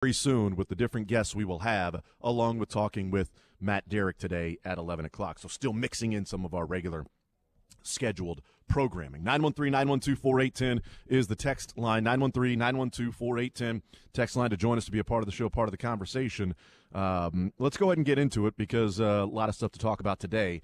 very soon with the different guests we will have, along with talking with Matt Derrick today at 11 o'clock. So still mixing in some of our regular scheduled programming. 913-912-4810 is the text line. 913-912-4810 text line to join us to be a part of the show, part of the conversation. Let's go ahead and get into it because a lot of stuff to talk about today.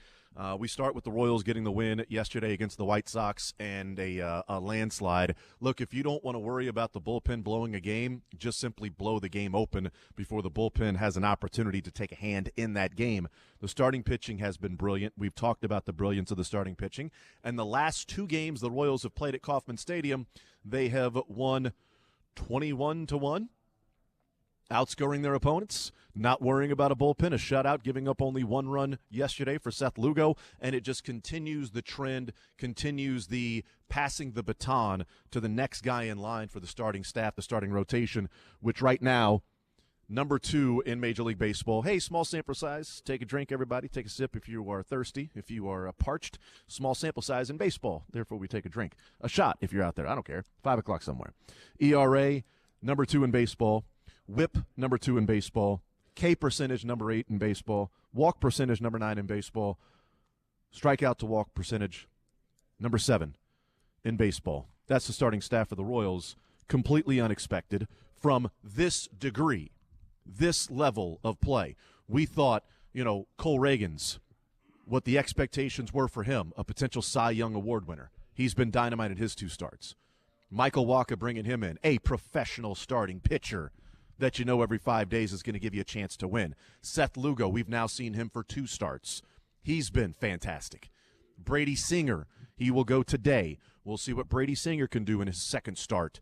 We start with the Royals getting the win yesterday against the White Sox and a landslide. Look, if you don't want to worry about the bullpen blowing a game, just simply blow the game open before the bullpen has an opportunity to take a hand in that game. The starting pitching has been brilliant. We've talked about the brilliance of the starting pitching. And the last two games the Royals have played at Kauffman Stadium, they have won 21-1. Outscoring their opponents, not worrying about a bullpen, a shutout, giving up only one run yesterday for Seth Lugo, and it just continues the trend, continues the passing the baton to the next guy in line for the starting staff, the starting rotation, which right now, number 2 in Major League Baseball. Hey, small sample size. Take a drink, everybody. Take a sip if you are thirsty, if you are parched. Small sample size in baseball. Therefore, we take a drink. A shot if you're out there. I don't care. 5 o'clock somewhere. ERA, number 2 in baseball. WHIP, number 2 in baseball. K percentage, number 8 in baseball. Walk percentage, number 9 in baseball. Strikeout to walk percentage, number 7 in baseball. That's the starting staff of the Royals. Completely unexpected from this degree, this level of play. We thought, Cole Ragans, what the expectations were for him, a potential Cy Young Award winner. He's been dynamite in his 2 starts. Michael Wacha bringing him in, a professional starting pitcher that every 5 days is going to give you a chance to win. Seth Lugo, we've now seen him for 2 starts. He's been fantastic. Brady Singer, he will go today. We'll see what Brady Singer can do in his 2nd start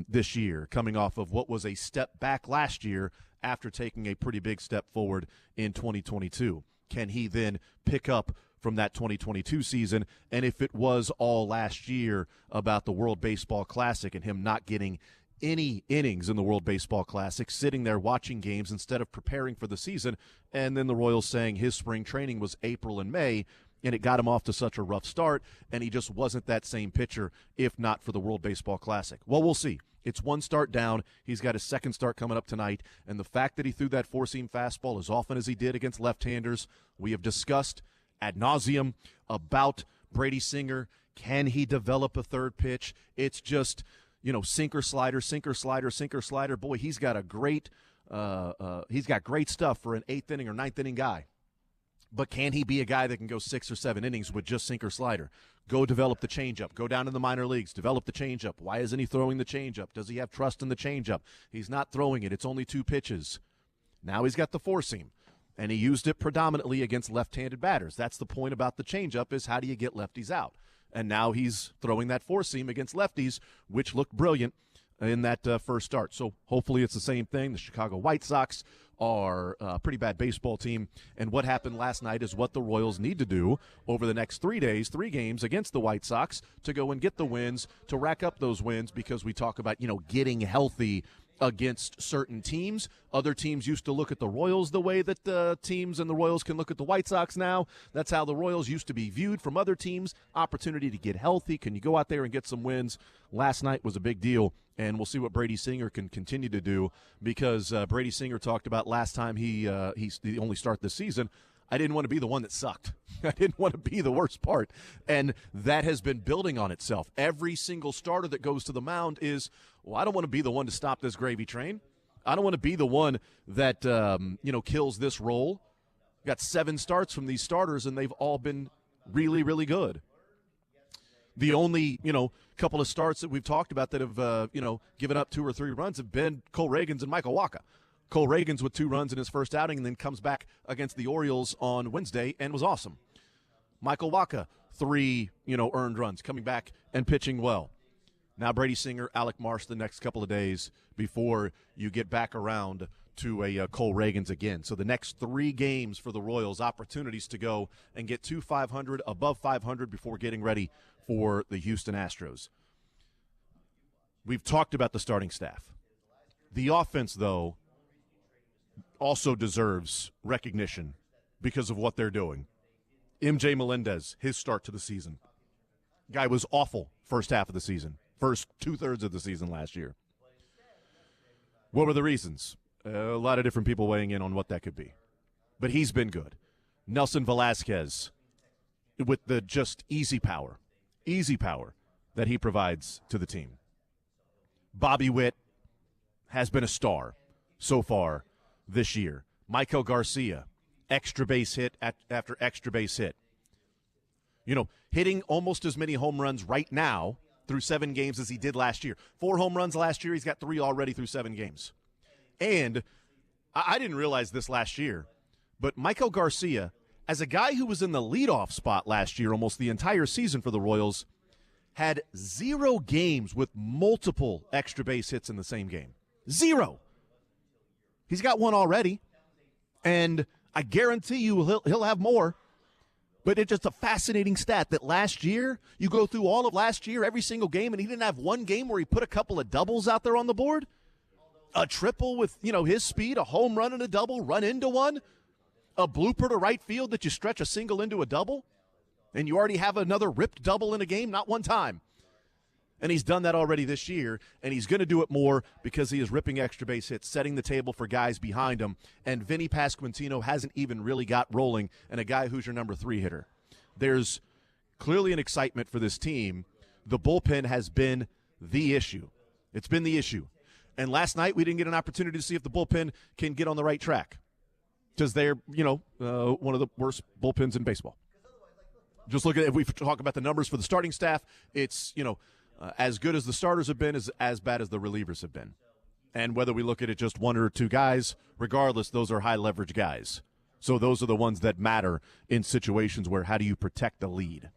this year, coming off of what was a step back last year after taking a pretty big step forward in 2022. Can he then pick up from that 2022 season? And if it was all last year about the World Baseball Classic and him not getting any innings in the World Baseball Classic, sitting there watching games instead of preparing for the season, and then the Royals saying his spring training was April and May, and it got him off to such a rough start, and he just wasn't that same pitcher if not for the World Baseball Classic. Well, we'll see. It's 1 start down. He's got his 2nd start coming up tonight, and the fact that he threw that 4-seam fastball as often as he did against left-handers, we have discussed ad nauseum about Brady Singer. Can he develop a 3rd pitch? It's just sinker, slider, sinker, slider, sinker, slider. Boy, he's got great stuff for an 8th inning or 9th inning guy. But can he be a guy that can go 6 or 7 innings with just sinker, slider? Go develop the changeup. Go down in the minor leagues. Develop the changeup. Why isn't he throwing the changeup? Does he have trust in the changeup? He's not throwing it. It's only 2 pitches. Now he's got the 4-seam, and he used it predominantly against left-handed batters. That's the point about the changeup, is how do you get lefties out? And now he's throwing that 4-seam against lefties, which looked brilliant in that 1st start. So hopefully it's the same thing. The Chicago White Sox are a pretty bad baseball team, and what happened last night is what the Royals need to do over the next 3 days, 3 games against the White Sox to go and get the wins, to rack up those wins, because we talk about, getting healthy against certain teams. Other teams used to look at the Royals the way that the teams and the Royals can look at the White Sox now. That's how the Royals used to be viewed from other teams. Opportunity to get healthy. Can you go out there and get some wins? Last night was a big deal, and we'll see what Brady Singer can continue to do, because Brady Singer talked about last time he only start this season, I didn't want to be the one that sucked. I didn't want to be the worst part. And that has been building on itself. Every single starter that goes to the mound is, well, I don't want to be the one to stop this gravy train. I don't want to be the one that, kills this role. Got 7 starts from these starters, and they've all been really, really good. The only, couple of starts that we've talked about that have, given up 2 or 3 runs have been Cole Ragans and Michael Wacha. Cole Ragans with 2 runs in his first outing, and then comes back against the Orioles on Wednesday and was awesome. Michael Wacha, 3, earned runs, coming back and pitching well. Now Brady Singer, Alec Marsh the next couple of days before you get back around to a Cole Ragans again. So the next 3 games for the Royals, opportunities to go and get to 500, above 500 before getting ready for the Houston Astros. We've talked about the starting staff. The offense, though, also deserves recognition because of what they're doing. MJ Melendez, his start to the season. Guy was awful first half of the season, first 2/3 of the season last year. What were the reasons? A lot of different people weighing in on what that could be. But he's been good. Nelson Velasquez with the just easy power that he provides to the team. Bobby Witt has been a star so far this year. Michael Garcia, extra base hit after extra base hit. You know, hitting almost as many home runs right now through 7 games as he did last year. 4 home runs last year. He's got 3 already through 7 games. And I didn't realize this last year, but Michael Garcia, as a guy who was in the leadoff spot last year almost the entire season for the Royals, had 0 games with multiple extra base hits in the same game. 0. He's got 1 already, and I guarantee you he'll have more. But it's just a fascinating stat that last year, you go through all of last year, every single game, and he didn't have 1 game where he put a couple of doubles out there on the board. A triple with, his speed, a home run and a double, run into one, a blooper to right field that you stretch a single into a double, and you already have another ripped double in a game, not 1 time. And he's done that already this year, and he's going to do it more because he is ripping extra base hits, setting the table for guys behind him. And Vinny Pasquantino hasn't even really got rolling, and a guy who's your number 3 hitter. There's clearly an excitement for this team. The bullpen has been the issue. It's been the issue. And last night we didn't get an opportunity to see if the bullpen can get on the right track because they're, one of the worst bullpens in baseball. Just look at it. If we talk about the numbers for the starting staff, it's, as good as the starters have been, is as bad as the relievers have been. And whether we look at it just 1 or 2 guys, regardless, those are high-leverage guys. So those are the ones that matter in situations where how do you protect the lead?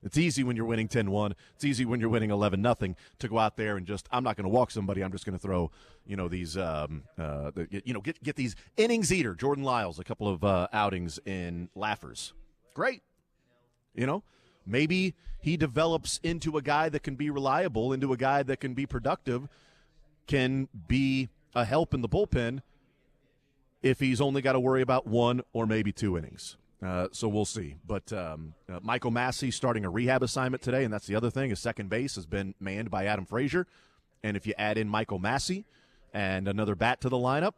It's easy when you're winning 10-1. It's easy when you're winning 11-0 to go out there and just, I'm not going to walk somebody. I'm just going to throw, these, get these innings eater. Jordan Lyles, a couple of outings in Laffers. Great. Maybe he develops into a guy that can be reliable, into a guy that can be productive, can be a help in the bullpen if he's only got to worry about 1 or maybe 2 innings. So we'll see. But Michael Massey starting a rehab assignment today, and that's the other thing. His second base has been manned by Adam Frazier. And if you add in Michael Massey and another bat to the lineup,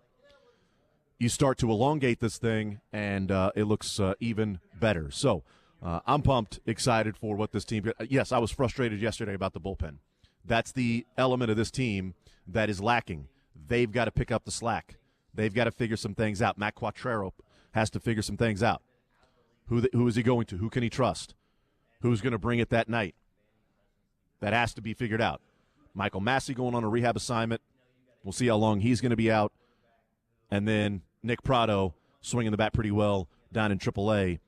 you start to elongate this thing, and it looks even better. So I'm pumped, excited for what this team – yes, I was frustrated yesterday about the bullpen. That's the element of this team that is lacking. They've got to pick up the slack. They've got to figure some things out. Matt Quatrero has to figure some things out. Who is he going to? Who can he trust? Who's going to bring it that night? That has to be figured out. Michael Massey going on a rehab assignment. We'll see how long he's going to be out. And then Nick Pratto swinging the bat pretty well down in AAA,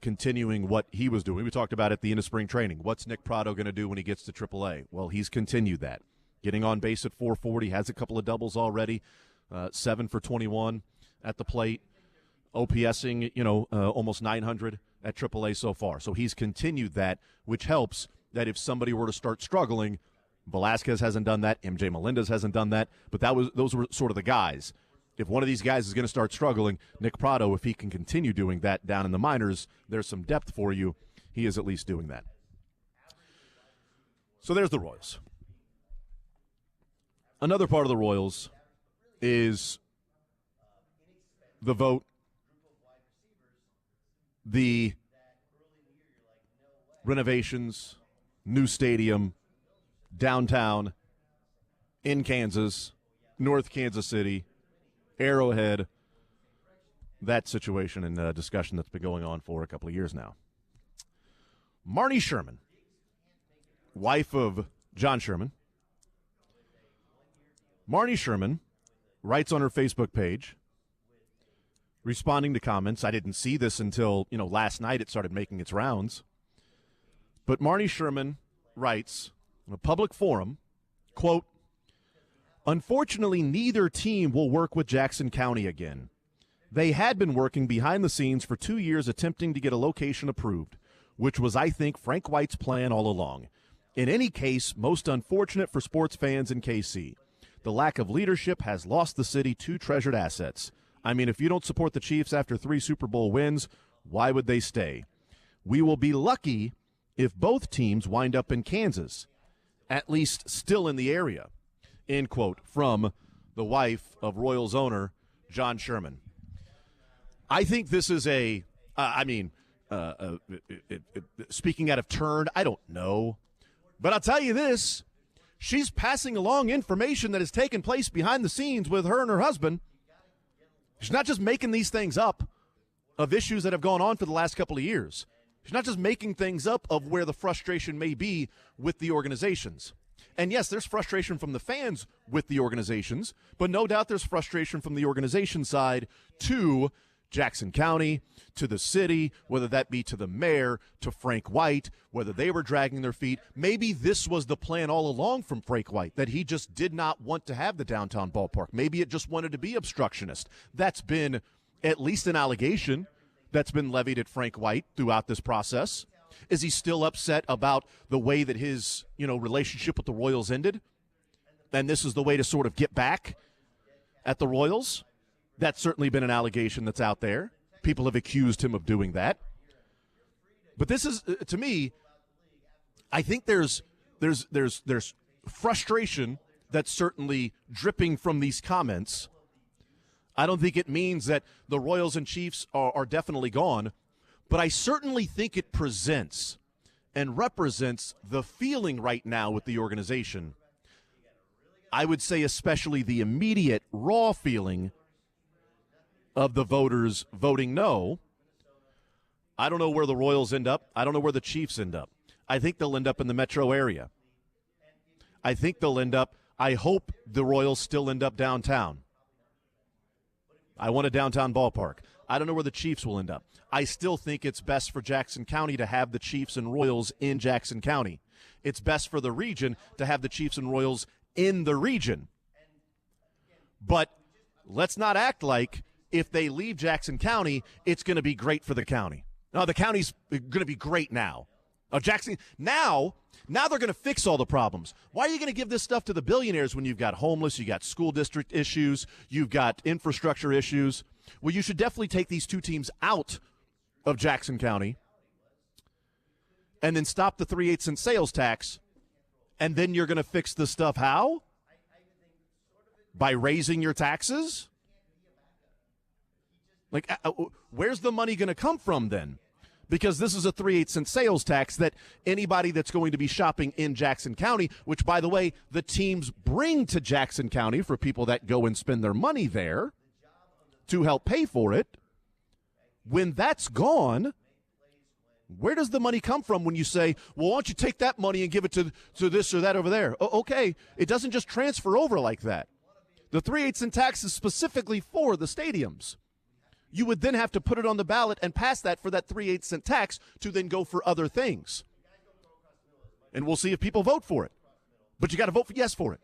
continuing what he was doing. We talked about at the end of spring training. What's Nick Pratto going to do when he gets to AAA? Well, he's continued that. Getting on base at 440, has a couple of doubles already, 7 for 21 at the plate. OPSing, almost 900 at AAA so far. So he's continued that, which helps that if somebody were to start struggling, Velasquez hasn't done that, MJ Melendez hasn't done that, but those were sort of the guys. If one of these guys is going to start struggling, Nick Pratto, if he can continue doing that down in the minors, there's some depth for you. He is at least doing that. So there's the Royals. Another part of the Royals is the vote, the renovations, new stadium, downtown, in Kansas, North Kansas City, Arrowhead, that situation and discussion that's been going on for a couple of years now. Marnie Sherman, wife of John Sherman. Marnie Sherman writes on her Facebook page, responding to comments. I didn't see this until, last night it started making its rounds. But Marnie Sherman writes in a public forum, quote, "Unfortunately, neither team will work with Jackson County again. They had been working behind the scenes for 2 years attempting to get a location approved, which was, I think, Frank White's plan all along. In any case, most unfortunate for sports fans in KC. The lack of leadership has lost the city 2 treasured assets. I mean, if you don't support the Chiefs after 3 Super Bowl wins, why would they stay? We will be lucky if both teams wind up in Kansas, at least still in the area." End quote from the wife of Royals owner John Sherman. I think this is speaking out of turn, I don't know. But I'll tell you this, she's passing along information that has taken place behind the scenes with her and her husband. She's not just making these things up of issues that have gone on for the last couple of years. She's not just making things up of where the frustration may be with the organizations. And yes, there's frustration from the fans with the organizations, but no doubt there's frustration from the organization side to Jackson County, to the city, whether that be to the mayor, to Frank White, whether they were dragging their feet. Maybe this was the plan all along from Frank White, that he just did not want to have the downtown ballpark. Maybe it just wanted to be obstructionist. That's been at least an allegation that's been levied at Frank White throughout this process. Is he still upset about the way that his, relationship with the Royals ended? And this is the way to sort of get back at the Royals? That's certainly been an allegation that's out there. People have accused him of doing that. But this is, to me, I think there's frustration that's certainly dripping from these comments. I don't think it means that the Royals and Chiefs are definitely gone, but I certainly think it presents and represents the feeling right now with the organization. I would say especially the immediate, raw feeling of the voters voting no. I don't know where the Royals end up. I don't know where the Chiefs end up. I think they'll end up in the metro area. I hope the Royals still end up downtown. I want a downtown ballpark. I don't know where the Chiefs will end up. I still think it's best for Jackson County to have the Chiefs and Royals in Jackson County. It's best for the region to have the Chiefs and Royals in the region. But let's not act like if they leave Jackson County, it's going to be great for the county. No, the county's going to be great now. Now they're going to fix all the problems. Why are you going to give this stuff to the billionaires when you've got homeless, you got school district issues, you've got infrastructure issues? Well, you should definitely take these two teams out of Jackson County and then stop the 3/8 cent sales tax, and then you're going to fix the stuff how? By raising your taxes? Where's the money going to come from then? Because this is a 3/8 cent sales tax that anybody that's going to be shopping in Jackson County, which, by the way, the teams bring to Jackson County for people that go and spend their money there to help pay for it, when that's gone, where does the money come from when you say, well, why don't you take that money and give it to this or that over there? Okay, it doesn't just transfer over like that. The 3/8 cent tax is specifically for the stadiums. You would then have to put it on the ballot and pass that for that 3/8 cent tax to then go for other things. And we'll see if people vote for it. But you got to vote for yes for it.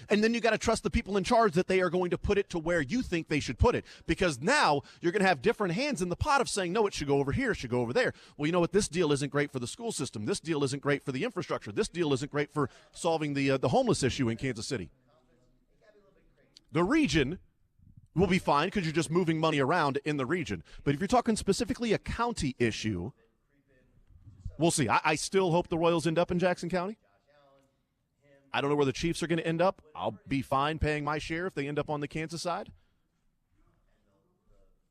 And then you got to trust the people in charge that they are going to put it to where you think they should put it. Because now you're going to have different hands in the pot of saying, no, it should go over here, it should go over there. Well, you know what? This deal isn't great for the school system. This deal isn't great for the infrastructure. This deal isn't great for solving the homeless issue in Kansas City. The region will be fine because you're just moving money around in the region. But if you're talking specifically a county issue, we'll see. I still hope the Royals end up in Jackson County. I don't know where the Chiefs are going to end up. I'll be fine paying my share if they end up on the Kansas side.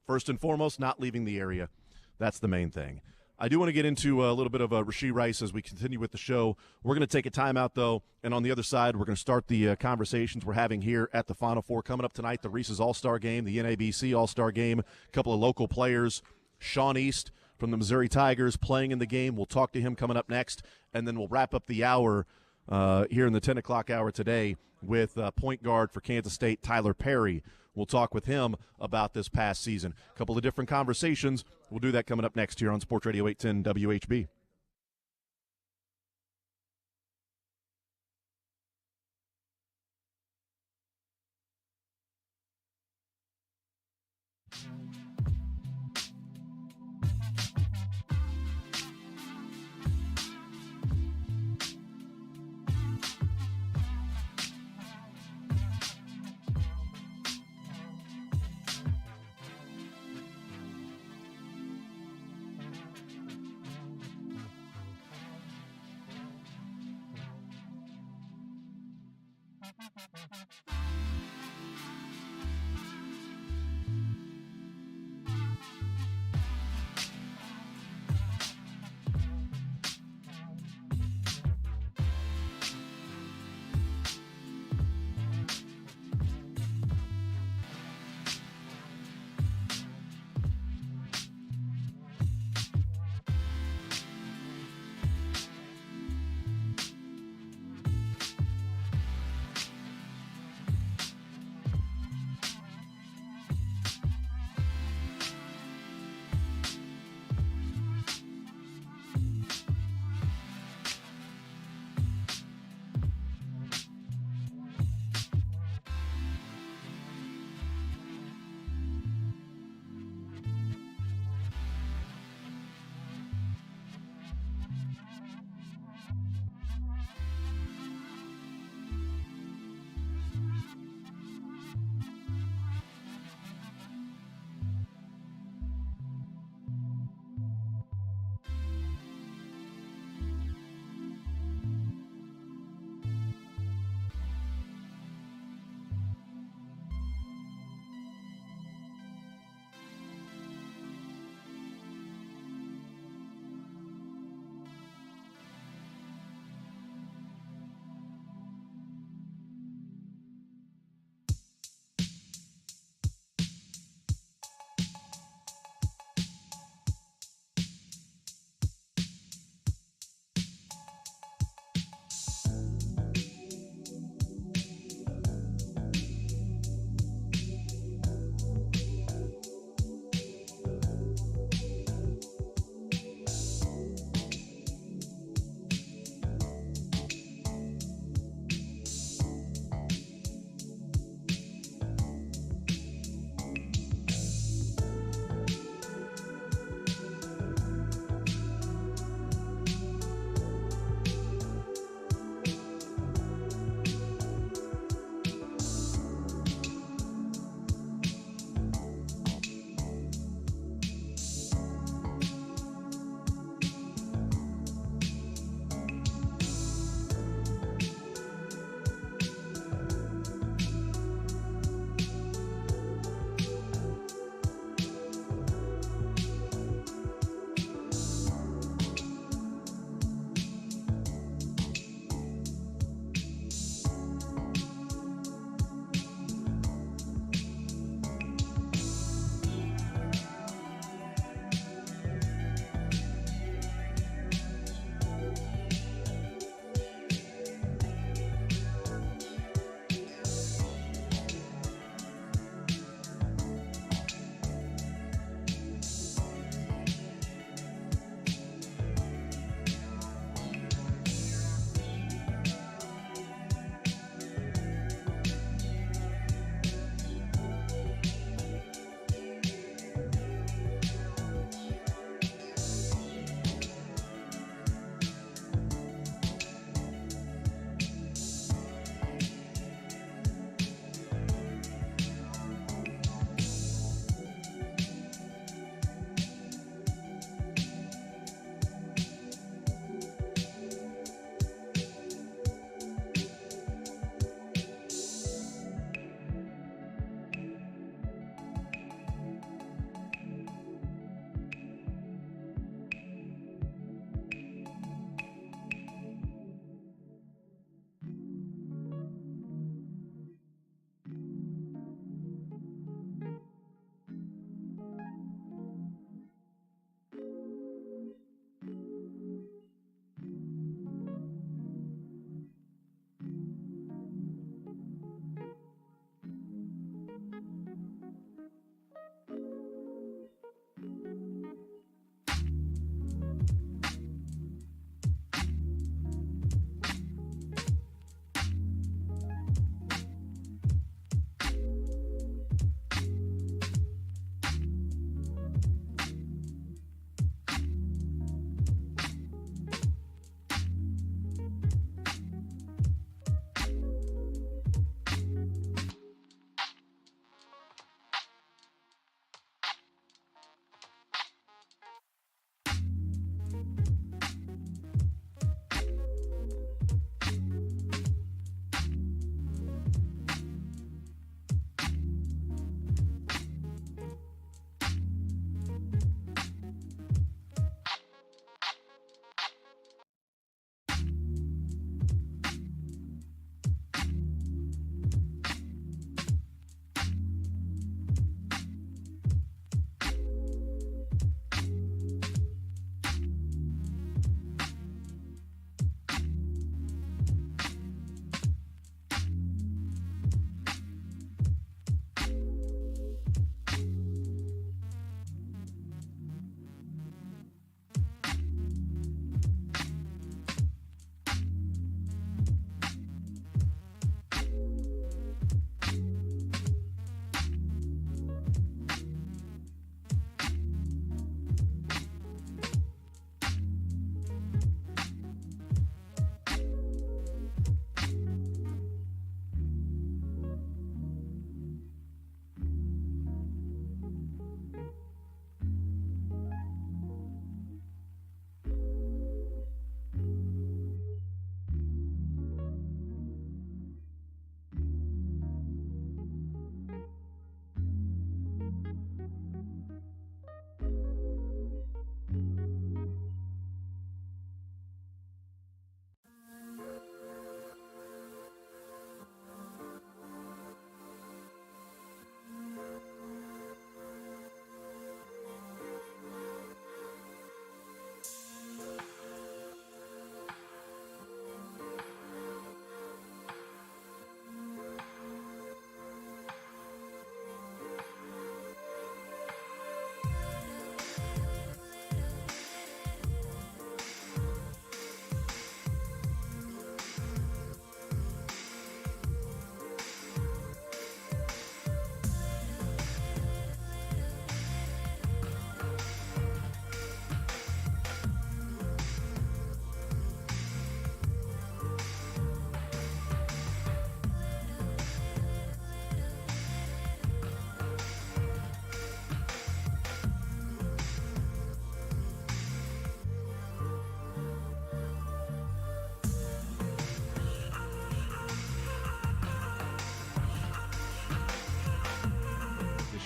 First and foremost, not leaving the area. That's the main thing. I do want to get into a little bit of Rashee Rice as we continue with the show. We're going to take a timeout, though, and on the other side, we're going to start the conversations we're having here at the Final Four. Coming up tonight, the Reese's All-Star Game, the NABC All-Star Game, a couple of local players. Sean East from the Missouri Tigers playing in the game. We'll talk to him coming up next, and then we'll wrap up the hour here in the 10 o'clock hour today with point guard for Kansas State, Tyler Perry. We'll talk with him about this past season. A couple of different conversations. We'll do that coming up next here on Sports Radio 810 WHB.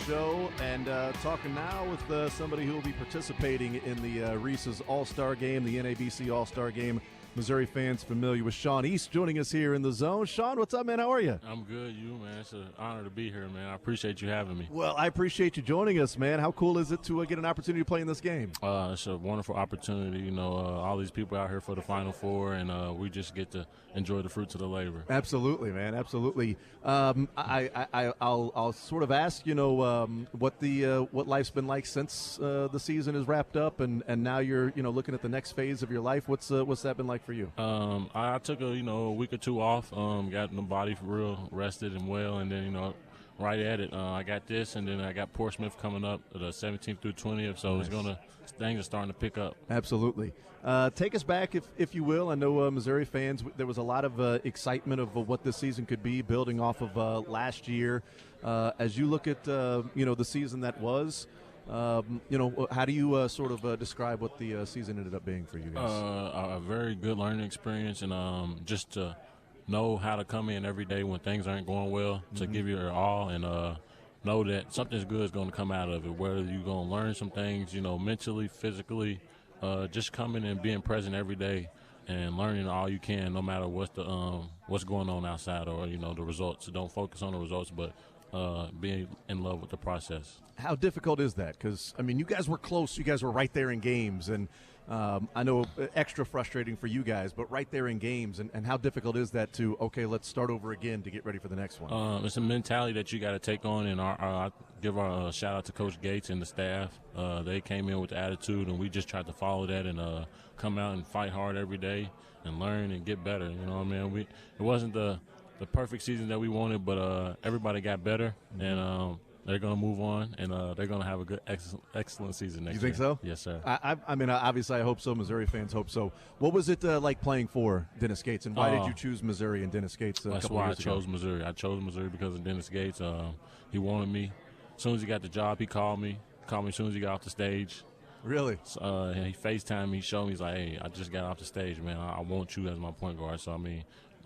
show, and talking now with somebody who will be participating in the Reese's All-Star Game, the NABC All-Star Game. Missouri fans familiar with Sean East joining us here in the zone. Sean, what's up, man? How are you? I'm good. Man. It's an honor to be here, man. I appreciate you having me. Well, I appreciate you joining us, man. How cool is it to get an opportunity to play in this game? It's a wonderful opportunity. All these people out here for the Final Four, and we just get to enjoy the fruits of the labor. Absolutely, man. Absolutely. I'll sort of ask, what life's been like since the season is wrapped up, and now you're, looking at the next phase of your life. What's that been like for you? I took a week or two off, got the body real rested and well, and then right at it, I got this, and then I got Portsmouth coming up the 17th through 20th, so nice. Things are starting to pick up. Absolutely. Take us back, if you will. I know Missouri fans, there was a lot of excitement of what this season could be, building off of last year. As you look at the season that was. How do you sort of describe what the season ended up being for you guys? A very good learning experience, and just to know how to come in every day when things aren't going well, to give your all, and know that something good is going to come out of it, whether you're going to learn some things, mentally, physically, just coming and being present every day and learning all you can, no matter what's going on outside or, the results. So don't focus on the results, but being in love with the process. How difficult is that? Because, you guys were close. You guys were right there in games. And I know extra frustrating for you guys, but right there in games. And how difficult is that to, okay, let's start over again to get ready for the next one? It's a mentality that you got to take on. And I give our shout-out to Coach Gates and the staff. They came in with the attitude, and we just tried to follow that and come out and fight hard every day and learn and get better. It wasn't the perfect season that we wanted, but everybody got better, and they're going to move on, and they're going to have a good, excellent season next year. You think so? Yes, sir. Obviously, I hope so. Missouri fans hope so. What was it like playing for Dennis Gates, and why did you choose Missouri and Dennis Gates a couple years ago? That's why I chose Missouri. I chose Missouri because of Dennis Gates. He wanted me. As soon as he got the job, he called me. As soon as he got off the stage. Really? And he FaceTimed me. He showed me. He's like, hey, I just got off the stage, man. I want you as my point guard. So,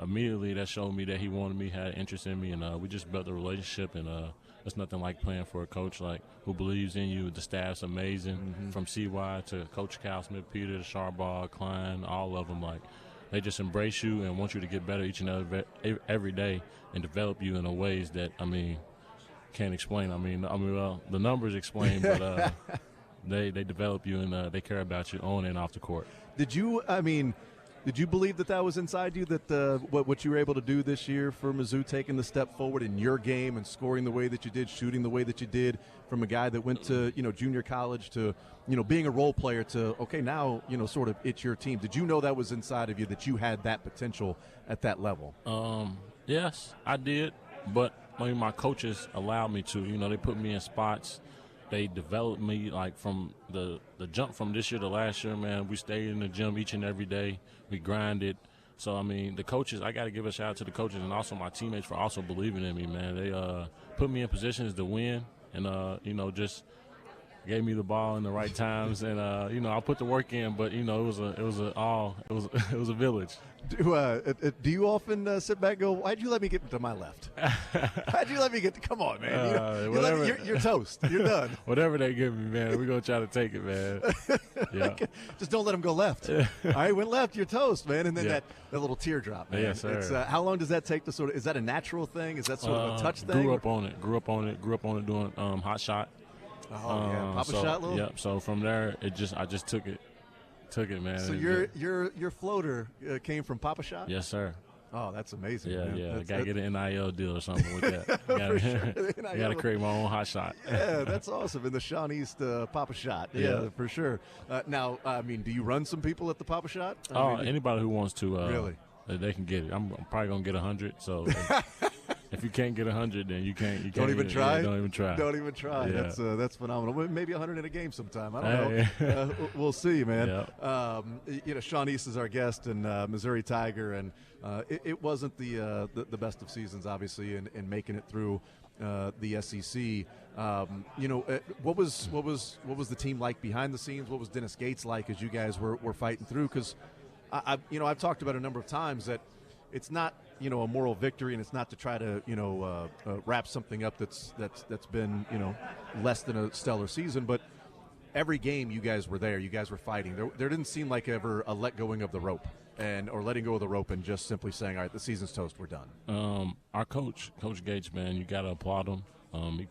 immediately that showed me that he wanted me, had interest in me, and we just built a relationship, and it's nothing like playing for a coach who believes in you. The staff's amazing, from CY to Coach Cal Smith-Peter to Sharbaugh, Klein, all of them. They just embrace you and want you to get better each and every day and develop you in a ways that, can't explain. The numbers explain, but they develop you, and they care about you on and off the court. Did you believe that was inside you, that what you were able to do this year for Mizzou, taking the step forward in your game and scoring the way that you did, shooting the way that you did, from a guy that went to junior college to being a role player to, okay, now sort of it's your team? Did you know that was inside of you, that you had that potential at that level? Yes, I did, but my coaches allowed me to. They put me in spots. They developed me from the jump from this year to last year, man. We stayed in the gym each and every day. We grinded. So, the coaches, I got to give a shout out to the coaches and also my teammates for also believing in me, man. They put me in positions to win and, just gave me the ball in the right times. And, I put the work in, but, it was a village. Do you often sit back and go, why'd you let me get to my left? Why'd you let me get to – come on, man. You're toast. You're done. Whatever they give me, man, we're going to try to take it, man. Yeah. Just don't let them go left. All right, went left, you're toast, man. And then that little teardrop, man. Yes, sir. How long does that take to sort of – is that a natural thing? Is that sort of a touch thing? Grew up on it doing hot shot. Oh, yeah. Papa shot little? Yep. So from there, I just took it. Man. So your floater came from Papa Shot? Yes, sir. Oh, that's amazing. Yeah, man. Yeah. I gotta get an NIL deal or something with that. Gotta create my own hot shot. Yeah, that's awesome. In the Sean East Papa Shot. Yeah, for sure. Now, do you run some people at the Papa Shot? Anybody who wants to. Really? They can get it. I'm probably gonna get 100. So if you can't get 100, then you can't. Don't even try. Yeah, don't even try. Don't even try. Yeah. That's phenomenal. Maybe 100 in a game sometime. I don't know. We'll see, man. Yeah. Sean East is our guest, and Missouri Tiger, and it wasn't the best of seasons, obviously, in making it through the SEC. What was the team like behind the scenes? What was Dennis Gates like as you guys were fighting through? Because I've talked about a number of times that it's not a moral victory, and it's not to try to wrap something up that's been less than a stellar season, but every game you guys were there, you guys were fighting. There didn't seem like ever a let going of the rope or letting go of the rope and just simply saying, all right, the season's toast, we're done. Our Coach Gates, man, you got to applaud him. He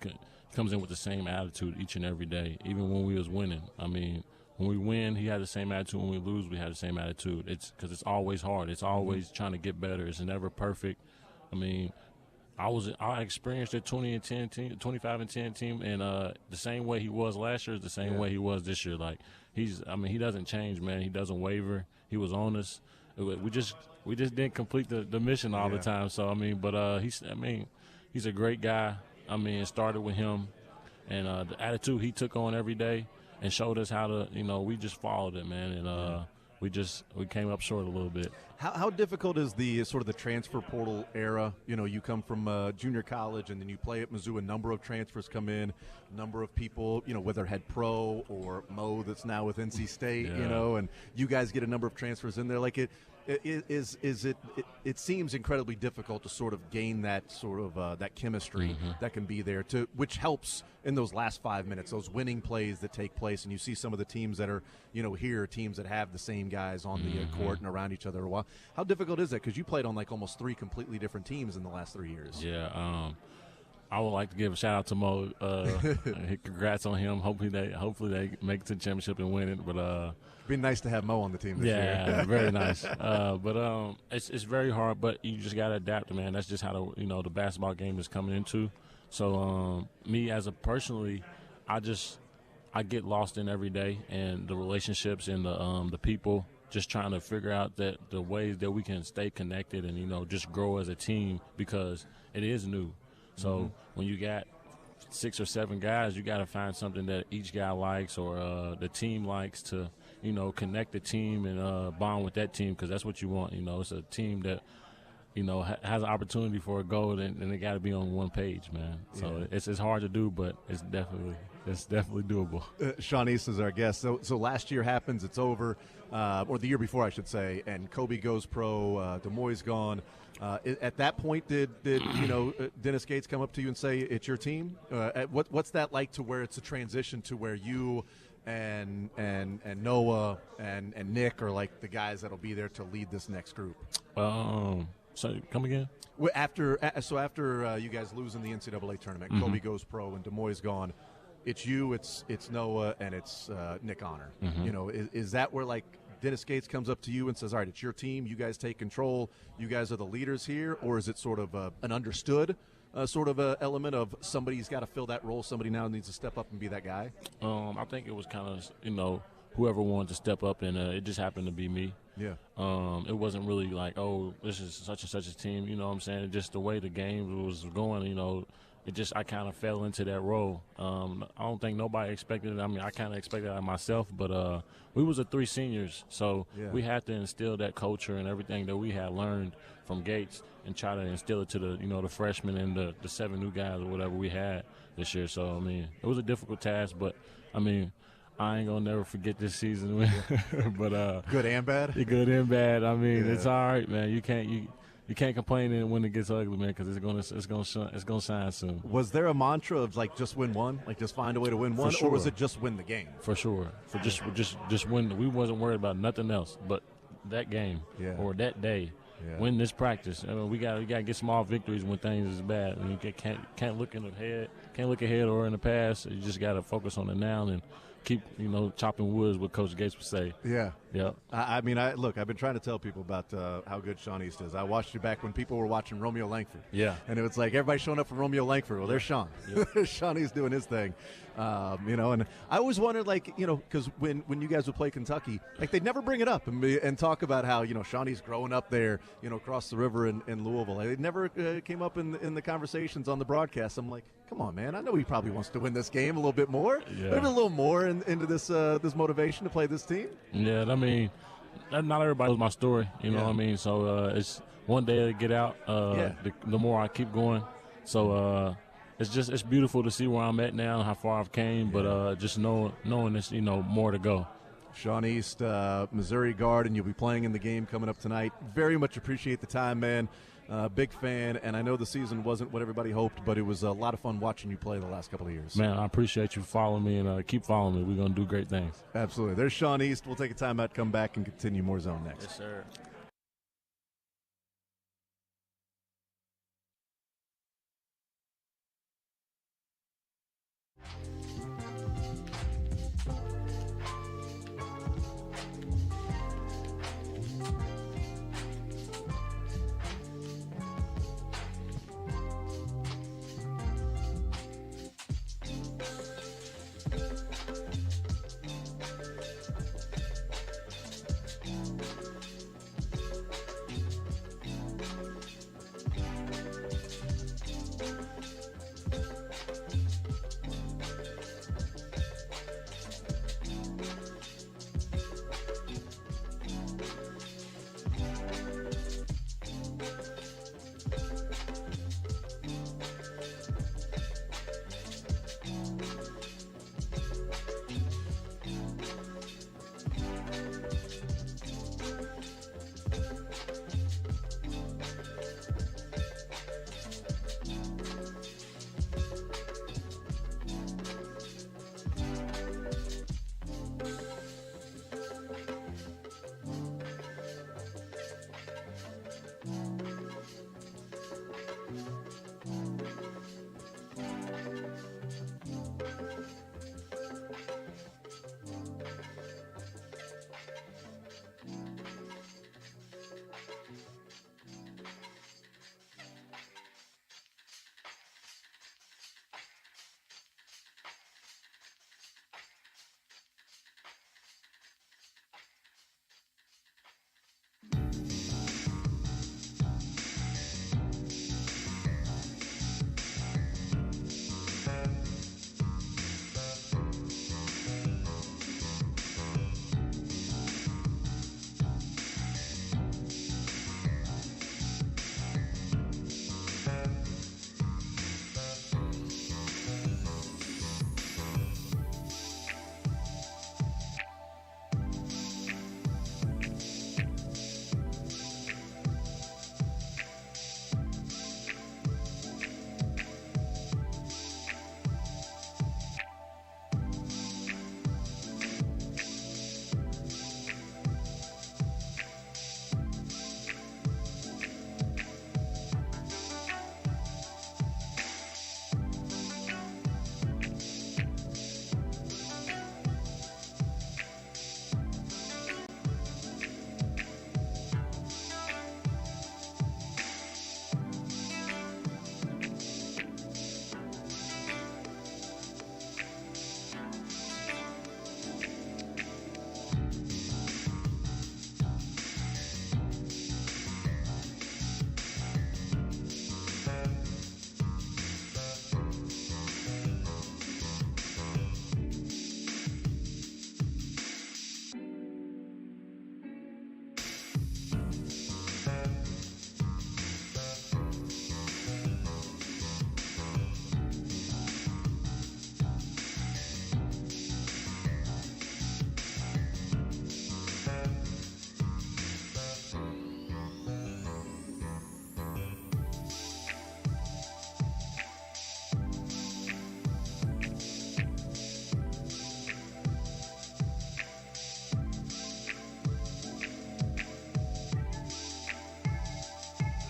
comes in with the same attitude each and every day, even when we was winning. I mean, when we win, he had the same attitude. When we lose, we had the same attitude. It's because it's always hard. It's always trying to get better. It's never perfect. I mean, I experienced a 20-10 team, 25-10 team, and the same way he was last year is the same way he was this year. Like he doesn't change, man. He doesn't waver. He was on us. We just didn't complete the mission all the time. So he's a great guy. I mean, it started with him, and the attitude he took on every day and showed us how to, we just followed it, man, and we came up short a little bit. How difficult is the sort of the transfer portal era? You come from junior college and then you play at Mizzou. A number of transfers come in, a number of people, whether head pro or Mo that's now with NC State, and you guys get a number of transfers in there. Like it seems incredibly difficult to sort of gain that sort of that chemistry that can be there, which helps in those last 5 minutes, those winning plays that take place, and you see some of the teams that are here, teams that have the same guys on the court and around each other a while. How difficult is that? Because you played on like almost 3 completely different teams in the last 3 years. Yeah, I would like to give a shout out to Mo. Congrats on him. Hopefully they make it to the championship and win it. But it'd be nice to have Mo on the team this year. Yeah, very nice. But it's very hard. But you just gotta adapt, man. That's just how the basketball game is coming into. So me as a personally, I get lost in every day and the relationships and the people. Just trying to figure out that the ways that we can stay connected and just grow as a team, because it is new. So when you got 6 or 7 guys, you got to find something that each guy likes or the team likes to, connect the team and bond with that team, because that's what you want. It's a team that, has an opportunity for a goal, and they got to be on one page, man. So it's hard to do, but it's definitely doable. Sean East is our guest. So last year happens, it's over, or the year before, I should say, and Kobe goes pro, Demoy's gone. At that point, did Dennis Gates come up to you and say it's your team? What's that like, to where it's a transition to where you and Noah and Nick are like the guys that'll be there to lead this next group? So come again? After you guys lose in the NCAA tournament, Kobe goes pro and Demoy's gone. It's you, it's Noah, and it's Nick Honor. Is that where like Dennis Gates comes up to you and says, all right, it's your team, you guys take control, you guys are the leaders here? Or is it sort of an understood sort of a element of somebody's got to fill that role, somebody now needs to step up and be that guy? I think it was kind of, whoever wanted to step up, and it just happened to be me. Yeah. It wasn't really like, oh, this is such and such a team, you know what I'm saying? Just the way the game was going, I kind of fell into that role. I don't think nobody expected it. I mean, I kind of expected it myself, but we was 3 seniors, so we had to instill that culture and everything that we had learned from Gates and try to instill it to the freshmen and the 7 new guys or whatever we had this year. So, I mean, it was a difficult task, but, I mean, I ain't gonna never forget this season. But good and bad. Good and bad. I mean, it's all right, man. You can't complain when it gets ugly, man, because it's gonna shine soon. Was there a mantra of like just win one, like just find a way to win one, or was it just win the game? For sure, just win. We wasn't worried about nothing else but that game or that day. Win this practice. I mean, we gotta get small victories when things is bad. I mean, you can't look ahead or in the past. You just gotta focus on the now and keep, chopping woods, what Coach Gates would say. Yeah. Yeah. I've been trying to tell people about how good Sean East is. I watched you back when people were watching Romeo Langford. Yeah. And it was like everybody showing up for Romeo Langford. Well, there's Sean. Yeah. Sean East doing his thing. And I always wondered, because when you guys would play Kentucky, they'd never bring it up and talk about how, Sean East growing up there, across the river in Louisville. It never came up in the conversations on the broadcast. I'm like, come on, man. I know he probably wants to win this game a little bit more. Yeah. Maybe a little more into this motivation to play this team. Yeah, I mean, not everybody knows my story. You know what I mean? So it's one day to get out. The more I keep going. So it's beautiful to see where I'm at now, how far I've came. But just knowing this, more to go. Sean East, Missouri guard, and you'll be playing in the game coming up tonight. Very much appreciate the time, man. Big fan, and I know the season wasn't what everybody hoped, but it was a lot of fun watching you play the last couple of years. Man, I appreciate you following me, and keep following me. We're going to do great things. Absolutely. There's Sean East. We'll take a timeout, come back, and continue more Zone next. Yes, sir.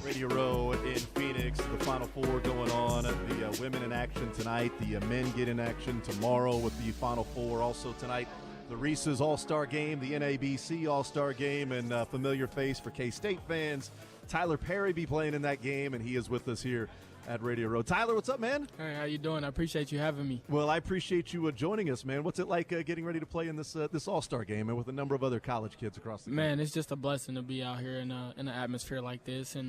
Radio Row in Phoenix, the Final Four going on. The women in action tonight. The men get in action tomorrow with the Final Four. Also tonight, the Reese's All-Star Game, the NABC All-Star Game, and familiar face for K-State fans, Tyler Perry be playing in that game, and he is with us here at Radio Row. Tyler, what's up, man? Hey, how you doing? I appreciate you having me. Well, I appreciate you joining us, man. What's it like getting ready to play in this All-Star Game and with a number of other college kids across the country? Man, it's just a blessing to be out here in an atmosphere like this, and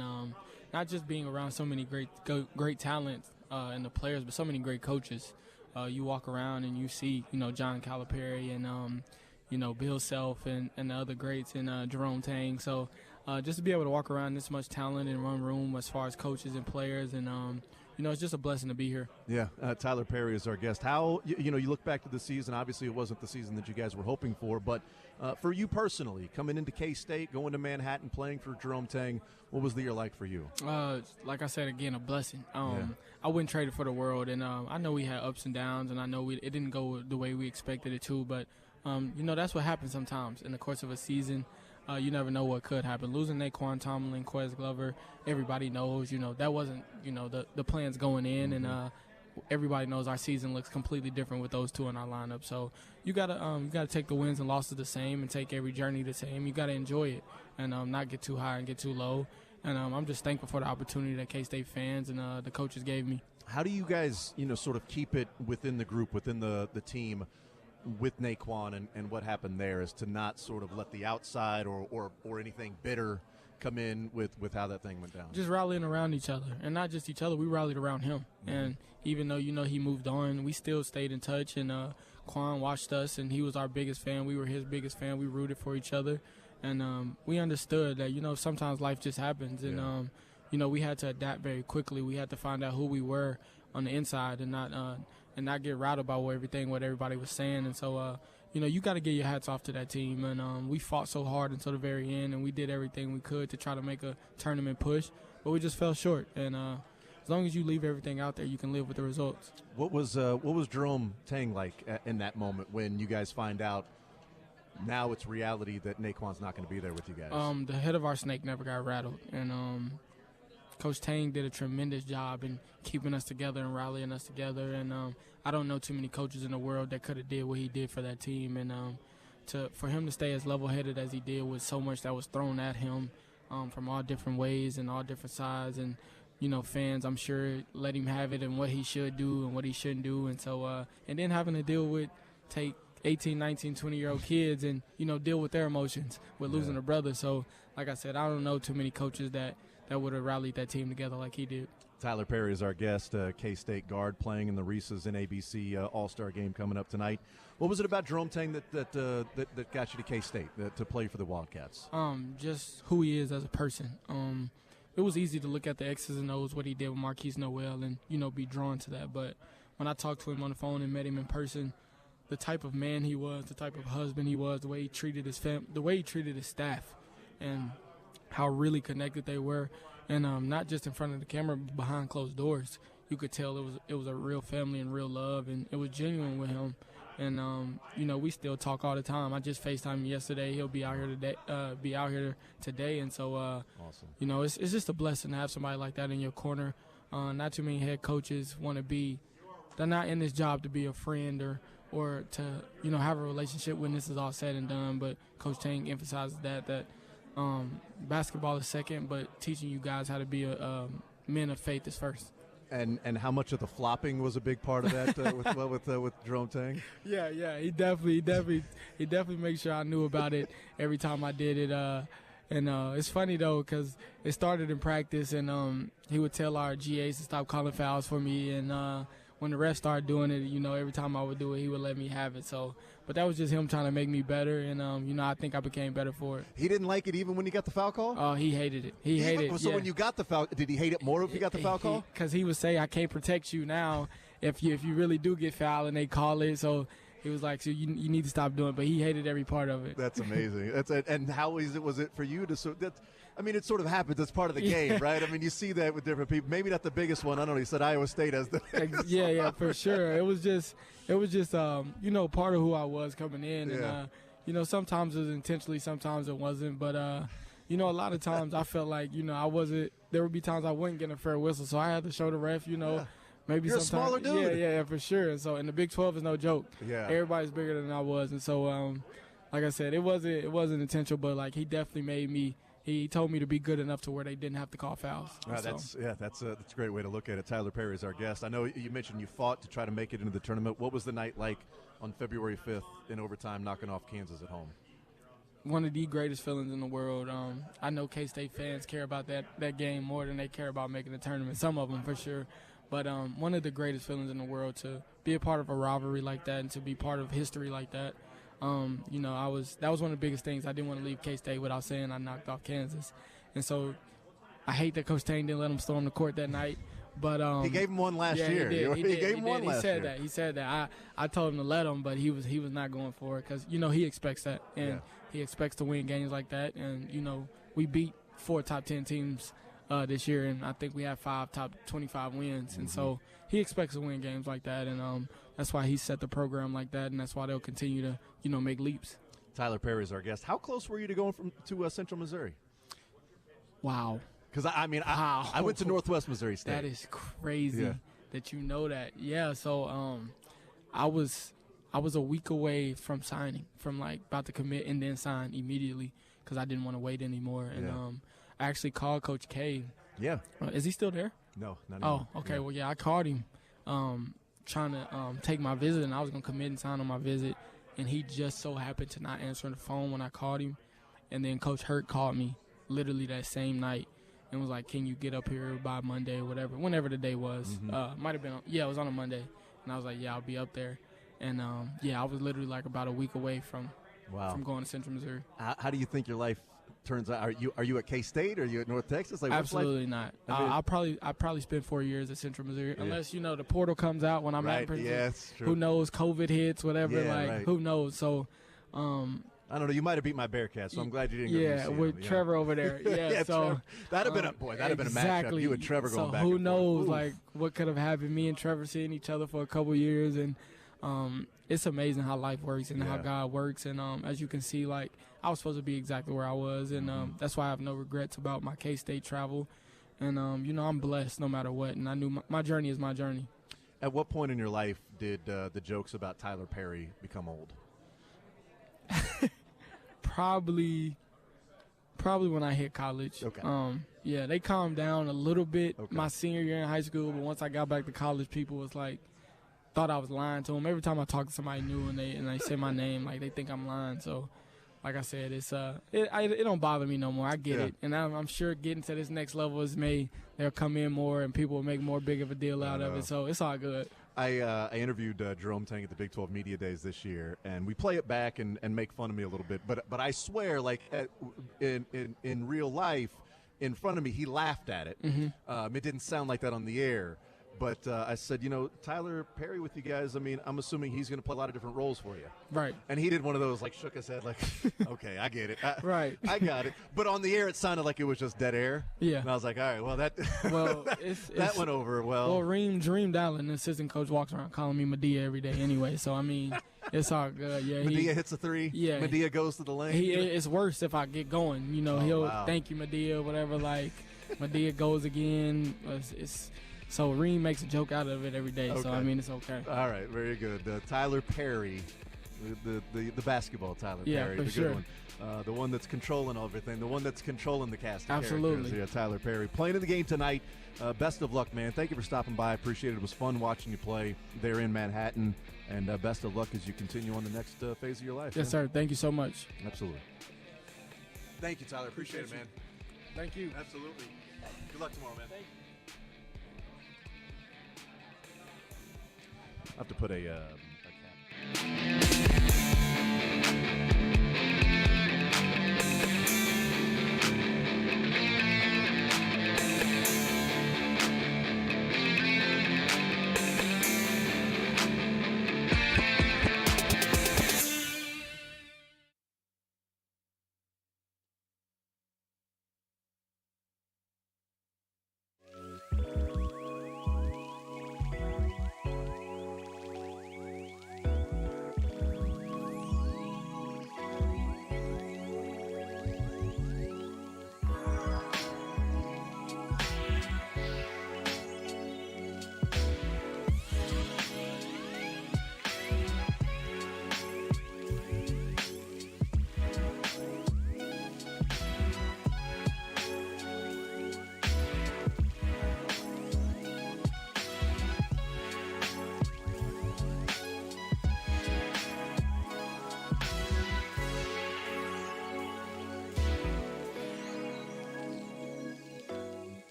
not just being around so many great talent and the players, but so many great coaches. You walk around and you see, John Calipari and Bill Self and the other greats and Jerome Tang. So just to be able to walk around this much talent in one room as far as coaches and players and it's just a blessing to be here. Yeah, Tyler Perry is our guest. How, you look back to the season, obviously it wasn't the season that you guys were hoping for, but for you personally, coming into K-State, going to Manhattan, playing for Jerome Tang, what was the year like for you? Like I said, again, a blessing. I wouldn't trade it for the world, and I know we had ups and downs, and I know it didn't go the way we expected it to, but, that's what happens sometimes in the course of a season. You never know what could happen. Losing Naquan Tomlin, Quez Glover, everybody knows, that wasn't, the plans going in, and everybody knows our season looks completely different with those two in our lineup. So you gotta take the wins and losses the same and take every journey the same. You gotta enjoy it and not get too high and get too low. And I'm just thankful for the opportunity that K-State fans and the coaches gave me. How do you guys, sort of keep it within the group, within the team, with Naquan and what happened there, is to not sort of let the outside or anything bitter come in with how that thing went down? Just rallying around each other, and not just each other. We rallied around him, and even though he moved on, we still stayed in touch. And Quan watched us, and he was our biggest fan. We were his biggest fan. We rooted for each other, and we understood that sometimes life just happens, and we had to adapt very quickly. We had to find out who we were on the inside, and not get rattled by what everybody was saying. And so, you got to get your hats off to that team. And we fought so hard until the very end, and we did everything we could to try to make a tournament push, but we just fell short. And as long as you leave everything out there, you can live with the results. What was Jerome Tang like in that moment when you guys find out now it's reality that Naquan's not going to be there with you guys? The head of our snake never got rattled, and Coach Tang did a tremendous job in keeping us together and rallying us together. And I don't know too many coaches in the world that could have did what he did for that team. And for him to stay as level-headed as he did with so much that was thrown at him from all different ways and all different sides. And, fans, I'm sure, let him have it and what he should do and what he shouldn't do. And so and then having to deal with 18, 19, 20-year-old kids and, deal with their emotions with losing a brother. So, like I said, I don't know too many coaches that would have rallied that team together like he did. Tyler Perry is our guest, K-State guard playing in the Reese's NABC All-Star game coming up tonight. What was it about Jerome Tang that got you to K-State to play for the Wildcats? Just who he is as a person. It was easy to look at the X's and O's, what he did with Marquise Noel, and be drawn to that. But when I talked to him on the phone and met him in person, the type of man he was, the type of husband he was, the way he treated his family, the way he treated his staff, and how really connected they were, and not just in front of the camera, but behind closed doors. You could tell it was a real family and real love, and it was genuine with him. And we still talk all the time. I just FaceTimed him yesterday. He'll be out here today, and so awesome. It's just a blessing to have somebody like that in your corner. Not too many head coaches want to be. They're not in this job to be a friend or to have a relationship when this is all said and done. But Coach Tang emphasizes that basketball is second, but teaching you guys how to be a men of faith is first. And how much of the flopping was a big part of that with Jerome Tang? Yeah, he definitely made sure I knew about it every time I did it. And it's funny though, because it started in practice, and he would tell our GAs to stop calling fouls for me, and when the refs started doing it, every time I would do it, he would let me have it. So, but that was just him trying to make me better, and I think I became better for it. He didn't like it even when you got the foul call? Oh, he hated it. He hated it. So when you got the foul, did he hate it more if you got the foul call? Because he would say, "I can't protect you now if you really do get fouled," and they call it. So he was like, "So you need to stop doing it." But he hated every part of it. That's amazing. And how easy was it for you to it sort of happens. It's part of the game, right? I mean, you see that with different people. Maybe not the biggest one. I don't know. He said Iowa State has the yeah, for sure. It was just part of who I was coming in, and sometimes it was intentionally, sometimes it wasn't. But a lot of times I felt like I wasn't. There would be times I wasn't getting a fair whistle, so I had to show the ref. Maybe you're sometimes, a smaller dude. Yeah, for sure. And so, in the Big 12 is no joke. Yeah, everybody's bigger than I was, and so, like I said, it wasn't intentional, but like he definitely made me. He told me to be good enough to where they didn't have to call fouls. That's a great way to look at it. Tyler Perry is our guest. I know you mentioned you fought to try to make it into the tournament. What was the night like on February 5th in overtime, knocking off Kansas at home? One of the greatest feelings in the world. I know K-State fans care about that game more than they care about making the tournament. Some of them for sure. But one of the greatest feelings in the world to be a part of a rivalry like that and to be part of history like that. That was one of the biggest things. I didn't want to leave K-State without saying I knocked off Kansas. And so I hate that Coach Tang didn't let him storm the court that night. But he gave him one last yeah, year. He did. Gave him one last year. He said that. I told him to let him, but he was not going for it because he expects that, and he expects to win games like that. And we beat 4 top 10 teams this year, and I think we have 5 top 25 wins, and so he expects to win games like that, and that's why he set the program like that, and that's why they'll continue to make leaps. Tyler Perry is our guest. How close were you to going to Central Missouri? Wow. Because I went to Northwest Missouri State. That is crazy that you know that. Yeah. So I was a week away from signing, from like about to commit and then sign immediately because I didn't want to wait anymore. And I actually called Coach K. Yeah. Is he still there? No, not anymore. Oh, okay. Yeah. Well, yeah, I called him trying to take my visit, and I was gonna commit and sign on my visit, and he just so happened to not answer the phone when I called him, and then Coach Hurt called me literally that same night. And was like, can you get up here by Monday or whatever, whenever the day was. Might have been, it was on a Monday. And I was like, yeah, I'll be up there. And, I was literally like about a week away from going to Central Missouri. How do you think your life turns out? Are you at K-State? Are you at North Texas? Like, absolutely not. I'll probably spend 4 years at Central Missouri, unless, the portal comes out when I'm at Princeton. Yeah, that's true. Who knows? COVID hits, whatever. Who knows? So, I don't know. You might have beat my Bearcats, so I'm glad you didn't go to UCLA. With Trevor over there. Yeah, so that'd have been a matchup. You and Trevor going back. So who knows, like what could have happened? Me and Trevor seeing each other for a couple years, and it's amazing how life works and how God works. And as you can see, like I was supposed to be exactly where I was, and that's why I have no regrets about my K-State travel. And I'm blessed no matter what, and I knew my journey is my journey. At what point in your life did the jokes about Tyler Perry become old? Probably when I hit college. Okay. They calmed down a little bit my senior year in high school, but once I got back to college, people was like, thought I was lying to them. Every time I talk to somebody new and they say my name, like they think I'm lying. So, like I said, it's it don't bother me no more. I get it, and I'm sure getting to this next level they'll come in more and people will make more big of a deal out of it. So it's all good. I interviewed Jerome Tang at the Big 12 Media Days this year, and we play it back and make fun of me a little bit. But I swear, like in real life, in front of me, he laughed at it. It didn't sound like that on the air. But I said, Tyler Perry with you guys, I'm assuming he's going to play a lot of different roles for you. Right. And he did one of those, like, shook his head, like, okay, I get it. Right. I got it. But on the air, it sounded like it was just dead air. Yeah. And I was like, all right, well, that that went over well. Well, Reem Dallin, the assistant coach, walks around calling me Medea every day anyway. So, it's all good. Yeah. Medea hits a three. Yeah. Medea goes to the lane. It's worse if I get going. He'll thank you, Medea, whatever. Like, Medea goes again. So Reem makes a joke out of it every day. Okay. So it's okay. All right, very good. Tyler Perry, the basketball Tyler Perry, for the sure. good one, the one that's controlling everything, the one that's controlling the cast. Absolutely. Yeah, Tyler Perry playing in the game tonight. Best of luck, man. Thank you for stopping by. I appreciate it. It was fun watching you play there in Manhattan, and best of luck as you continue on the next phase of your life. Yes, sir. Thank you so much. Absolutely. Thank you, Tyler. Appreciate it, man. Thank you. Absolutely. Good luck tomorrow, man. Thank you. I have to put a cap.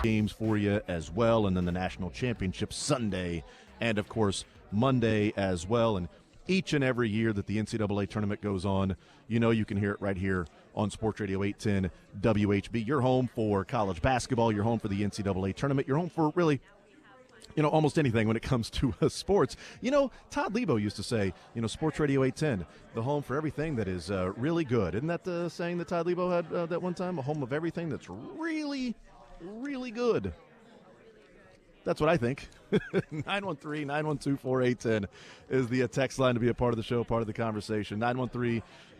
games for you as well, and then the national championship Sunday, and of course Monday as well. And each and every year that the NCAA tournament goes on, you can hear it right here on Sports Radio 810 WHB. You're home for college basketball. You're home for the NCAA tournament. You're home for really almost anything when it comes to sports. Todd Lebo used to say, Sports Radio 810, the home for everything that is really good. Isn't that the saying that Todd Lebo had that one time? A home of everything that's really, really good. That's what I think. 913-912-4810 is the text line to be a part of the show, part of the conversation.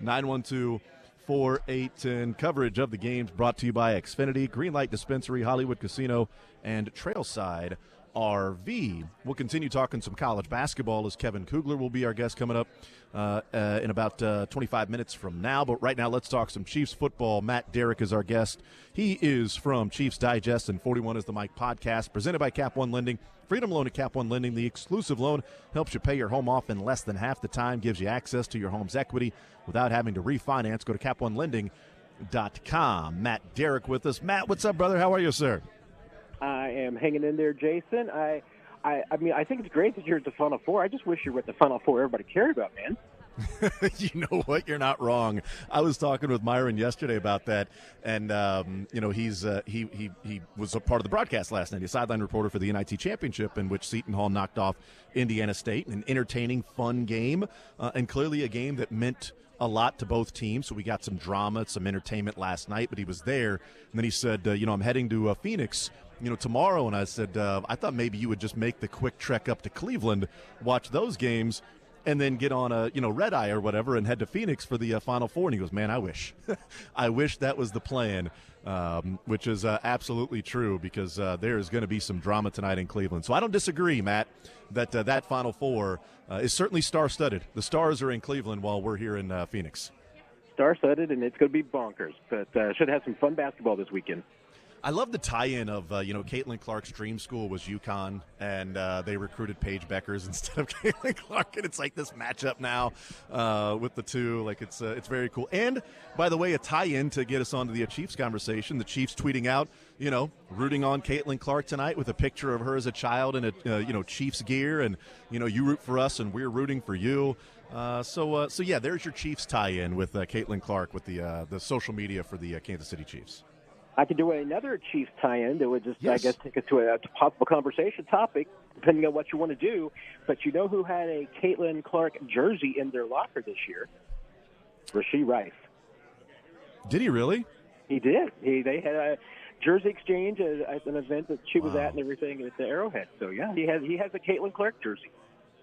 913-912-4810. Coverage of the games brought to you by Xfinity, Greenlight Dispensary, Hollywood Casino, and Trailside RV. We'll continue talking some college basketball as Kevin Kugler will be our guest coming up in about 25 minutes from now. But right now, let's talk some Chiefs football. Matt Derrick is our guest. He is from Chiefs Digest and 41 is the Mike podcast, presented by Cap One Lending. Freedom Loan at Cap One Lending, the exclusive loan, helps you pay your home off in less than half the time, gives you access to your home's equity without having to refinance. Go to caponelending.com. Matt Derrick with us. Matt, what's up, brother? How are you, sir? I am hanging in there, Jason. I think it's great that you're at the Final Four. I just wish you were at the Final Four everybody cared about, man. You know what? You're not wrong. I was talking with Myron yesterday about that, and he was a part of the broadcast last night. He's a sideline reporter for the NIT championship, in which Seton Hall knocked off Indiana State. An entertaining, fun game, and clearly a game that meant a lot to both teams. So we got some drama, some entertainment last night. But he was there, and then he said, "I'm heading to Phoenix." Tomorrow, and I said, I thought maybe you would just make the quick trek up to Cleveland, watch those games, and then get on a, red eye or whatever and head to Phoenix for the Final Four. And he goes, man, I wish. I wish that was the plan, which is absolutely true because there is going to be some drama tonight in Cleveland. So I don't disagree, Matt, that that Final Four is certainly star-studded. The stars are in Cleveland while we're here in Phoenix. Star-studded, and it's going to be bonkers. But should have some fun basketball this weekend. I love the tie-in of, Caitlin Clark's dream school was UConn, and they recruited Paige Beckers instead of Caitlin Clark, and it's like this matchup now with the two. Like, it's very cool. And, by the way, a tie-in to get us onto the Chiefs conversation, the Chiefs tweeting out, rooting on Caitlin Clark tonight with a picture of her as a child in a, Chiefs gear, and, you root for us and we're rooting for you. So yeah, there's your Chiefs tie-in with Caitlin Clark with the social media for the Kansas City Chiefs. I could do another Chiefs tie-in that would just, yes, I guess, take us to a possible conversation topic, depending on what you want to do. But you know who had a Caitlin Clark jersey in their locker this year? Rashee Rice. Did he really? He did. They had a jersey exchange at an event that she was at and everything at the Arrowhead. So, yeah, he has a Caitlin Clark jersey.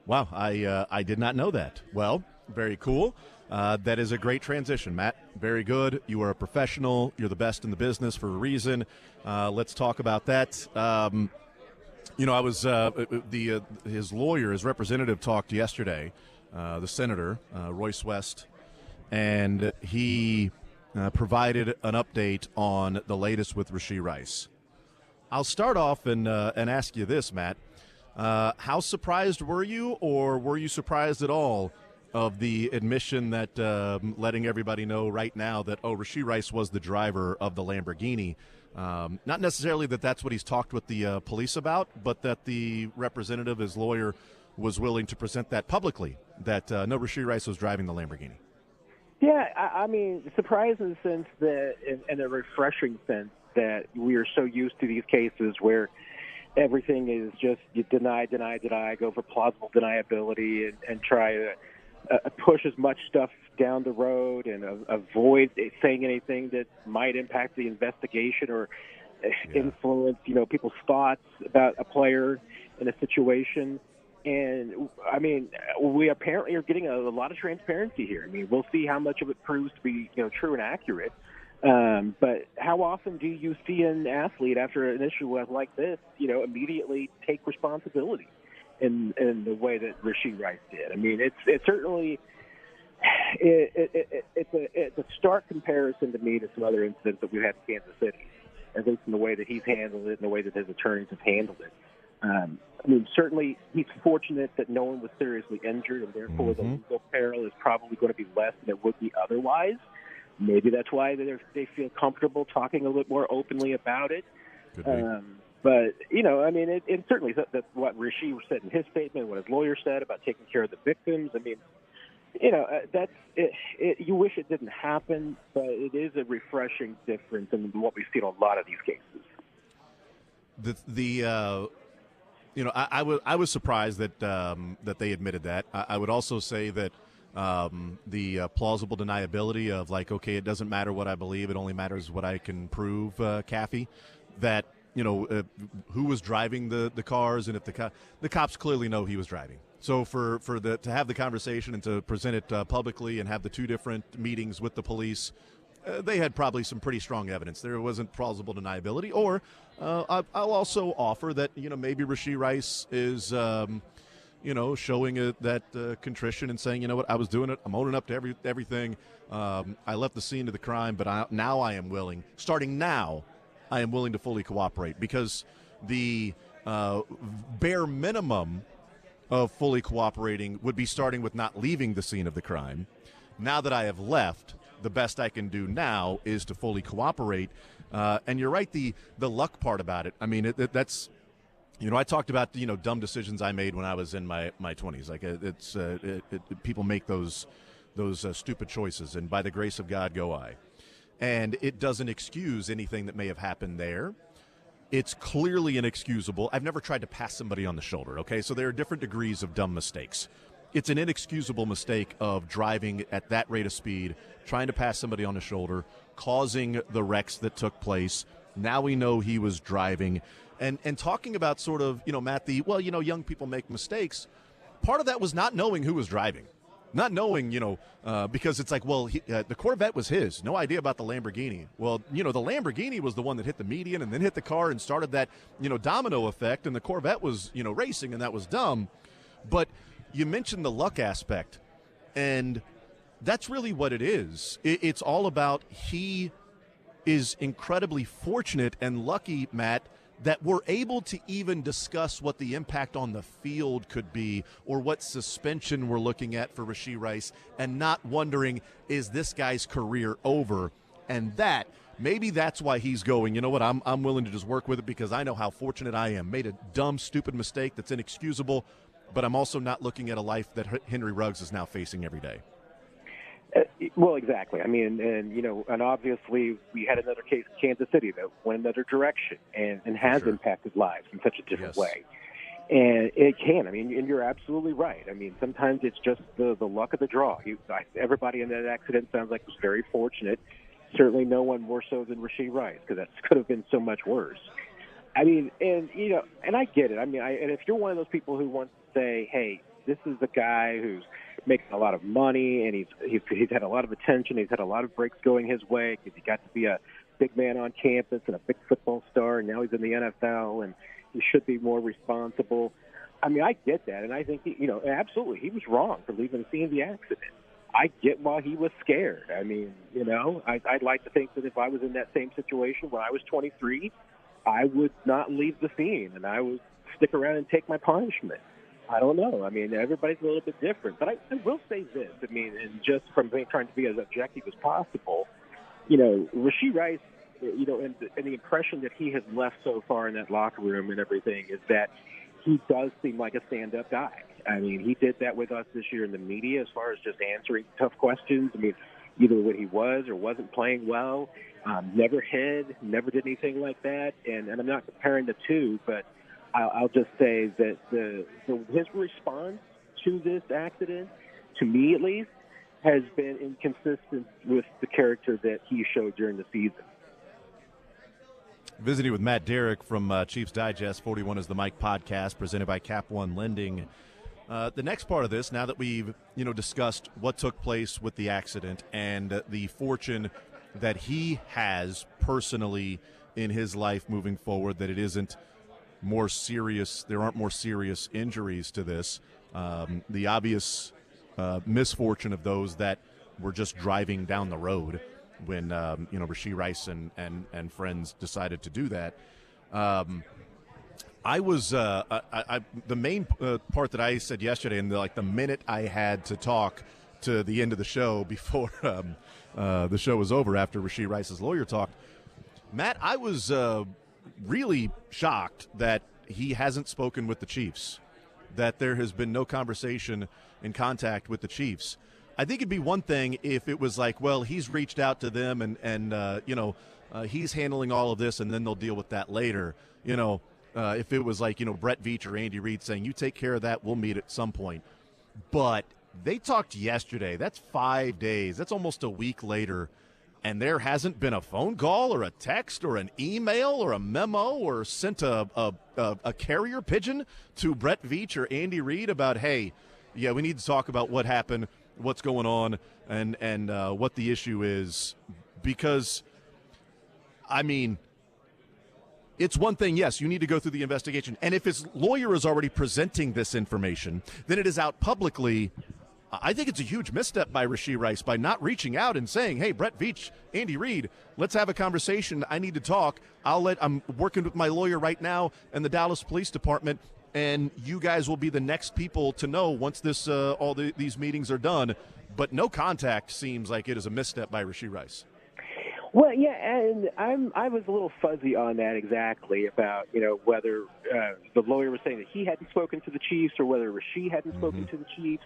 Wow, I did not know that. Well, very cool. That is a great transition, Matt. Very good. You are a professional. You're the best in the business for a reason. Let's talk about that. I was his lawyer, his representative, talked yesterday, the senator, Royce West, and he provided an update on the latest with Rashee Rice. I'll start off and ask you this, Matt. How surprised were you, or were you surprised at all of the admission that letting everybody know right now that, Rashee Rice was the driver of the Lamborghini? Not necessarily that that's what he's talked with the police about, but that the representative, his lawyer, was willing to present that publicly, that no, Rashee Rice was driving the Lamborghini. Yeah, I mean, surprised in the sense that, in a refreshing sense, that we are so used to these cases where everything is just you deny, go for plausible deniability and try to push as much stuff down the road and avoid saying anything that might impact the investigation or influence, people's thoughts about a player in a situation. And, I mean, we apparently are getting a lot of transparency here. I mean, we'll see how much of it proves to be, true and accurate. But how often do you see an athlete after an issue like this, immediately take responsibility in the way that Rashee Rice did? I mean, it's certainly it's a stark comparison to me to some other incidents that we've had in Kansas City, at least in the way that he's handled it and the way that his attorneys have handled it. I mean, certainly he's fortunate that no one was seriously injured, and therefore the legal peril is probably going to be less than it would be otherwise. Maybe that's why they feel comfortable talking a little more openly about it. Could be. But, you know, I mean, it certainly that's what Rasheed said in his statement, what his lawyer said about taking care of the victims. I mean, you know, that's it. You wish it didn't happen, but it is a refreshing difference in what we've seen in a lot of these cases. You know, I was surprised that that they admitted that. I would also say that the plausible deniability of, like, okay, it doesn't matter what I believe, it only matters what I can prove, Caffey, that, you know, who was driving the cars, and if the cops clearly know he was driving. So to have the conversation and to present it publicly and have the two different meetings with the police, they had probably some pretty strong evidence. There wasn't plausible deniability. Or I'll also offer that, you know, maybe Rasheed Rice is, you know, showing that contrition and saying, you know what, I was doing it. I'm owning up to everything. I left the scene of the crime, but now I am willing. Starting now, I am willing to fully cooperate, because the bare minimum of fully cooperating would be starting with not leaving the scene of the crime. Now that I have left, the best I can do now is to fully cooperate. And you're right, the luck part about it. I mean, that's, you know, I talked about, you know, dumb decisions I made when I was in my 20s. Like, people make those stupid choices, and by the grace of God go I. And it doesn't excuse anything that may have happened there. It's clearly inexcusable. I've never tried to pass somebody on the shoulder, okay? So there are different degrees of dumb mistakes. It's an inexcusable mistake of driving at that rate of speed, trying to pass somebody on the shoulder, causing the wrecks that took place. Now we know he was driving. And talking about sort of, you know, Matt, well, you know, young people make mistakes. Part of that was not knowing who was driving. Not knowing, you know, because it's like, well, the Corvette was his. No idea about the Lamborghini. Well, you know, the Lamborghini was the one that hit the median and then hit the car and started that, you know, domino effect. And the Corvette was, you know, racing, and that was dumb. But you mentioned the luck aspect, and that's really what it is. It's all about, he is incredibly fortunate and lucky, Matt, that we're able to even discuss what the impact on the field could be, or what suspension we're looking at for Rasheed Rice, and not wondering, is this guy's career over? And maybe that's why he's going, you know what, I'm willing to just work with it, because I know how fortunate I am. Made a dumb, stupid mistake that's inexcusable, but I'm also not looking at a life that Henry Ruggs is now facing every day. Well, exactly. I mean, and, you know, and obviously we had another case in Kansas City that went another direction and has impacted lives in such a different way. And it can. I mean, and you're absolutely right. I mean, sometimes it's just the luck of the draw. Everybody in that accident sounds like was very fortunate. Certainly no one more so than Rasheed Rice, because that could have been so much worse. I mean, and, you know, and I get it. I mean, and if you're one of those people who wants to say, hey, this is the guy who's making a lot of money, and he's had a lot of attention, he's had a lot of breaks going his way, because he got to be a big man on campus and a big football star, and now he's in the NFL, and he should be more responsible. I mean, I get that, and I think, you know, absolutely, he was wrong for leaving the scene of the accident. I get why he was scared. I mean, you know, I'd like to think that if I was in that same situation when I was 23, I would not leave the scene, and I would stick around and take my punishment. I don't know. I mean, everybody's a little bit different. But I will say this. I mean, and just from trying to be as objective as possible, you know, Rasheed Rice, you know, and the impression that he has left so far in that locker room and everything is that he does seem like a stand-up guy. I mean, he did that with us this year in the media as far as just answering tough questions. I mean, either when he was or wasn't playing well, never hid, never did anything like that. And I'm not comparing the two, but I'll just say that his response to this accident, to me at least, has been inconsistent with the character that he showed during the season. Visiting with Matt Derrick from Chiefs Digest, 41 is the Mike podcast, presented by Cap One Lending. The next part of this, now that we've discussed what took place with the accident and the fortune that he has personally in his life moving forward, that it isn't more serious, there aren't more serious injuries to this. The obvious misfortune of those that were just driving down the road when Rasheed Rice and friends decided to do that. I was the main part that I said yesterday, and the minute I had to talk to the end of the show before the show was over after Rasheed Rice's lawyer talked, Matt, I was really shocked that he hasn't spoken with the Chiefs, that there has been no conversation in contact with the Chiefs. I think it'd be one thing if it was like, well, he's reached out to them and he's handling all of this and then they'll deal with that later. If it was like, Brett Veach or Andy Reid saying, you take care of that, we'll meet at some point. But they talked yesterday. That's 5 days. That's almost a week later. And there hasn't been a phone call or a text or an email or a memo or sent a carrier pigeon to Brett Veach or Andy Reid about, hey, yeah, we need to talk about what happened, what's going on, and what the issue is. Because, I mean, it's one thing, yes, you need to go through the investigation. And if his lawyer is already presenting this information, then it is out publicly. I think it's a huge misstep by Rashee Rice by not reaching out and saying, hey, Brett Veach, Andy Reid, let's have a conversation. I need to talk. I'm working with my lawyer right now and the Dallas Police Department, and you guys will be the next people to know once these meetings are done. But no contact seems like it is a misstep by Rashee Rice. Well, yeah, and I was a little fuzzy on that exactly about, whether the lawyer was saying that he hadn't spoken to the Chiefs or whether Rashee hadn't spoken to the Chiefs.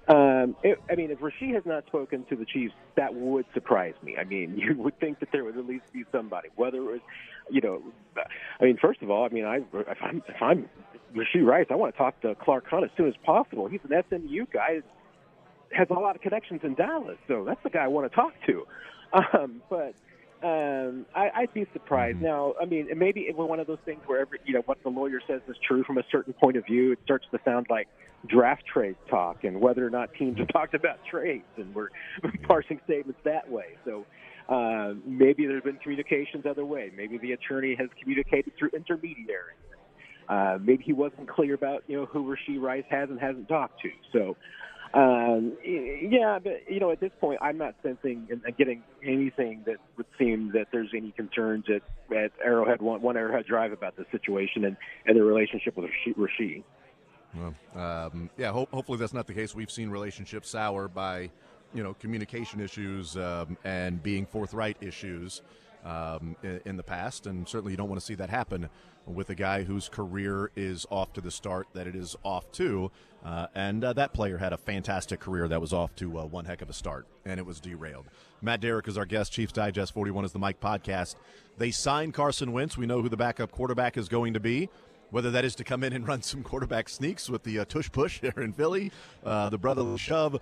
If Rashee has not spoken to the Chiefs, that would surprise me. I mean, you would think that there would at least be somebody, whether it was, first of all, if I'm Rashee Rice, I want to talk to Clark Hunt as soon as possible. He's an SMU guy, has a lot of connections in Dallas, so that's the guy I want to talk to. I'd be surprised. Now, maybe it was one of those things where what the lawyer says is true from a certain point of view. It starts to sound like draft trade talk and whether or not teams have talked about trades, and we're parsing statements that way. So maybe there's been communications other way. Maybe the attorney has communicated through intermediaries. Maybe he wasn't clear about who Rashee Rice has and hasn't talked to. So. But at this point, I'm not sensing and getting anything that would seem that there's any concerns at Arrowhead one Arrowhead Drive about the situation and the relationship with Rashee. Well, hopefully that's not the case. We've seen relationships sour by, communication issues and being forthright issues in the past, and certainly you don't want to see that happen with a guy whose career is off to the start that it is off to, and that player had a fantastic career that was off to one heck of a start, and it was derailed. Matt Derrick is our guest. Chiefs Digest 41 is the Mike podcast. They signed Carson Wentz. We know who the backup quarterback is going to be, whether that is to come in and run some quarterback sneaks with the tush-push here in Philly, the brotherly shove,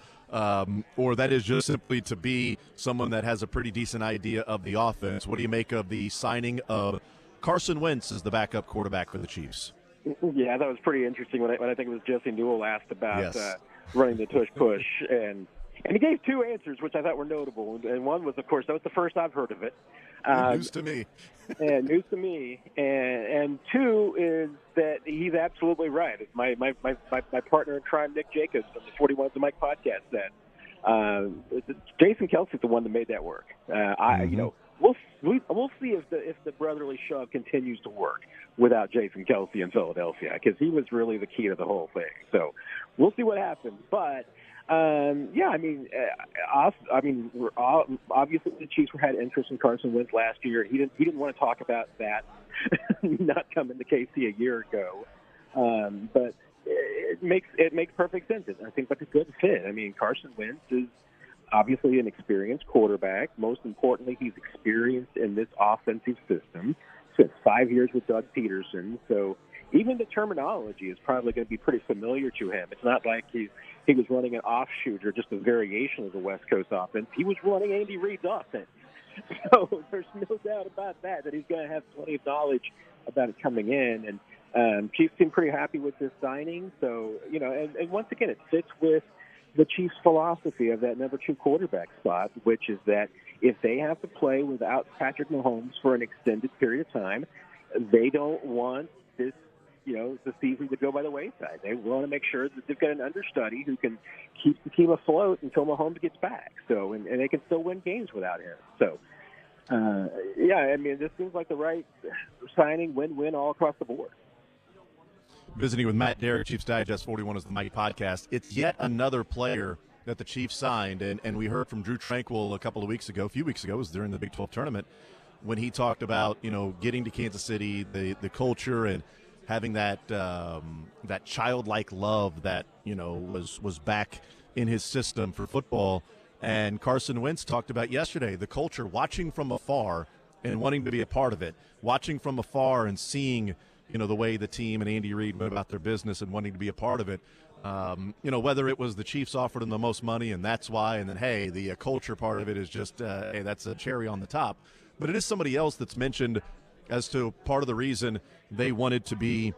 or that is just simply to be someone that has a pretty decent idea of the offense. What do you make of the signing of Carson Wentz as the backup quarterback for the Chiefs? Yeah, that was pretty interesting when I think it was Jesse Newell asked about running the tush-push, and he gave two answers, which I thought were notable. And one was, of course, that was the first I've heard of it. News to me. And news to me. And two is that he's absolutely right. As my partner in crime, Nick Jacobs, on the 41 the Mike podcast said, Jason Kelce's the one that made that work. We'll see if the brotherly shove continues to work without Jason Kelce in Philadelphia, because he was really the key to the whole thing. So we'll see what happens. But obviously the Chiefs had interest in Carson Wentz last year. He didn't want to talk about that not coming to KC a year ago, but it makes perfect sense. I think that's a good fit. Carson Wentz is obviously an experienced quarterback. Most importantly, he's experienced in this offensive system. Spent 5 years with Doug Peterson, so even the terminology is probably going to be pretty familiar to him. It's not like he was running an offshoot or just a variation of the West Coast offense. He was running Andy Reid's offense. So there's no doubt about that he's going to have plenty of knowledge about it coming in. And Chiefs seem pretty happy with this signing. So, and once again, it fits with the Chiefs' philosophy of that number 2 quarterback spot, which is that if they have to play without Patrick Mahomes for an extended period of time, they don't want this, the season to go by the wayside. They want to make sure that they've got an understudy who can keep the team afloat until Mahomes gets back. So, and they can still win games without him. So, this seems like the right signing, win-win all across the board. Visiting with Matt Derrick, Chiefs Digest 41 is the Mike podcast. It's yet another player that the Chiefs signed, and we heard from Drew Tranquill a few weeks ago, it was during the Big 12 tournament, when he talked about, getting to Kansas City, the culture and having that that childlike love that, was back in his system for football. And Carson Wentz talked about yesterday the culture, watching from afar and wanting to be a part of it, watching from afar and seeing, the way the team and Andy Reid went about their business and wanting to be a part of it. Whether it was the Chiefs offered him the most money and that's why, and then, hey, the culture part of it is just, hey, that's a cherry on the top. But it is somebody else that's mentioned as to part of the reason they wanted to be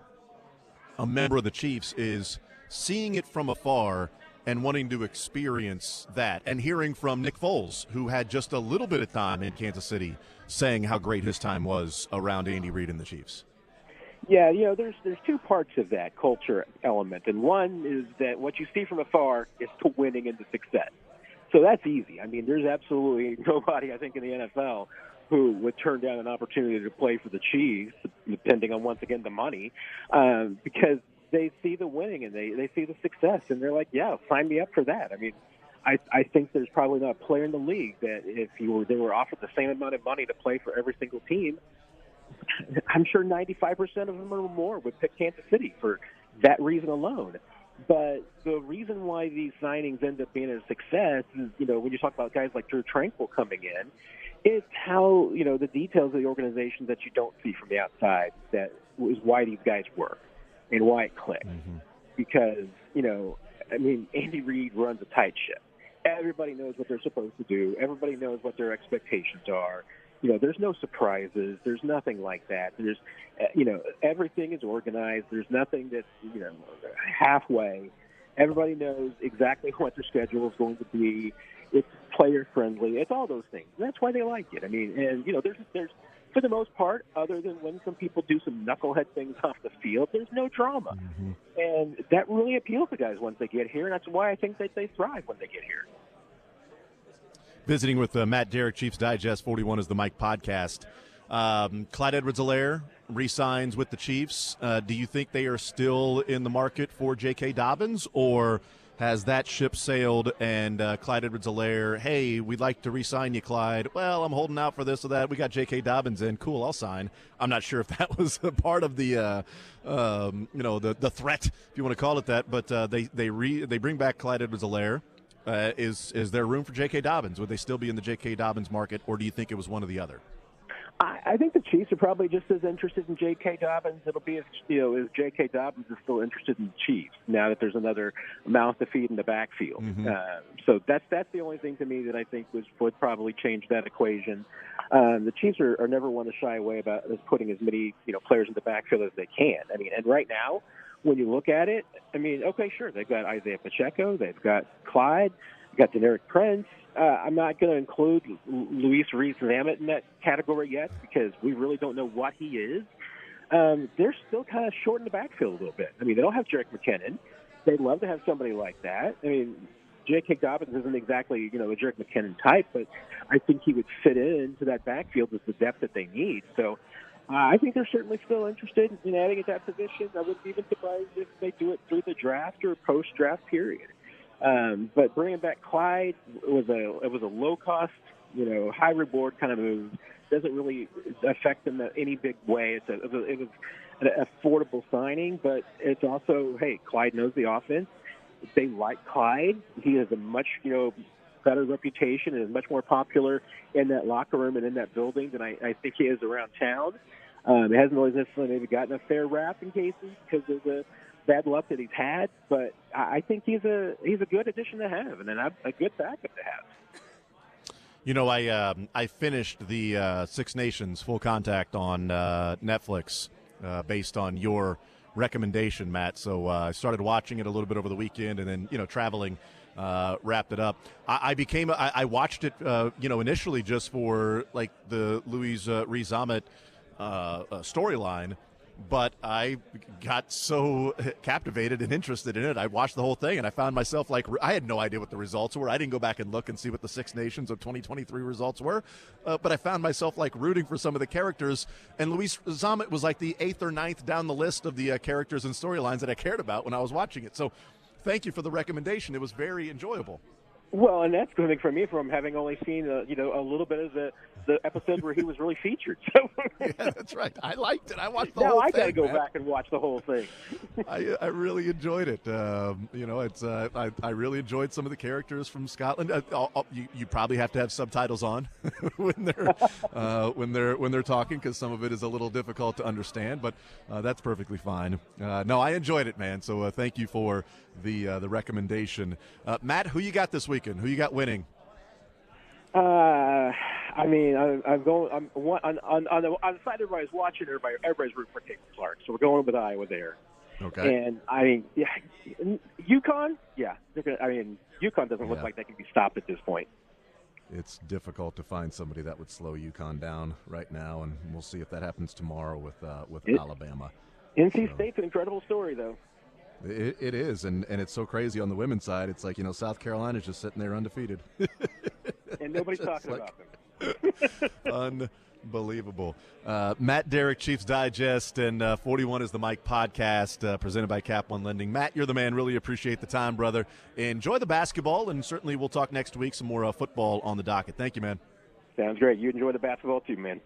a member of the Chiefs is seeing it from afar and wanting to experience that, and hearing from Nick Foles, who had just a little bit of time in Kansas City, saying how great his time was around Andy Reid and the Chiefs. Yeah, there's two parts of that culture element, and one is that what you see from afar is the winning and the success. So that's easy. I mean, there's absolutely nobody, I think, in the NFL who would turn down an opportunity to play for the Chiefs, depending on, once again, the money, because they see the winning and they see the success, and they're like, yeah, sign me up for that. I mean, I think there's probably not a player in the league that if they were offered the same amount of money to play for every single team, I'm sure 95% of them or more would pick Kansas City for that reason alone. But the reason why these signings end up being a success is, when you talk about guys like Drew Tranquill coming in, it's how, the details of the organization that you don't see from the outside that is why these guys work and why it clicks. Mm-hmm. Because, Andy Reid runs a tight ship. Everybody knows what they're supposed to do. Everybody knows what their expectations are. There's no surprises. There's nothing like that. There's, everything is organized. There's nothing that's, halfway. Everybody knows exactly what their schedule is going to be. It's player friendly. It's all those things. And that's why they like it. I mean, and, there's for the most part, other than when some people do some knucklehead things off the field, there's no drama. Mm-hmm. And that really appeals to guys once they get here. And that's why I think that they thrive when they get here. Visiting with Matt Derrick, Chiefs Digest 41 is the Mike podcast. Clyde Edwards-Helaire re-signs with the Chiefs. Do you think they are still in the market for J.K. Dobbins, or has that ship sailed and Clyde Edwards-Helaire, hey, we'd like to re-sign you, Clyde. Well, I'm holding out for this or that. We got J.K. Dobbins in. Cool, I'll sign. I'm not sure if that was a part of the, the threat, if you want to call it that. But they bring back Clyde Edwards-Helaire. Is there room for J.K. Dobbins? Would they still be in the J.K. Dobbins market, or do you think it was one or the other? I think the Chiefs are probably just as interested in J.K. Dobbins. It'll be if J.K. Dobbins is still interested in the Chiefs now that there's another mouth to feed in the backfield. Mm-hmm. So that's the only thing to me that I think would probably change that equation. The Chiefs are never one to shy away about putting as many players in the backfield as they can. I mean, and right now, when you look at it, I mean, okay, sure, they've got Isaiah Pacheco, they've got Clyde, they've got Deneric Prince. I'm not going to include Luis Rees-Zammit in that category yet because we really don't know what he is. They're still kind of short in the backfield a little bit. I mean, they don't have Jerick McKinnon. They'd love to have somebody like that. I mean, J.K. Dobbins isn't exactly, a Jerick McKinnon type, but I think he would fit into that backfield with the depth that they need. So I think they're certainly still interested in adding at that position. I wouldn't be even surprised if they do it through the draft or post-draft period. But bringing back Clyde was a low-cost, high reward kind of move. Doesn't really affect them in any big way. It was an affordable signing, but it's also, hey, Clyde knows the offense. They like Clyde. He has a much, better reputation and is much more popular in that locker room and in that building than I think he is around town. It hasn't always necessarily maybe gotten a fair rap in cases because of the bad luck that he's had, but I think he's a good addition to have and a good backup to have. I finished the Six Nations Full Contact on Netflix based on your recommendation, Matt. So I started watching it a little bit over the weekend, and then traveling wrapped it up. I watched it initially just for like the Luis Rees-Zammit storyline, but I got so captivated and interested in it. I watched the whole thing, and I found myself I had no idea what the results were. I didn't go back and look and see what the Six Nations of 2023 results were, but I found myself rooting for some of the characters, and Luis Rees-Zammit was like the 8th or 9th down the list of the characters and storylines that I cared about when I was watching it. So thank you for the recommendation. It was very enjoyable. Well, and that's coming from me from having only seen a little bit of the episodes where he was really featured. So Yeah, that's right. I liked it. I watched the now whole I thing. got to go man. back and watch the whole thing. I really enjoyed it. It's I really enjoyed some of the characters from Scotland. You probably have to have subtitles on when they're talking, because some of it is a little difficult to understand. But that's perfectly fine. No, I enjoyed it, man. So thank you for the recommendation, Matt. Who you got this weekend? Who you got winning? I mean, I'm going. I'm on the side everybody's watching. Everybody's rooting for Caitlin Clark, so we're going with Iowa there. Okay. And I mean, yeah, UConn. Yeah, UConn doesn't look like they can be stopped at this point. It's difficult to find somebody that would slow UConn down right now, and we'll see if that happens tomorrow with Alabama. NC State's an incredible story, though. It is, and it's so crazy on the women's side. It's like, South Carolina's just sitting there undefeated. And nobody's talking about them. Unbelievable. Matt Derrick, Chiefs Digest, and 41 is the Mic podcast, presented by Cap One Lending. Matt, you're the man. Really appreciate the time, brother. Enjoy the basketball, and certainly we'll talk next week. Some more football on the docket. Thank you, man. Sounds great. You enjoy the basketball too, man.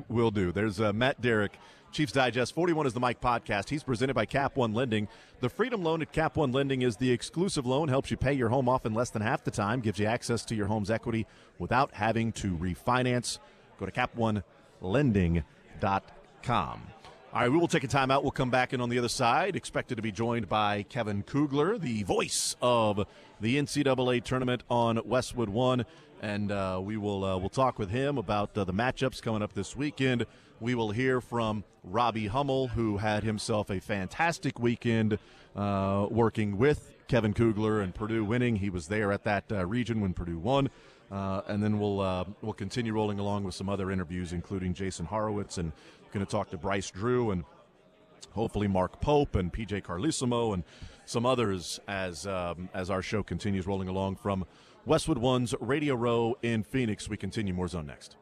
Will do. There's Matt Derrick, Chiefs Digest. 41 is the Mic podcast. He's presented by Cap One Lending. The Freedom Loan at Cap One Lending is the exclusive loan, helps you pay your home off in less than half the time, gives you access to your home's equity without having to refinance. Go to caponelending.com. All right, we will take a timeout. We'll come back in on the other side. Expected to be joined by Kevin Kugler, the voice of the NCAA tournament on Westwood One. And we'll talk with him about the matchups coming up this weekend. We will hear from Robbie Hummel, who had himself a fantastic weekend working with Kevin Kugler and Purdue winning. He was there at that region when Purdue won. And then we'll continue rolling along with some other interviews, including Jason Horowitz, and going to talk to Bryce Drew and hopefully Mark Pope and PJ Carlissimo and some others as our show continues rolling along from Westwood One's Radio Row in Phoenix. We continue. More Zone next.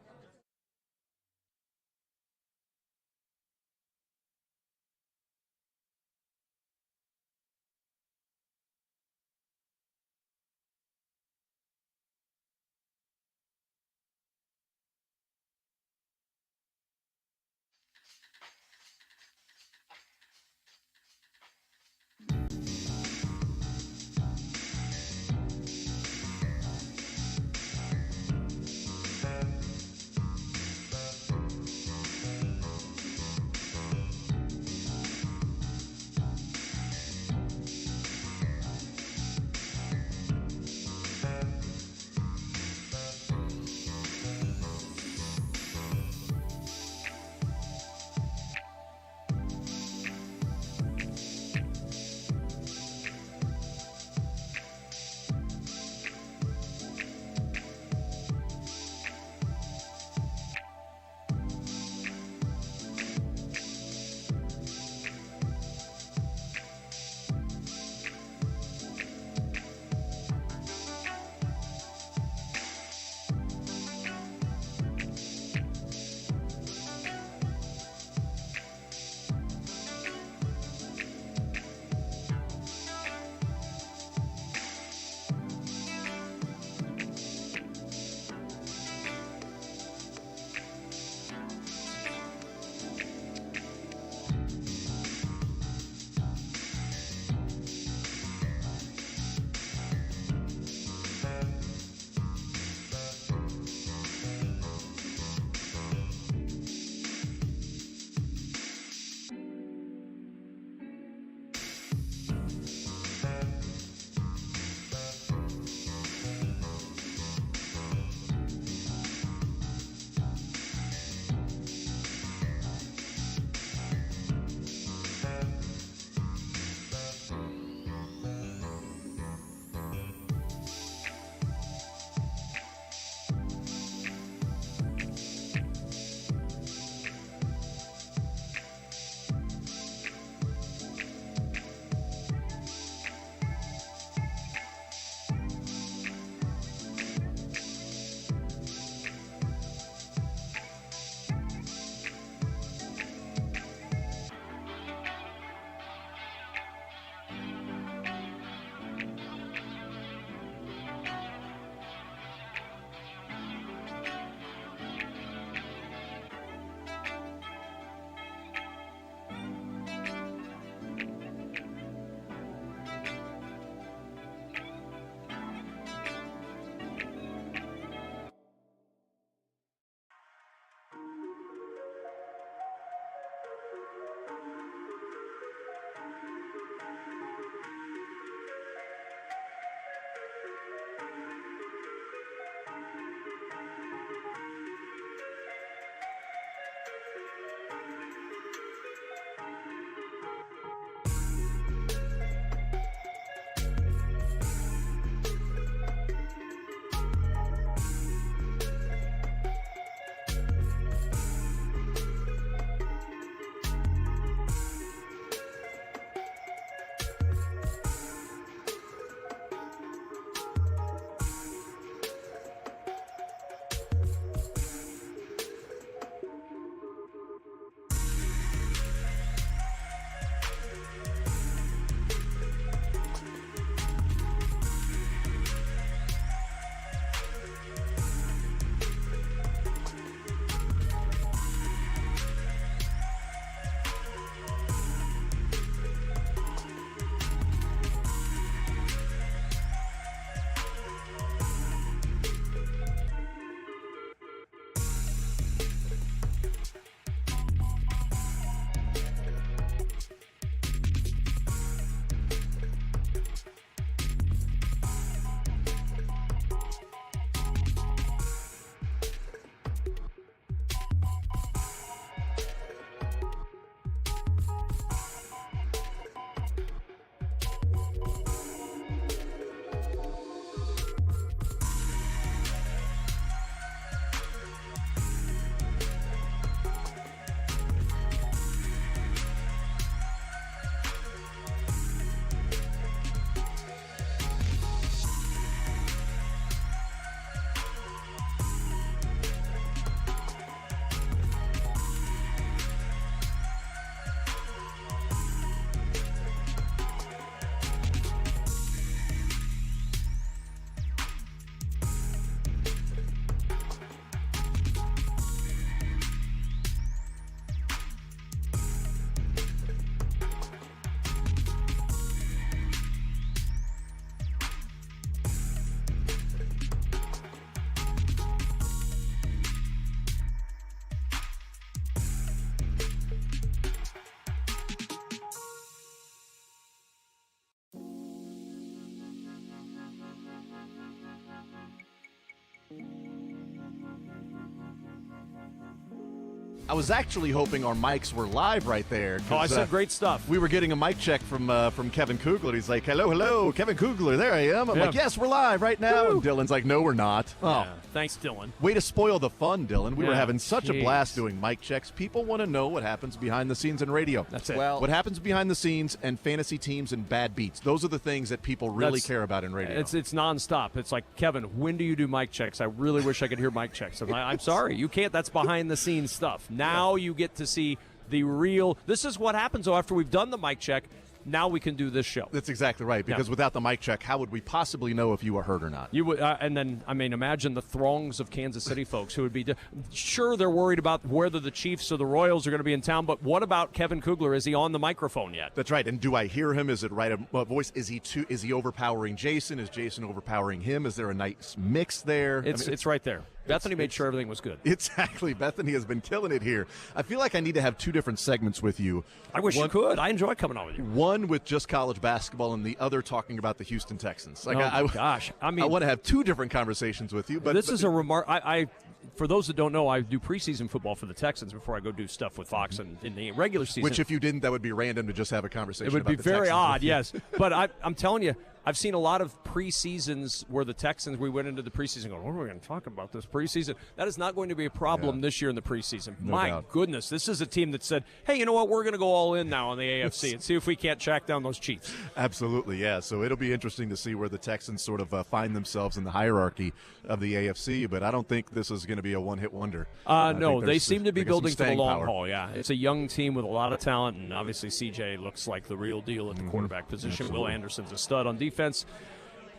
I was actually hoping our mics were live right there. Oh, I said great stuff. We were getting a mic check from Kevin Kugler. He's like, hello, Kevin Kugler, there I am. I'm like, yes, we're live right now. And Dylan's like, no, we're not. Yeah. Thanks, Dylan. Way to spoil the fun, Dylan. We were Yeah, having such a jeez. blast doing mic checks. People want to know what happens behind the scenes in radio. That's it. Well, What happens behind the scenes and fantasy teams and bad beats. Those are the things that people really That's- care about in radio. It's nonstop. It's like, Kevin, when do you do mic checks? I really wish I could hear mic checks. I'm sorry, you can't. That's behind the scenes stuff. Now you get to see the real. This is what happens, though, after we've done the mic check. Now we can do this show. That's exactly right, because without the mic check, how would we possibly know if you were hurt or not? You would, and then imagine the throngs of Kansas City folks who would be sure they're worried about whether the Chiefs or the Royals are going to be in town. But what about Kevin Kugler? Is he on the microphone yet? That's right. And do I hear him? Is it right a voice? Is he overpowering Jason? Is Jason overpowering him? Is there a nice mix there? It's right there. Bethany made sure everything was good. Exactly. Bethany has been killing it here. I feel like I need to have two different segments with you. I wish you could. I enjoy coming on with you. One with just college basketball and the other talking about the Houston Texans. Like Gosh. I mean, I want to have two different conversations with you. But this is a remark. I for those that don't know, I do preseason football for the Texans before I go do stuff with Fox and in the regular season. Which, if you didn't, that would be random to just have a conversation. It would about be the very Texans odd, with you. yes. But I'm telling you, I've seen a lot of preseasons where the Texans, we went into the preseason going, what are we going to talk about this preseason? That is not going to be a problem this year in the preseason. My doubt. goodness, this is a team that said, hey, you know what, we're going to go all in now on the AFC and see if we can't track down those Chiefs. Absolutely, yeah. So it'll be interesting to see where the Texans sort of find themselves in the hierarchy of the AFC, but I don't think this is going to be a one-hit wonder. No, they seem to be building for the staying long power. haul, yeah. It's a young team with a lot of talent, and obviously CJ looks like the real deal at the quarterback position. Will Anderson's a stud on defense.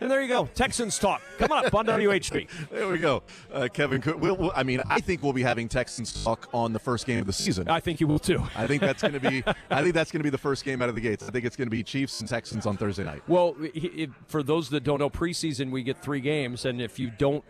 And there you go. Texans talk. Come on up on WHB. There we go. Kevin, I think we'll be having Texans talk on the first game of the season. I think you will too. I think that's going to be. I think that's going to be the first game out of the gates. I think it's going to be Chiefs and Texans on Thursday night. Well, for those that don't know, preseason we get 3 games, and if you don't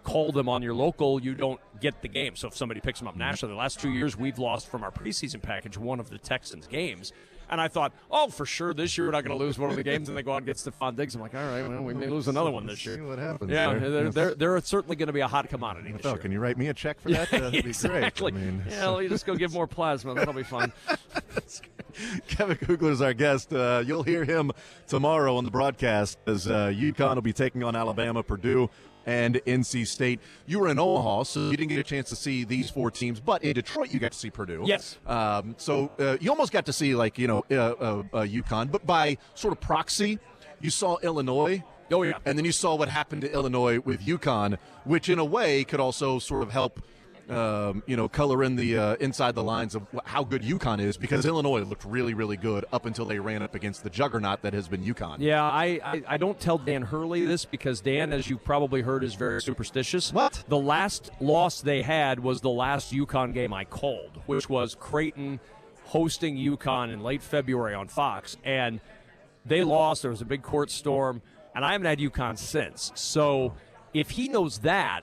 call them on your local, you don't get the game. So if somebody picks them up nationally, the last 2 years we've lost from our preseason package one of the Texans games. And I thought, for sure, this year we're not going to lose one of the games, and they go out and get Stephon Diggs. I'm like, all right, well, we may lose another one this year. See what happens. Yeah, there. they're certainly going to be a hot commodity this year. Can you write me a check for that? That'd be Exactly. great. Let me just go give more plasma. That'll be fun. Kevin Kugler is our guest. You'll hear him tomorrow on the broadcast as UConn will be taking on Alabama, Purdue, and NC State. You were in Omaha, so you didn't get a chance to see these 4 teams, but in Detroit you got to see Purdue. Yes. So you almost got to see, UConn, but by sort of proxy, you saw Illinois. Oh, yeah. And then you saw what happened to Illinois with UConn, which in a way could also sort of help color in the inside the lines of how good UConn is, because Illinois looked really, really good up until they ran up against the juggernaut that has been UConn. Yeah, I don't tell Dan Hurley this because Dan, as you probably heard, is very superstitious. What? The last loss they had was the last UConn game I called, which was Creighton hosting UConn in late February on Fox, and they lost. There was a big court storm, and I haven't had UConn since. So if he knows that,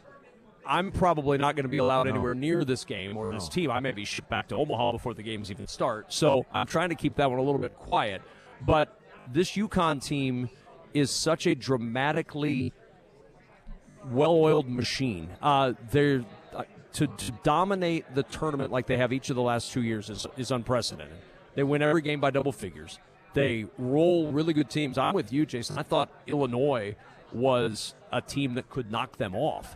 I'm probably not going to be allowed anywhere near this game or this team. I may be shipped back to Omaha before the games even start. So I'm trying to keep that one a little bit quiet. But this UConn team is such a dramatically well-oiled machine. They're to dominate the tournament like they have each of the last 2 years is unprecedented. They win every game by double figures. They roll really good teams. I'm with you, Jason. I thought Illinois was a team that could knock them off.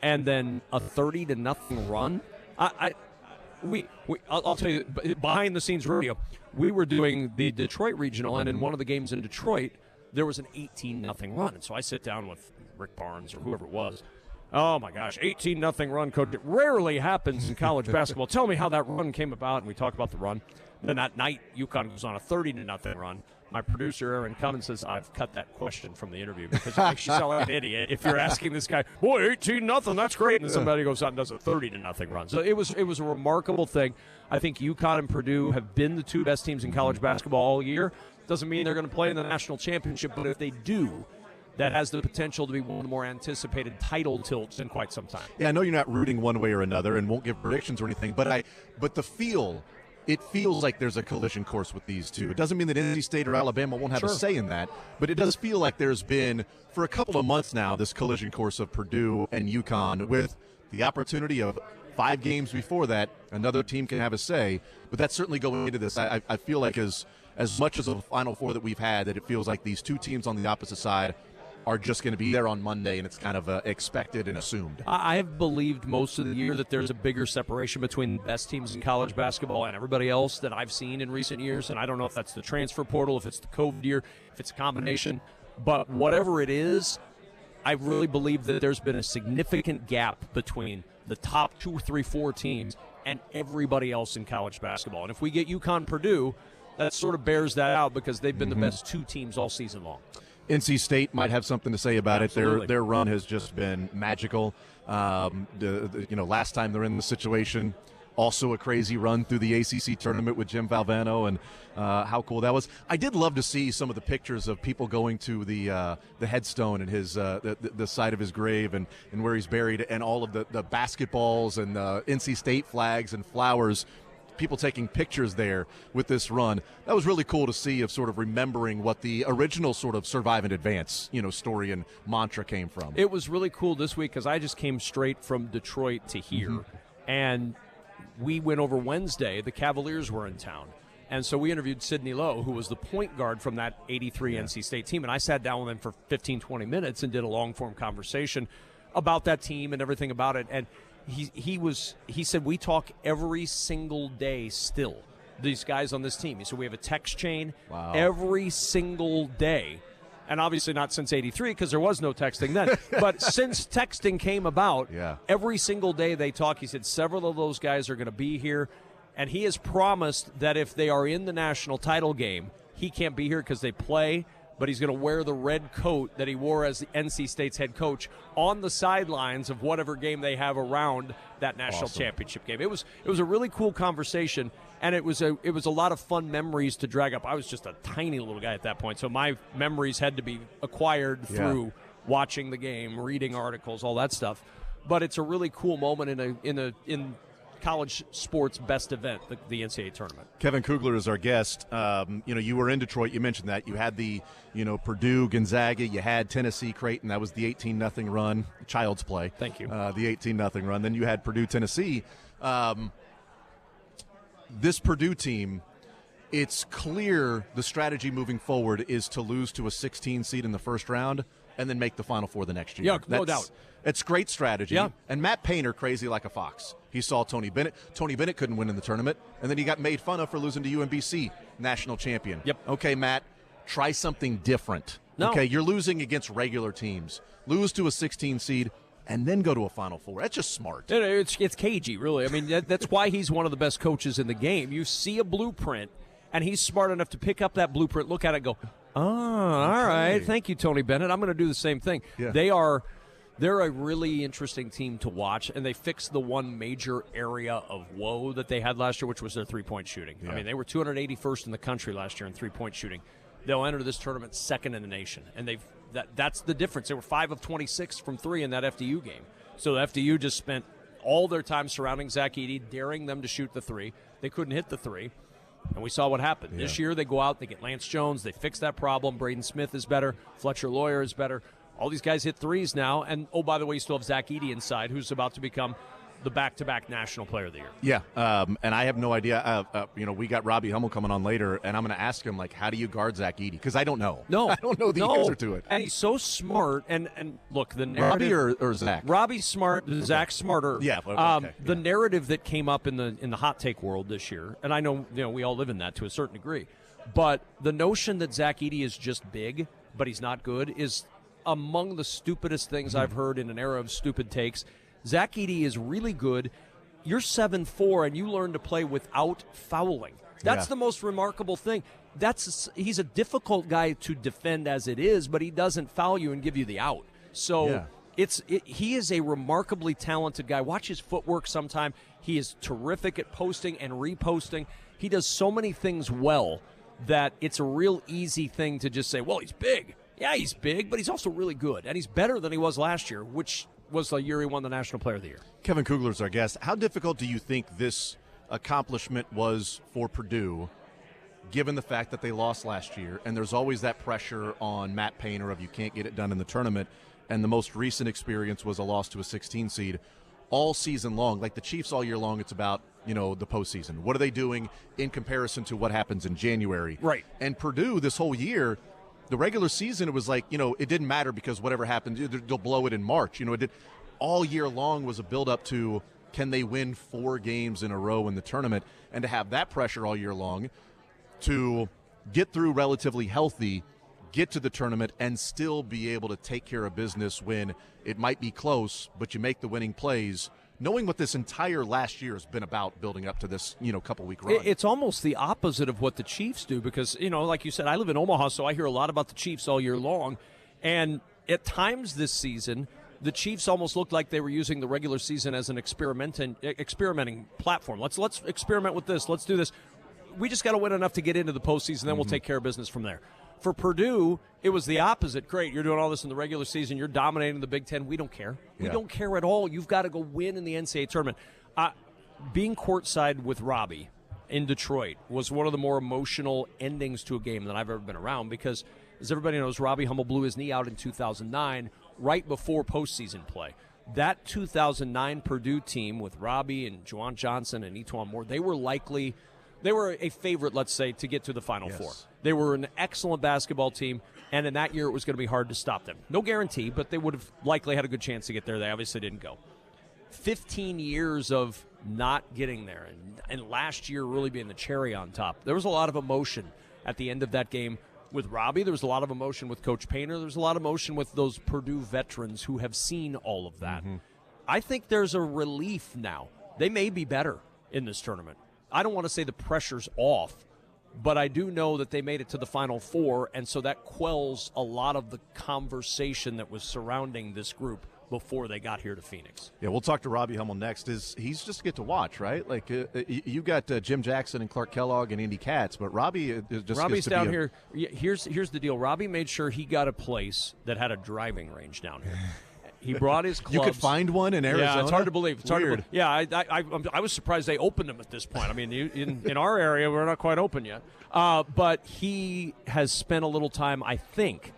And then a 30-0 run. I'll tell you, behind the scenes radio, we were doing the Detroit regional, and in one of the games in Detroit, there was an 18-0 run. And so I sit down with Rick Barnes or whoever it was. Oh my gosh, 18-0 run, coach. It rarely happens in college basketball. Tell me how that run came about, and we talked about the run. Then that night, UConn goes on a 30-0 run. My producer, Aaron Cummins, says, I've cut that question from the interview because it makes you sound like an idiot if you're asking this guy, boy, 18-0, that's great. And then somebody goes out and does a 30-0 run. So it was a remarkable thing. I think UConn and Purdue have been the 2 best teams in college basketball all year. Doesn't mean they're going to play in the national championship, but if they do, that has the potential to be one of the more anticipated title tilts in quite some time. Yeah, I know you're not rooting one way or another and won't give predictions or anything, but the feel – it feels like there's a collision course with these two. It doesn't mean that NC State or Alabama won't have a say in that, but it does feel like there's been, for a couple of months now, this collision course of Purdue and UConn with the opportunity of 5 games before that, another team can have a say. But that's certainly going into this. I feel like as much as a Final Four that we've had, that it feels like these two teams on the opposite side are just going to be there on Monday, and it's kind of expected and assumed. I have believed most of the year that there's a bigger separation between the best teams in college basketball and everybody else that I've seen in recent years, and I don't know if that's the transfer portal, if it's the COVID year, if it's a combination, but whatever it is, I really believe that there's been a significant gap between the top 2, 3, 4 teams and everybody else in college basketball. And if we get UConn-Purdue, that sort of bears that out because they've been the best 2 teams all season long. NC State might have something to say about Absolutely. it. Their run has just been magical. Last time they're in the situation, also a crazy run through the ACC tournament with Jim Valvano, and how cool that was. I did love to see some of the pictures of people going to the headstone and his the site of his grave and where he's buried, and all of the basketballs and NC State flags and flowers. People taking pictures there with this run. That was really cool to see, of sort of remembering what the original sort of survive and advance, story and mantra came from. It was really cool this week because I just came straight from Detroit to here, and we went over Wednesday. The Cavaliers were in town, and so we interviewed Sidney Lowe, who was the point guard from that 83 NC State team, and I sat down with him for 15, 20 minutes and did a long-form conversation about that team and everything about it, and he said we talk every single day still, these guys on this team. He said we have a text chain every single day, and obviously not since 83 because there was no texting then, but since texting came about, every single day they talk. He said several of those guys are going to be here, and he has promised that if they are in the national title game, he can't be here because they play, but he's going to wear the red coat that he wore as the NC State's head coach on the sidelines of whatever game they have around that national championship game. It was a really cool conversation, and it was a lot of fun memories to drag up. I was just a tiny little guy at that point, so my memories had to be acquired through watching the game, reading articles, all that stuff. But it's a really cool moment in college sports best event, the NCAA tournament. Kevin Kugler is our guest. You were in Detroit. You mentioned that. You had the, Purdue, Gonzaga. You had Tennessee, Creighton. That was the 18-0 run. Child's play. Thank you. The 18-0 run. Then you had Purdue, Tennessee. This Purdue team, it's clear the strategy moving forward is to lose to a 16 seed in the first round and then make the Final Four the next year. Yeah, no doubt. It's great strategy. Yeah. And Matt Painter, crazy like a fox. He saw Tony Bennett. Tony Bennett couldn't win in the tournament, and then he got made fun of for losing to UMBC, national champion. Yep. Okay, Matt, try something different. No. Okay, you're losing against regular teams. Lose to a 16 seed, and then go to a Final Four. That's just smart. It's cagey, really. I mean, that's why he's one of the best coaches in the game. You see a blueprint, and he's smart enough to pick up that blueprint, look at it, and go, all right, thank you, Tony Bennett. I'm going to do the same thing. Yeah. They're a really interesting team to watch, and they fixed the one major area of woe that they had last year, which was their three-point shooting. Yeah. I mean, they were 281st in the country last year in three-point shooting. They'll enter this tournament second in the nation, and that's the difference. They were 5 of 26 from three in that FDU game. So the FDU just spent all their time surrounding Zach Edey, daring them to shoot the three. They couldn't hit the three, and we saw what happened. Yeah. This year they go out, they get Lance Jones, they fix that problem. Braden Smith is better. Fletcher Lawyer is better. All these guys hit threes now, and, oh, by the way, you still have Zach Edey inside, who's about to become the back-to-back National Player of the Year. Yeah, and I have no idea. We got Robbie Hummel coming on later, and I'm going to ask him, how do you guard Zach Edey? Because I don't know. No. I don't know the answer to it. And he's so smart, and look, the narrative... Robbie or Zach? Robbie's smart, Zach's smarter. Yeah, okay. The narrative that came up in the hot take world this year, and I know we all live in that to a certain degree, but the notion that Zach Edey is just big, but he's not good, is among the stupidest things I've heard in an era of stupid takes. Zach Edey is really good. You're 7'4", and you learn to play without fouling. That's the most remarkable thing. He's a difficult guy to defend as it is, but he doesn't foul you and give you the out. So he is a remarkably talented guy. Watch his footwork sometime. He is terrific at posting and reposting. He does so many things well that it's a real easy thing to just say, well, he's big. Yeah, he's big, but he's also really good, and he's better than he was last year, which was the year he won the National Player of the Year. Kevin Kugler is our guest. How difficult do you think this accomplishment was for Purdue, given the fact that they lost last year, and there's always that pressure on Matt Painter of you can't get it done in the tournament, and the most recent experience was a loss to a 16 seed. all season long. Like the Chiefs all year long, it's about, the postseason. What are they doing in comparison to what happens in January? Right. And Purdue this whole year, the regular season, it was like, it didn't matter because whatever happened, they'll blow it in March. It did all year long was a build up to, can they win 4 games in a row in the tournament? And to have that pressure all year long, to get through relatively healthy, get to the tournament, and still be able to take care of business when it might be close, but you make the winning plays, knowing what this entire last year has been about building up to this, couple-week run. It's almost the opposite of what the Chiefs do because, like you said, I live in Omaha, so I hear a lot about the Chiefs all year long. And at times this season, the Chiefs almost looked like they were using the regular season as an experimenting platform. Let's experiment with this. Let's do this. We just got to win enough to get into the postseason, then we'll take care of business from there. For Purdue, it was the opposite. Great, you're doing all this in the regular season. You're dominating the Big Ten. We don't care. We don't care at all. You've got to go win in the NCAA tournament. Being courtside with Robbie in Detroit was one of the more emotional endings to a game that I've ever been around because, as everybody knows, Robbie Hummel blew his knee out in 2009 right before postseason play. That 2009 Purdue team with Robbie and Juwan Johnson and Etuan Moore, they were a favorite, let's say, to get to the Final Four. They were an excellent basketball team, and in that year it was going to be hard to stop them. No guarantee, but they would have likely had a good chance to get there. They obviously didn't go. 15 years of not getting there, and last year really being the cherry on top. There was a lot of emotion at the end of that game with Robbie. There was a lot of emotion with Coach Painter. There was a lot of emotion with those Purdue veterans who have seen all of that. I think there's a relief now. They may be better in this tournament. I don't want to say the pressure's off, but I do know that they made it to the Final Four, and so that quells a lot of the conversation that was surrounding this group before they got here to Phoenix. Yeah, we'll talk to Robbie Hummel next. He's just get to watch, right? Like you got Jim Jackson and Clark Kellogg and Indy Katz, but Robbie's down here. Here's the deal. Robbie made sure he got a place that had a driving range down here. He brought his clubs. You could find one in Arizona? Yeah, it's hard to believe. It's hard to Weird. believe. Yeah, I was surprised they opened them at this point. I mean, in our area, we're not quite open yet. But he has spent a little time, I think,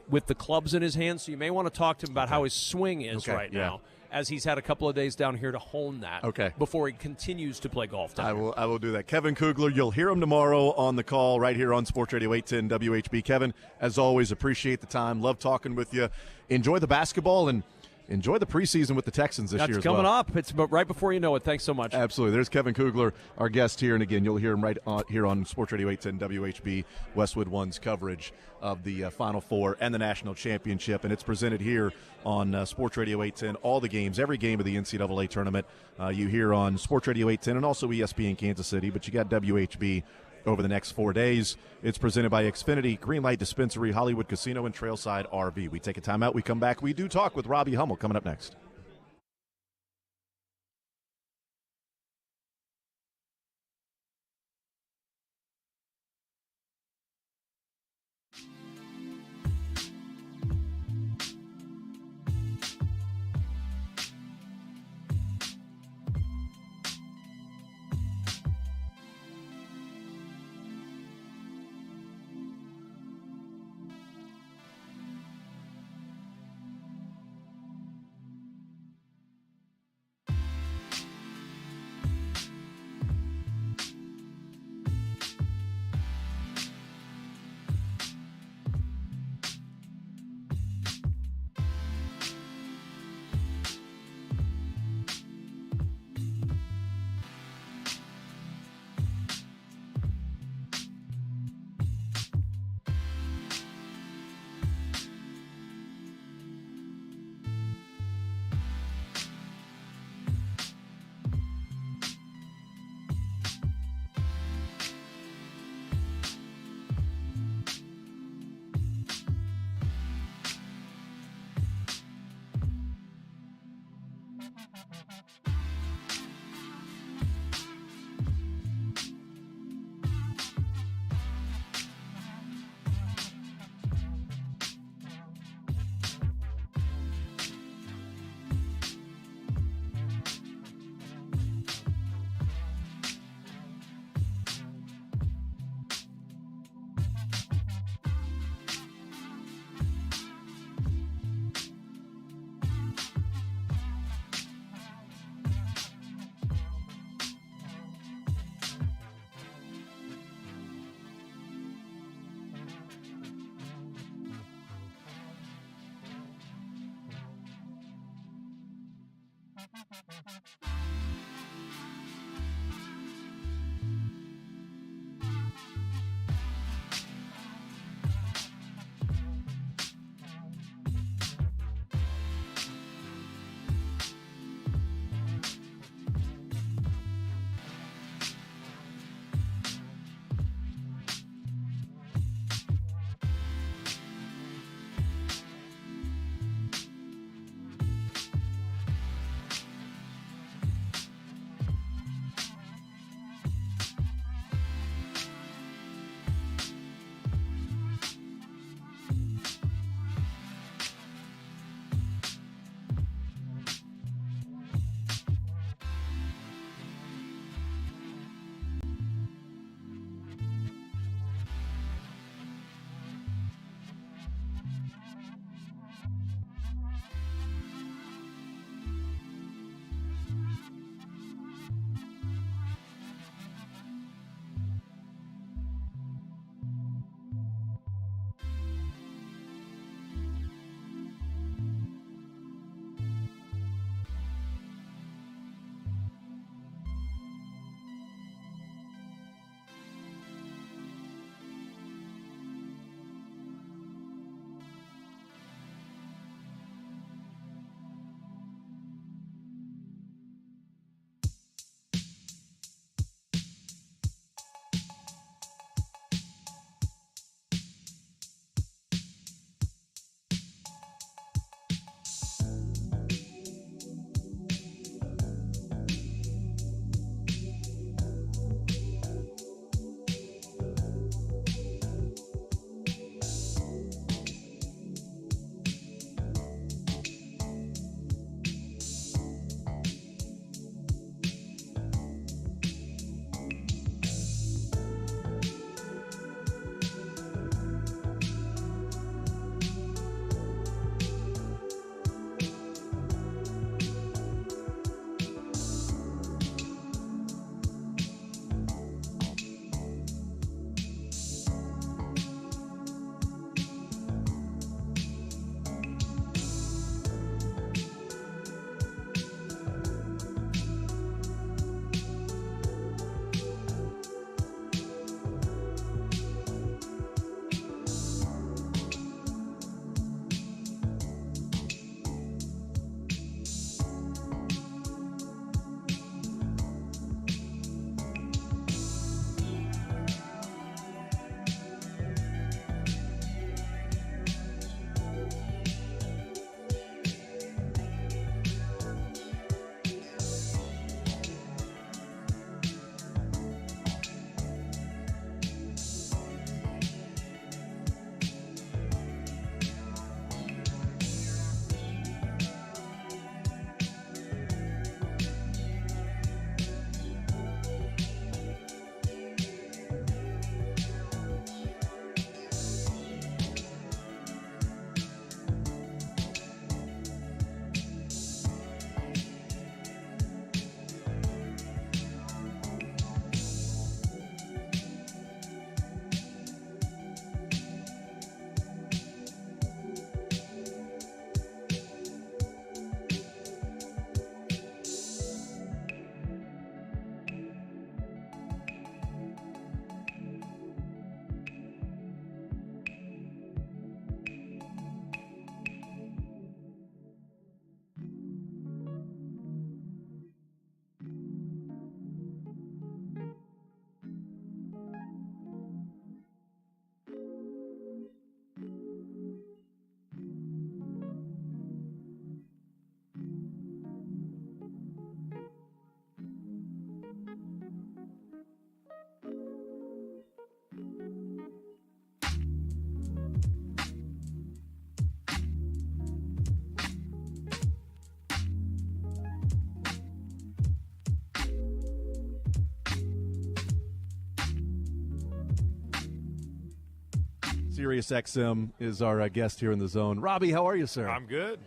with the clubs in his hands. So you may want to talk to him about how his swing is now, as he's had a couple of days down here to hone that before he continues to play golf down here. I will do that. Kevin Kugler, you'll hear him tomorrow on the call right here on Sports Radio 810 WHB. Kevin, as always, appreciate the time. Love talking with you. Enjoy the basketball and enjoy the preseason with the Texans this year as well. That's coming up. It's right before you know it. Thanks so much. Absolutely. There's Kevin Kugler, our guest here. And again, you'll hear him right here on Sports Radio 810 WHB, Westwood One's coverage of the Final Four and the National Championship. And it's presented here on Sports Radio 810. All the games, every game of the NCAA tournament, you hear on Sports Radio 810 and also ESPN Kansas City. But you got WHB over the next 4 days. It's presented by Xfinity, Greenlight Dispensary, Hollywood Casino, and Trailside RV. We take a time out. We come back. We do talk with Robbie Hummel coming up next. Sirius XM is our guest here in the zone. Robbie, how are you, sir? I'm good.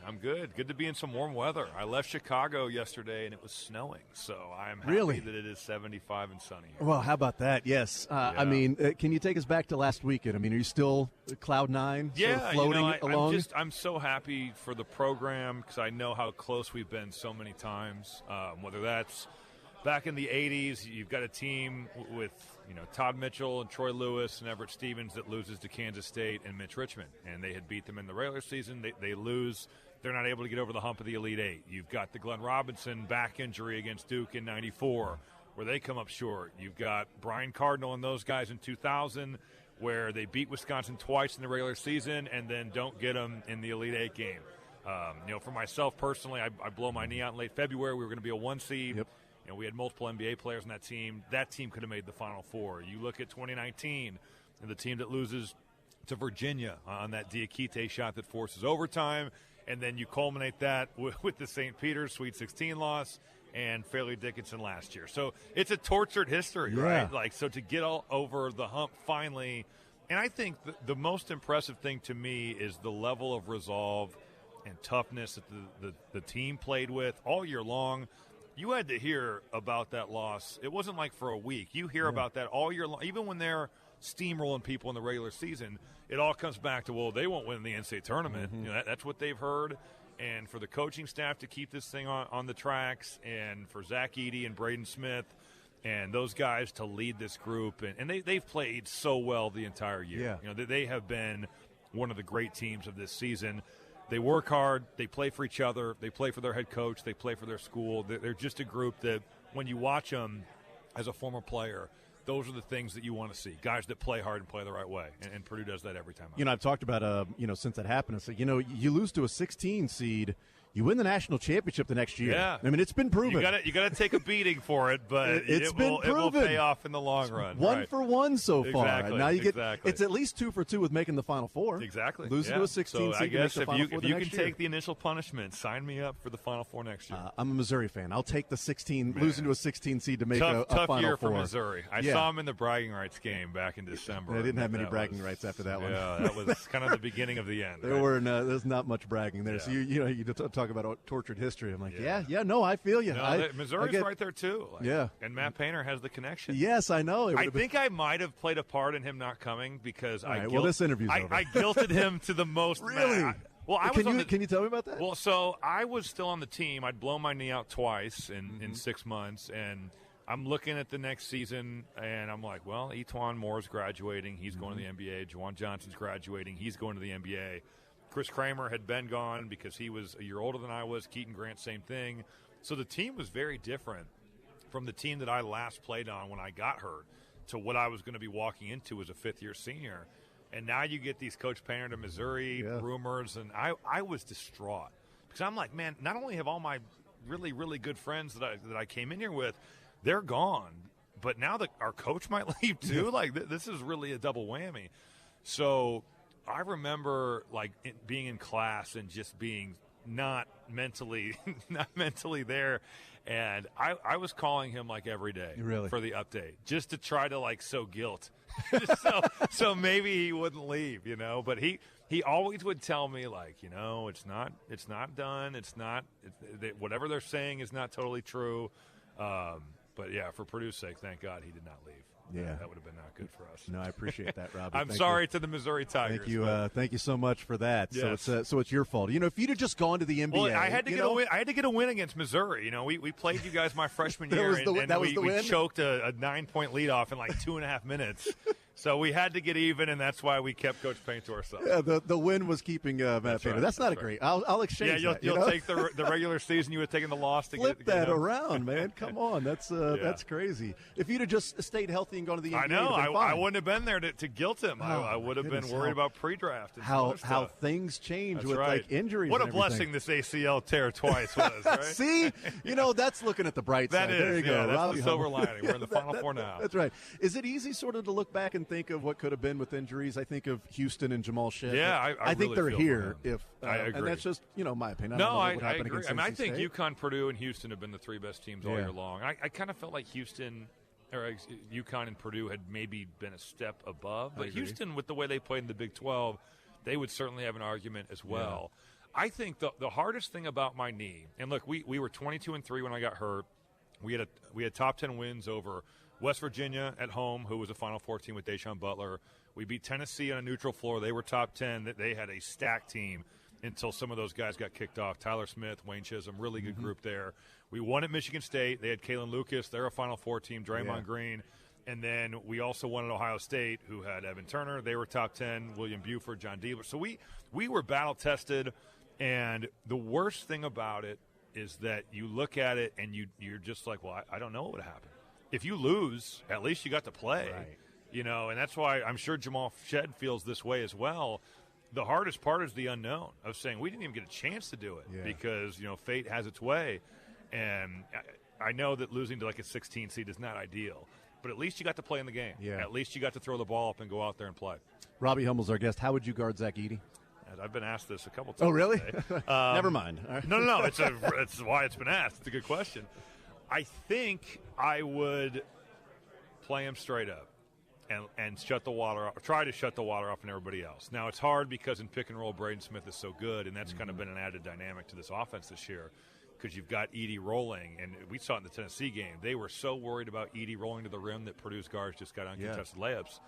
Good to be in some warm weather. I left Chicago yesterday, and it was snowing, so I'm happy that it is 75 and sunny here. Well, how about that? Yes. I mean, can you take us back to last weekend? I mean, are you still Cloud Nine? Yeah, sort of floating along? I'm so happy for the program because I know how close we've been so many times. Whether that's back in the 80s, you've got a team with Todd Mitchell and Troy Lewis and Everett Stevens that loses to Kansas State and Mitch Richmond, and they had beat them in the regular season. They lose. They're not able to get over the hump of the Elite Eight. You've got the Glenn Robinson back injury against Duke in '94, where they come up short. You've got Brian Cardinal and those guys in 2000, where they beat Wisconsin twice in the regular season and then don't get them in the Elite Eight game. For myself personally, I blow my knee out in late February. We were going to be a 1 seed. Yep. We had multiple NBA players on that team. That team could have made the Final Four. You look at 2019, and the team that loses to Virginia on that Diakite shot that forces overtime, and then you culminate that with the St. Peter's Sweet 16 loss and Fairleigh Dickinson last year. So it's a tortured history, right? So to get all over the hump finally, and I think the most impressive thing to me is the level of resolve and toughness that the team played with all year long. You had to hear about that loss. It wasn't like for a week. You hear about that all year long. Even when they're steamrolling people in the regular season, it all comes back to, well, they won't win the NCAA tournament. That's what they've heard. And for the coaching staff to keep this thing on the tracks, and for Zach Edey and Braden Smith and those guys to lead this group. And they've played so well the entire year. Yeah. They have been one of the great teams of this season. They work hard. They play for each other. They play for their head coach. They play for their school. They're just a group that when you watch them as a former player, those are the things that you want to see. Guys that play hard and play the right way. And Purdue does that every time. I've talked about, since that happened, I said, you lose to a 16 seed, you win the national championship the next year. Yeah. I mean, it's been proven. You got to take a beating for it, but it will pay off in the long run. One for one so far. Exactly, Now you get exactly. It's at least 2 for 2 with making the Final Four. Exactly. Losing to a 16 so seed I guess to make the Final Four if the you next can year. take the initial punishment, sign me up for the Final Four next year. I'm a Missouri fan. I'll take the 16, losing to a 16 seed to make a tough Final year Four. for Missouri. I saw him in the bragging rights game back in December. They didn't have many bragging rights after that one. Yeah, that was kind of the beginning of the end. There's not much bragging there. So you talk about tortured history. I'm like, no, I feel you. No, Missouri's right there too. Yeah, and Matt Painter has the connection. Yes, I know. I think I might have played a part in him not coming because this interview's over. I guilted him to the most. Really? Can you tell me about that? Well, so I was still on the team. I'd blown my knee out twice in 6 months, and I'm looking at the next season, and I'm like, well, Etuan Moore's graduating. He's going to the NBA. Juwan Johnson's graduating. He's going to the NBA. Chris Kramer had been gone because he was a year older than I was. Keaton Grant, same thing. So the team was very different from the team that I last played on when I got hurt to what I was going to be walking into as a fifth-year senior. And now you get these Coach Painter to Missouri rumors, and I was distraught because I'm like, man, not only have all my really, really good friends that I came in here with, they're gone, but now that our coach might leave too, like this is really a double whammy. So I remember being in class and just being not mentally there, and I was calling him every day for the update just to try to sow guilt, so maybe he wouldn't leave, But he always would tell me it's not done, whatever they're saying is not totally true. But yeah, for Purdue's sake, thank God he did not leave. Yeah, that would have been not good for us. No, I appreciate that, Robbie. I'm sorry to the Missouri Tigers. Thank you. Thank you so much for that. Yes. So it's your fault. If you'd have just gone to the NBA, well, I had to get a win. I had to get a win against Missouri. We played you guys my freshman year, and we choked a 9-point lead off in 2.5 minutes. So we had to get even, and that's why we kept Coach Payne to ourselves. Yeah, the win was keeping Matt Painter. Right, that's not a great. I'll exchange. Yeah, you'll take the regular season. You would have taken the loss to flip get that around, man. Come on, that's crazy. If you'd have just stayed healthy and gone to the NBA, I know I wouldn't have been there to guilt him. I would have been worried about pre-draft. And how things change with injuries. What a and blessing this ACL tear twice was. Right? See, that's looking at the bright side. There you go. That's Robbie the silver lining. We're in the Final Four now. That's right. Is it easy sort of to look back and think of what could have been with injuries? I think of Houston and Jamal Shead. Yeah, I think really they're feel here. I agree. And that's just my opinion. I agree. I think UConn, Purdue, and Houston have been the three best teams all year long. I kind of felt like Houston UConn and Purdue had maybe been a step above. But agree. Houston, with the way they played in the Big 12, they would certainly have an argument as well. I think the hardest thing about my knee, and look, we were 22-3 when I got hurt. We had top 10 wins over West Virginia at home, who was a Final Four team with Deshaun Butler. We beat Tennessee on a neutral floor. They were top 10. They had a stacked team until some of those guys got kicked off. Tyler Smith, Wayne Chisholm, really good group there. We won at Michigan State. They had Kalen Lucas. They're a Final Four team. Draymond Green. And then we also won at Ohio State, who had Evan Turner. They were top 10. William Buford, John Diebler. So we were battle-tested. And the worst thing about it is that you look at it and you're just like, well, I don't know what would happen. If you lose, at least you got to play. Right. And that's why I'm sure Jamal Shedd feels this way as well. The hardest part is the unknown of saying we didn't even get a chance to do it because, fate has its way. And I know that losing to like a 16 seed is not ideal, but at least you got to play in the game. Yeah. At least you got to throw the ball up and go out there and play. Robbie Hummel's our guest. How would you guard Zach Edey? I've been asked this a couple times. Oh, really? Today. Never mind. All right. No. It's why it's been asked. It's a good question. I think I would play him straight up and shut the water off, try to shut the water off on everybody else. Now, it's hard because in pick and roll, Braden Smith is so good, and that's kind of been an added dynamic to this offense this year because you've got Edey rolling, and we saw it in the Tennessee game. They were so worried about Edey rolling to the rim that Purdue's guards just got uncontested layups.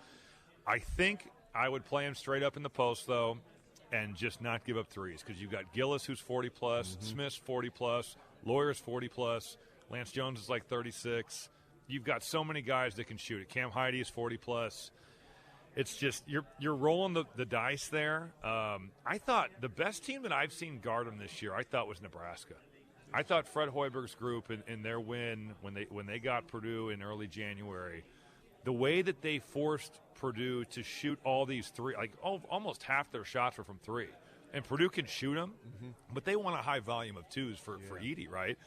I think I would play him straight up in the post, though, and just not give up threes because you've got Gillis, who's 40-plus, Smith's 40-plus, Lawyer's 40-plus, Lance Jones is like 36. You've got so many guys that can shoot it. Cam Heide is 40-plus. It's just you're rolling the dice there. I thought the best team that I've seen guard them this year, I thought was Nebraska. I thought Fred Hoiberg's group in their win when they got Purdue in early January, the way that they forced Purdue to shoot all these three, like almost half their shots were from three. And Purdue can shoot them, but they want a high volume of twos for Edey, right?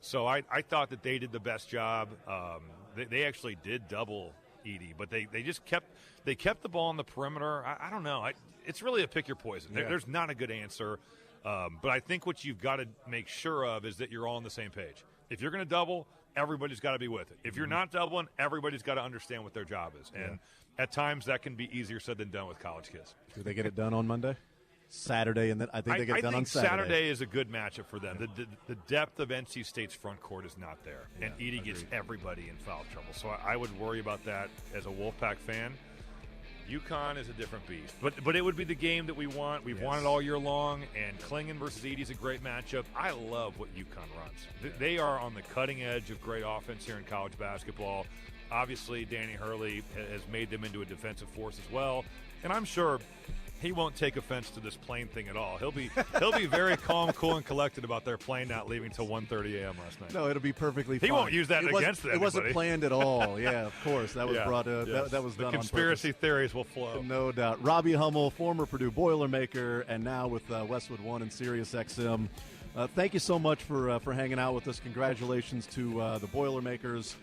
So I thought that they did the best job. They actually did double Edey, but they just kept the ball on the perimeter. I don't know. It's really a pick your poison. There's not a good answer. But I think what you've got to make sure of is that you're all on the same page. If you're going to double, everybody's got to be with it. If you're not doubling, everybody's got to understand what their job is. And at times that can be easier said than done with college kids. Do they get it done on Monday? Saturday, and then I think they get it done on Saturday. Saturday is a good matchup for them. The depth of NC State's front court is not there, and Edey gets everybody in foul trouble. So I would worry about that as a Wolfpack fan. UConn is a different beast, but it would be the game that we want. We've won it all year long, and Klingon versus Edey is a great matchup. I love what UConn runs. They are on the cutting edge of great offense here in college basketball. Obviously, Danny Hurley has made them into a defensive force as well, and I'm sure he won't take offense to this plane thing at all. He'll be very calm, cool, and collected about their plane not leaving till 1:30 a.m. last night. No, it'll be perfectly fine. He won't use that against them. It wasn't planned at all. Yeah, of course. That was brought up. Yes. That was the done conspiracy on purpose. theories will flow. No doubt. Robbie Hummel, former Purdue Boilermaker, and now with Westwood One and Sirius XM. Thank you so much for hanging out with us. Congratulations to the Boilermakers.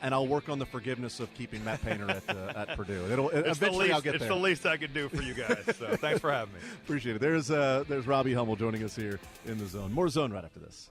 And I'll work on the forgiveness of keeping Matt Painter at Purdue. Eventually I'll get there. It's the least I could do for you guys. So thanks for having me. Appreciate it. There's Robbie Hummel joining us here in the Zone. More Zone right after this.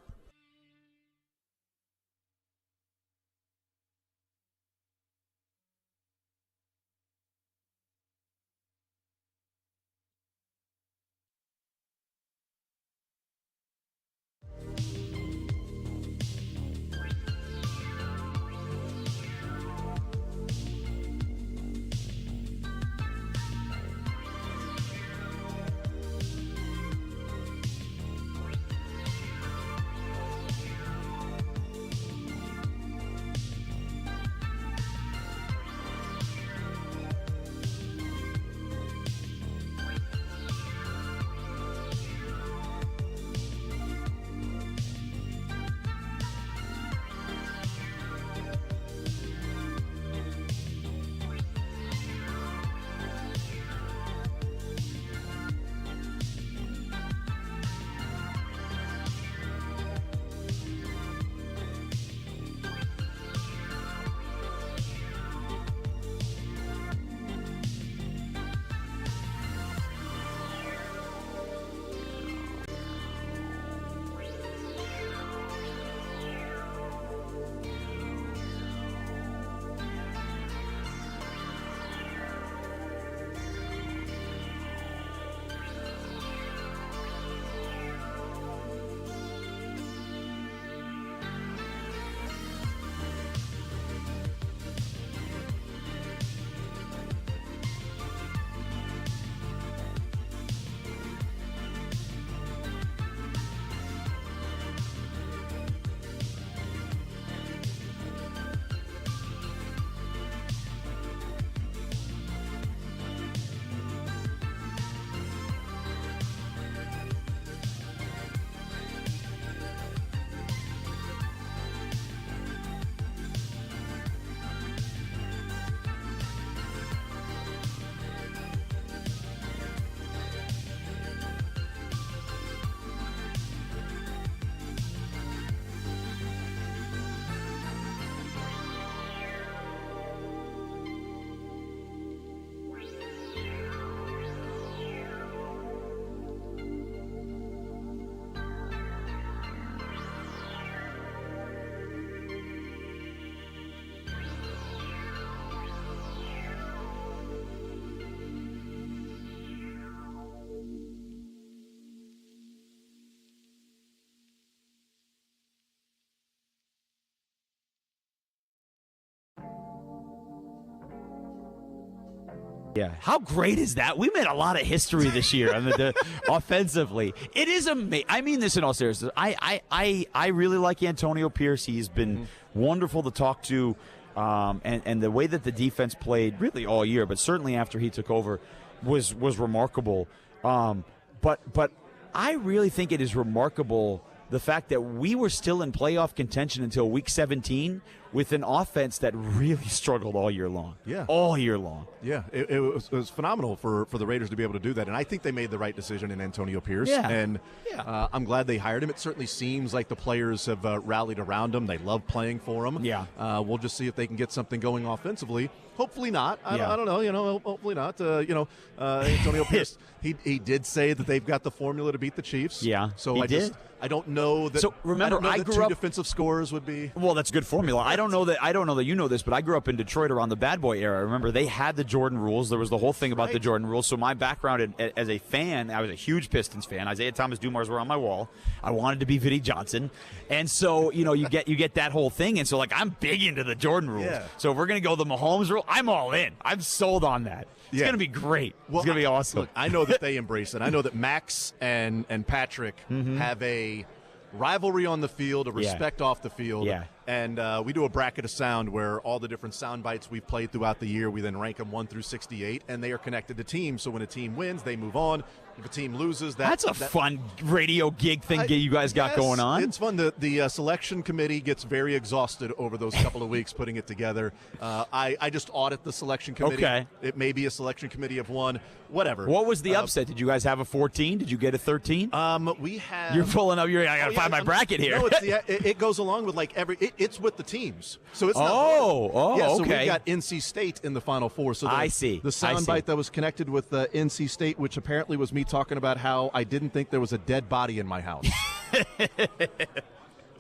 Yeah. How great is that? We made a lot of history this year on the offensively. It is amazing. I mean this in all seriousness. I really like Antonio Pierce. He's been wonderful to talk to. And the way that the defense played really all year, but certainly after he took over, was remarkable. But I really think it is remarkable the fact that we were still in playoff contention until week 17 with an offense that really struggled all year long. Yeah. All year long. Yeah, it was phenomenal for the Raiders to be able to do that, and I think they made the right decision in Antonio Pierce, Yeah. and I'm glad they hired him. It certainly seems like the players have rallied around him. They love playing for him. Yeah. We'll just see if they can get something going offensively. Hopefully not. I Yeah. don't know. Hopefully not. Antonio Pierce, he did say that they've got the formula to beat the Chiefs. Yeah, So he I did. I don't know that. So remember, I don't know I that grew two up- defensive scores would be. Well, that's a good formula. I don't know that you know this, but I grew up in Detroit around the bad boy era. I remember they had the Jordan rules. There was the whole thing about the Jordan rules. So my background as a fan, I was a huge Pistons fan. Isaiah Thomas Dumars were on my wall. I wanted to be Vinnie Johnson, and so you get that whole thing. And so I'm big into the Jordan rules. Yeah. So if we're gonna go the Mahomes rule, I'm all in. I'm sold on that. It's Yeah. gonna be great. Well, it's gonna be awesome. Look, I know that they embrace it. I know that Max and Patrick have a rivalry on the field, a respect off the field. Yeah. And we do a bracket of sound where all the different sound bites we've played throughout the year, we then rank them 1 through 68, and they are connected to teams. So when a team wins, they move on. If a team loses, That's a fun radio gig thing you guys got Yes, going on. It's fun. The selection committee gets very exhausted over those couple of weeks putting it together. I just audit the selection committee. Okay. It may be a selection committee of one, whatever. What was the upset? Did you guys have a 14? Did you get a 13? We have. You're pulling up. I got to find my bracket here. No, it goes along with it's with the teams. So it's not. Oh, So okay. we got NC State in the Final Four. So I see. The I see. soundbite that was connected with NC State, which apparently was me talking about how I didn't think there was a dead body in my house.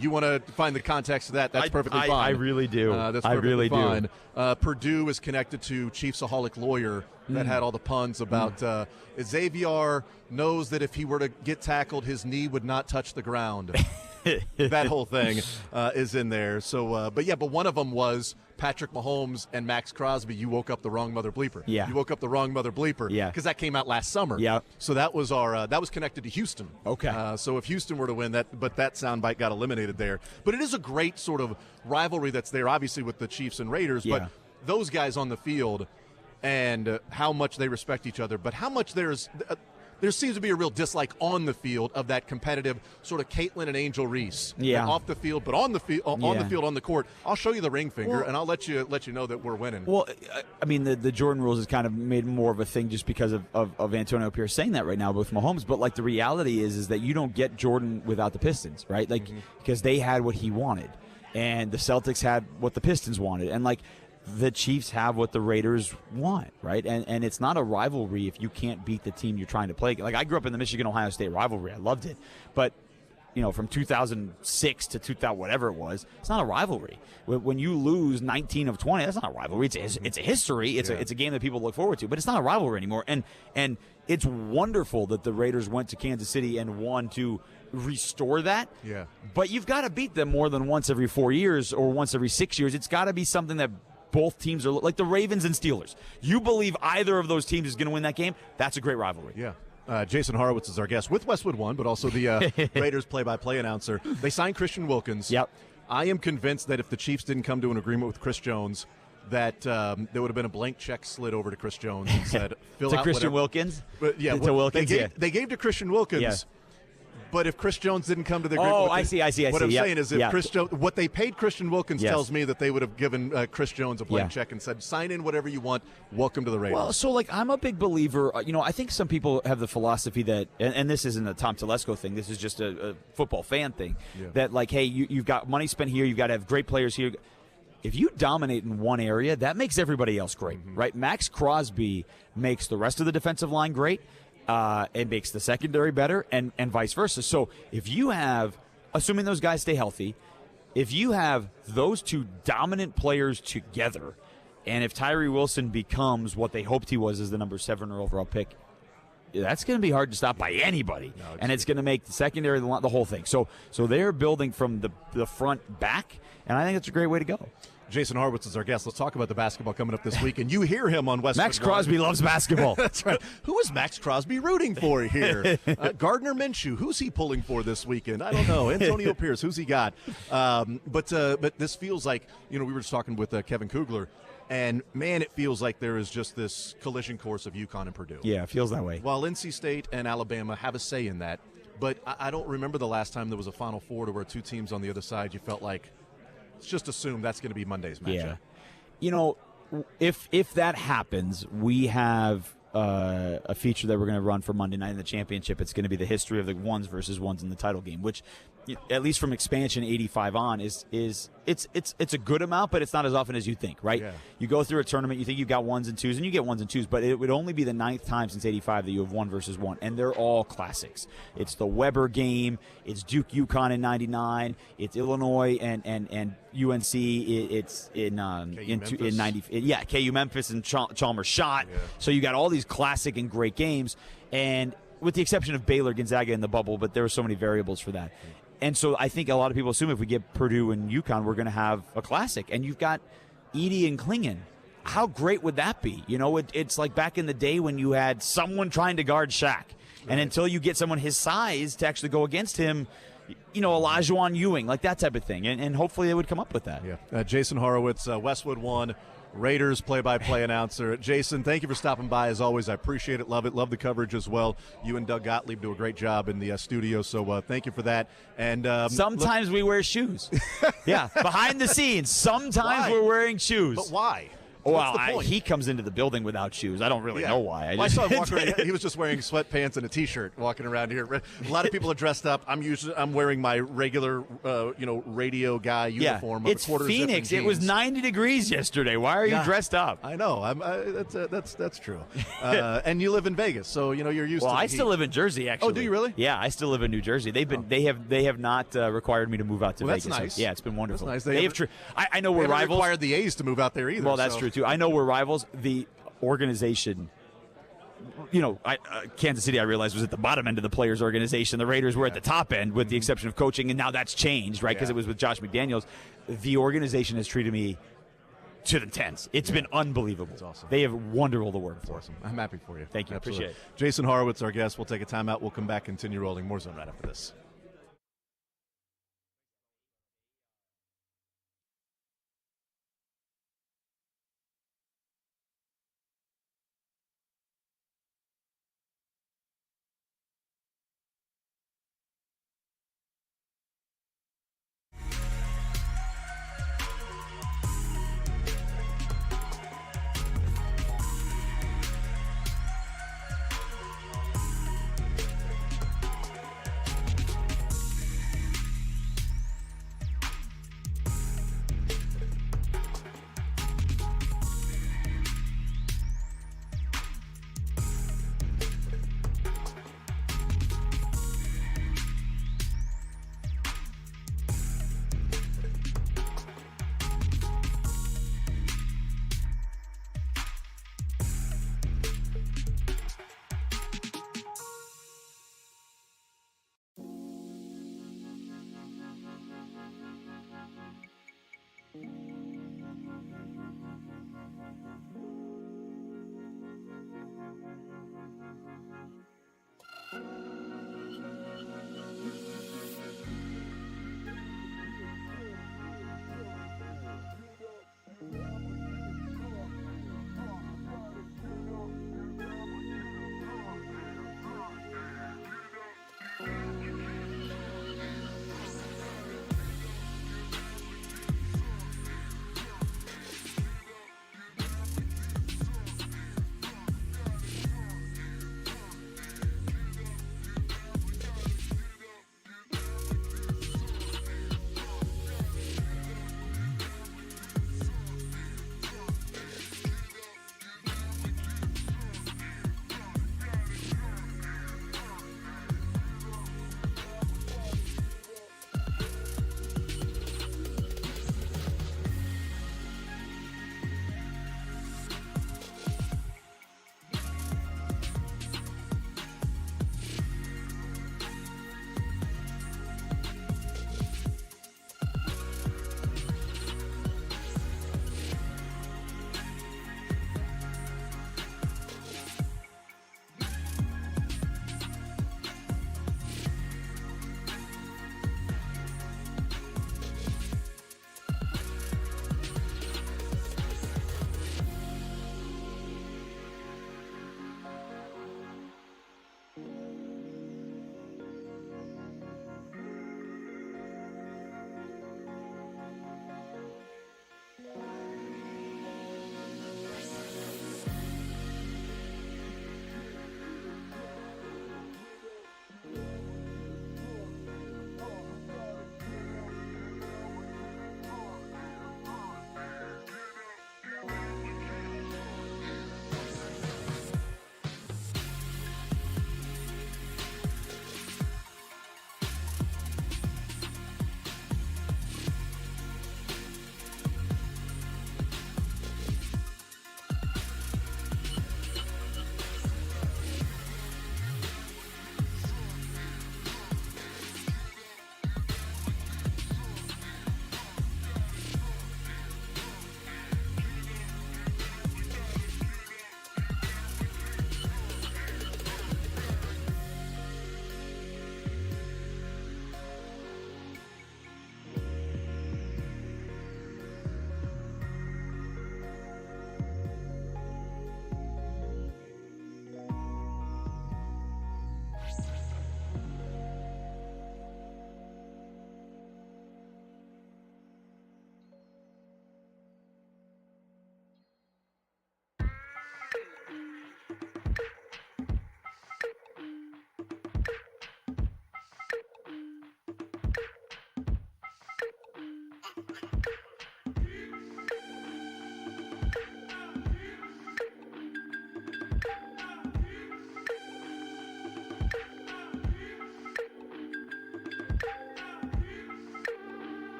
You want to find the context of that? That's perfectly fine. I really do. That's I perfectly really fine. do. Purdue is connected to Chiefsaholic Lawyer that had all the puns about Xavier knows that if he were to get tackled, his knee would not touch the ground. That whole thing is in there. So, but one of them was Patrick Mahomes and Max Crosby. You woke up the wrong mother bleeper. Yeah. You woke up the wrong mother bleeper. Yeah. Because that came out last summer. Yeah. So that was that was connected to Houston. Okay. So if Houston were to win that soundbite got eliminated there. But it is a great sort of rivalry that's there, obviously with the Chiefs and Raiders. Yeah. But those guys on the field and how much they respect each other, but how much there seems to be a real dislike on the field of that competitive sort of Caitlin and Angel Reese. Yeah. Off the field, but on the field, on the court. I'll show you the ring finger, and I'll let you know that we're winning. Well, I mean, the Jordan rules has kind of made more of a thing just because of Antonio Pierce saying that right now with Mahomes. But the reality is that you don't get Jordan without the Pistons, right? Because they had what he wanted, and the Celtics had what the Pistons wanted, and the Chiefs have what the Raiders want, right? And it's not a rivalry if you can't beat the team you're trying to play. I grew up in the Michigan-Ohio State rivalry. I loved it. But, from 2006 to 2000, whatever it was, it's not a rivalry. When you lose 19 of 20, that's not a rivalry. It's a history. It's a game that people look forward to. But it's not a rivalry anymore. And it's wonderful that the Raiders went to Kansas City and won to restore that. Yeah. But you've got to beat them more than once every 4 years or once every 6 years. It's got to be something that both teams are like the Ravens and Steelers. You believe either of those teams is going to win that game, that's a great rivalry. Yeah. Jason Horowitz is our guest with Westwood One, but also the Raiders play-by-play announcer. They signed Christian Wilkins. Yep. I am convinced that if the Chiefs didn't come to an agreement with Chris Jones, that there would have been a blank check slid over to Chris Jones and said, fill to out Christian whatever. Wilkins? But, yeah, to Wilkins, they gave to Christian Wilkins. Yeah. But if Chris Jones didn't come to the agreement, I see. What I'm Yep. saying is, if Chris Jones, what they paid Christian Wilkins Yes. tells me that they would have given Chris Jones a blank Yeah. check and said, sign in whatever you want. Welcome to the Raiders. Well, so I'm a big believer. I think some people have the philosophy that, and this isn't a Tom Telesco thing. This is just a football fan thing. Yeah. That hey, you've got money spent here. You've got to have great players here. If you dominate in one area, that makes everybody else great, right? Max Crosby makes the rest of the defensive line great. It makes the secondary better, and vice versa. So if you have, assuming those guys stay healthy, if you have those two dominant players together, and if Tyree Wilson becomes what they hoped he was as the number 7 overall pick, that's going to be hard to stop by anybody, and it's going to make the secondary, the whole thing. So they're building from the front back, and I think it's a great way to go. Jason Horowitz is our guest. Let's talk about the basketball coming up this week. And you hear him on Westwood Max Crosby loves basketball. That's right. Who is Max Crosby rooting for here? Gardner Minshew. Who's he pulling for this weekend? I don't know. Antonio Pierce. Who's he got? But this feels like, we were just talking with Kevin Kugler, and man, it feels like there is just this collision course of UConn and Purdue. Yeah, it feels that way. While NC State and Alabama have a say in that, but I don't remember the last time there was a Final Four to where two teams on the other side, you felt like, let's just assume that's going to be Monday's matchup. Yeah. If that happens, we have a feature that we're going to run for Monday night in the championship. It's going to be the history of the ones versus ones in the title game, which, at least from expansion 85 on, is it's a good amount, but it's not as often as you think, right? Yeah. You go through a tournament, you think you've got ones and twos, and you get ones and twos, but it would only be the 9th time since 85 that you have one versus one, and they're all classics. It's the Weber game, it's Duke UConn in 99, it's Illinois and UNC, it's in 90, KU Memphis and Chalmers shot. Yeah. So you got all these classic and great games, and with the exception of Baylor Gonzaga in the bubble, but there were so many variables for that. And so I think a lot of people assume if we get Purdue and UConn, we're going to have a classic. And you've got Edey and Klingon. How great would that be? It's like back in the day when you had someone trying to guard Shaq. And until you get someone his size to actually go against him, Olajuwon Ewing, like that type of thing. And hopefully they would come up with that. Yeah. Jason Horowitz, Westwood One, Raiders play-by-play announcer. Jason, thank you for stopping by as always. I appreciate it. Love it. Love the coverage as well. You and Doug Gottlieb do a great job in the studio, so thank you for that. And sometimes we wear shoes. Yeah, behind the scenes, sometimes we're wearing shoes. But why? Well, he comes into the building without shoes. I don't really know why. I saw him walking around. He was just wearing sweatpants and a T-shirt walking around here. A lot of people are dressed up. I'm wearing my regular, radio guy uniform. It's Phoenix. It was 90 degrees yesterday. Why are you dressed up? I know. That's true. And you live in Vegas, so you're used to. Well, I still live in Jersey. Actually. Oh, do you really? Yeah, I still live in New Jersey. They have not required me to move out to Vegas. That's nice. So, yeah, it's been wonderful. That's nice. I know we're they haven't rivals. Required the A's to move out there either. Well, that's true too. I know we're rivals. The organization, Kansas City, I realized, was at the bottom end of the players' organization. The Raiders were at the top end, with the exception of coaching, and now that's changed, right? Because it was with Josh McDaniels. The organization has treated me to the tens. It's been unbelievable. That's awesome. They have wonderful to work for. Awesome. I'm happy for you. Thank you. Absolutely. Appreciate it. Jason Horowitz, our guest. We'll take a timeout. We'll come back, continue rolling. More Zone right after this.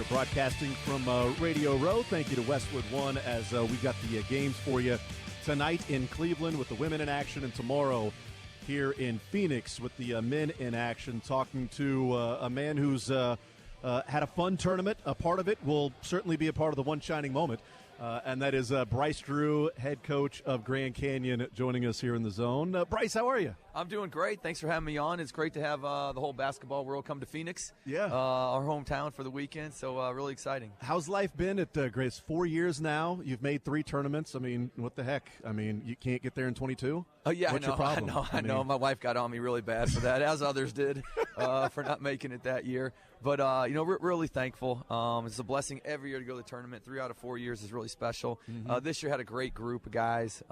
here broadcasting from Radio Row. Thank you to Westwood One as we got the games for you tonight in Cleveland with the women in action, and tomorrow here in Phoenix with the men in action. Talking to a man who's had a fun tournament. A part of it will certainly be a part of the one shining moment. And that is Bryce Drew, head coach of Grand Canyon, joining us here in the zone. Bryce, how are you? I'm doing great. Thanks for having me on. It's great to have the whole basketball world come to Phoenix. Yeah. Our hometown for the weekend, so really exciting. How's life been at Grace? 4 years now. You've made 3 tournaments. I mean, what the heck? I mean, you can't get there in 22? Oh, yeah, What's I know. your problem? I know. My wife got on me really bad for that, as others did, for not making it that year. But, we're really thankful. It's a blessing every year to go to the tournament. 3 out of 4 years is really special. This year had a great group of guys.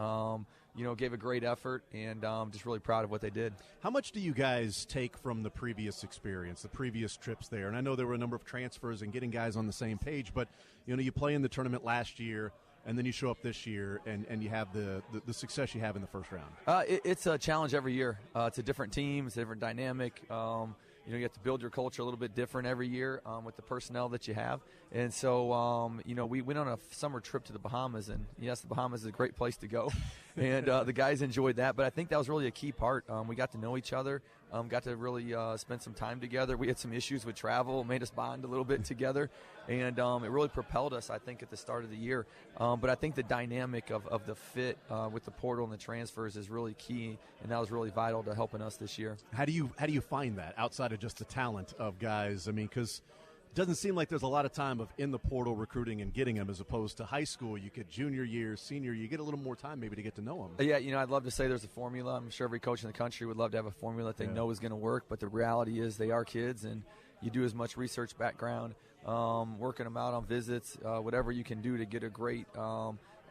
Gave a great effort, and just really proud of what they did. How much do you guys take from the previous experience, the previous trips there? And I know there were a number of transfers and getting guys on the same page, but, you play in the tournament last year, and then you show up this year, and you have the success you have in the first round. It's a challenge every year. It's a different team. It's a different dynamic. You have to build your culture a little bit different every year with the personnel that you have. And so, we went on a summer trip to the Bahamas, and yes, the Bahamas is a great place to go. And the guys enjoyed that, but I think that was really a key part. We got to know each other, got to really spend some time together. We had some issues with travel, made us bond a little bit together, and it really propelled us, I think, at the start of the year. But I think the dynamic of the fit with the portal and the transfers is really key, and that was really vital to helping us this year. How do you find that outside of just the talent of guys? I mean, because it doesn't seem like there's a lot of time of in the portal recruiting and getting them, as opposed to high school. You get junior year, senior, you get a little more time maybe to get to know them. Yeah, I'd love to say there's a formula. I'm sure every coach in the country would love to have a formula that they know is going to work, but the reality is they are kids, and you do as much research background, working them out on visits, whatever you can do to get a great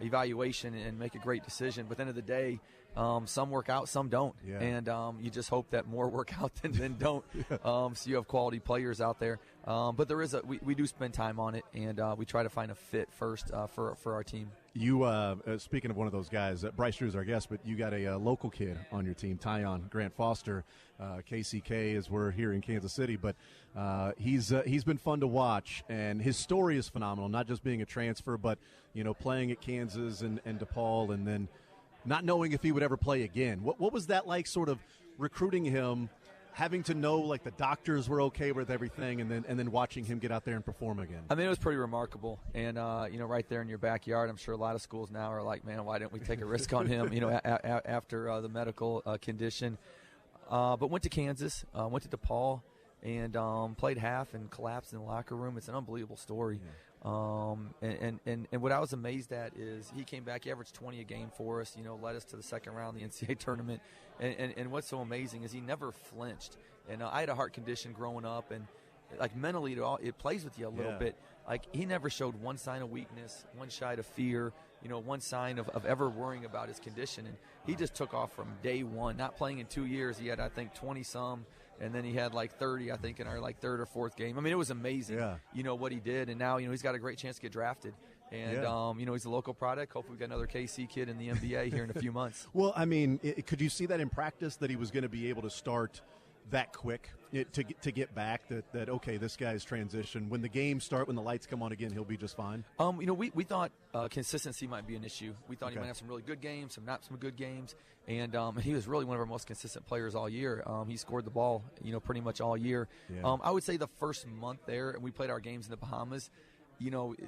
evaluation and make a great decision. But at the end of the day, some work out, some don't. Yeah. And you just hope that more work out than don't. So you have quality players out there. But there is we do spend time on it, and we try to find a fit first for our team. You, speaking of one of those guys, Bryce Drew is our guest, but you got a local kid on your team, Tyon Grant Foster, KCK, as we're here in Kansas City. But he's been fun to watch, and his story is phenomenal, not just being a transfer, but, playing at Kansas and DePaul, and then not knowing if he would ever play again. What was that like, sort of recruiting him, having to know like the doctors were okay with everything, and then watching him get out there and perform again? I mean, it was pretty remarkable, and right there in your backyard. I'm sure a lot of schools now are like, man, why didn't we take a risk on him? After the medical condition. But went to Kansas, went to DePaul, and played half and collapsed in the locker room. It's an unbelievable story. Yeah. And what I was amazed at is he came back, he averaged 20 a game for us, led us to the second round of the NCAA tournament. And what's so amazing is he never flinched. And I had a heart condition growing up, and like mentally it plays with you a little bit. Like he never showed one sign of weakness, one sign of fear, one sign of ever worrying about his condition. And he just took off from day one, not playing in 2 years. He had, I think, 20-some. And then he had like 30, I think, in our like third or fourth game. I mean, it was amazing, what he did. And now, he's got a great chance to get drafted. And, he's a local product. Hopefully we got another KC kid in the NBA here in a few months. Well, I mean, could you see that in practice, that he was going to be able to start that quick to get back, that okay, this guy's transition, when the games start, when the lights come on again, he'll be just fine? We thought consistency might be an issue. We thought he might have some really good games, some not some good games, and he was really one of our most consistent players all year. He scored the ball, pretty much all year. Yeah. I would say the first month there, and we played our games in the Bahamas,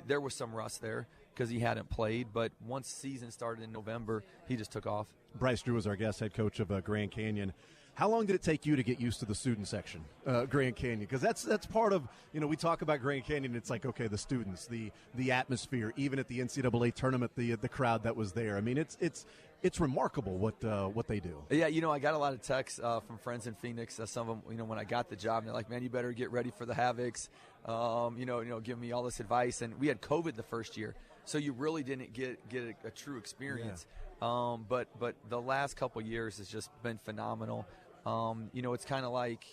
there was some rust there because he hadn't played, but once season started in November, he just took off. Bryce Drew is our guest, head coach of Grand Canyon. How long did it take you to get used to the student section, Grand Canyon? Because that's part of, we talk about Grand Canyon, it's like, okay, the students, the atmosphere, even at the NCAA tournament, the crowd that was there. I mean, it's remarkable what they do. Yeah, I got a lot of texts from friends in Phoenix. Some of them, when I got the job, and they're like, man, you better get ready for the Havocs, give me all this advice. And we had COVID the first year, so you really didn't get a true experience. Yeah. But the last couple years has just been phenomenal. It's kind of like,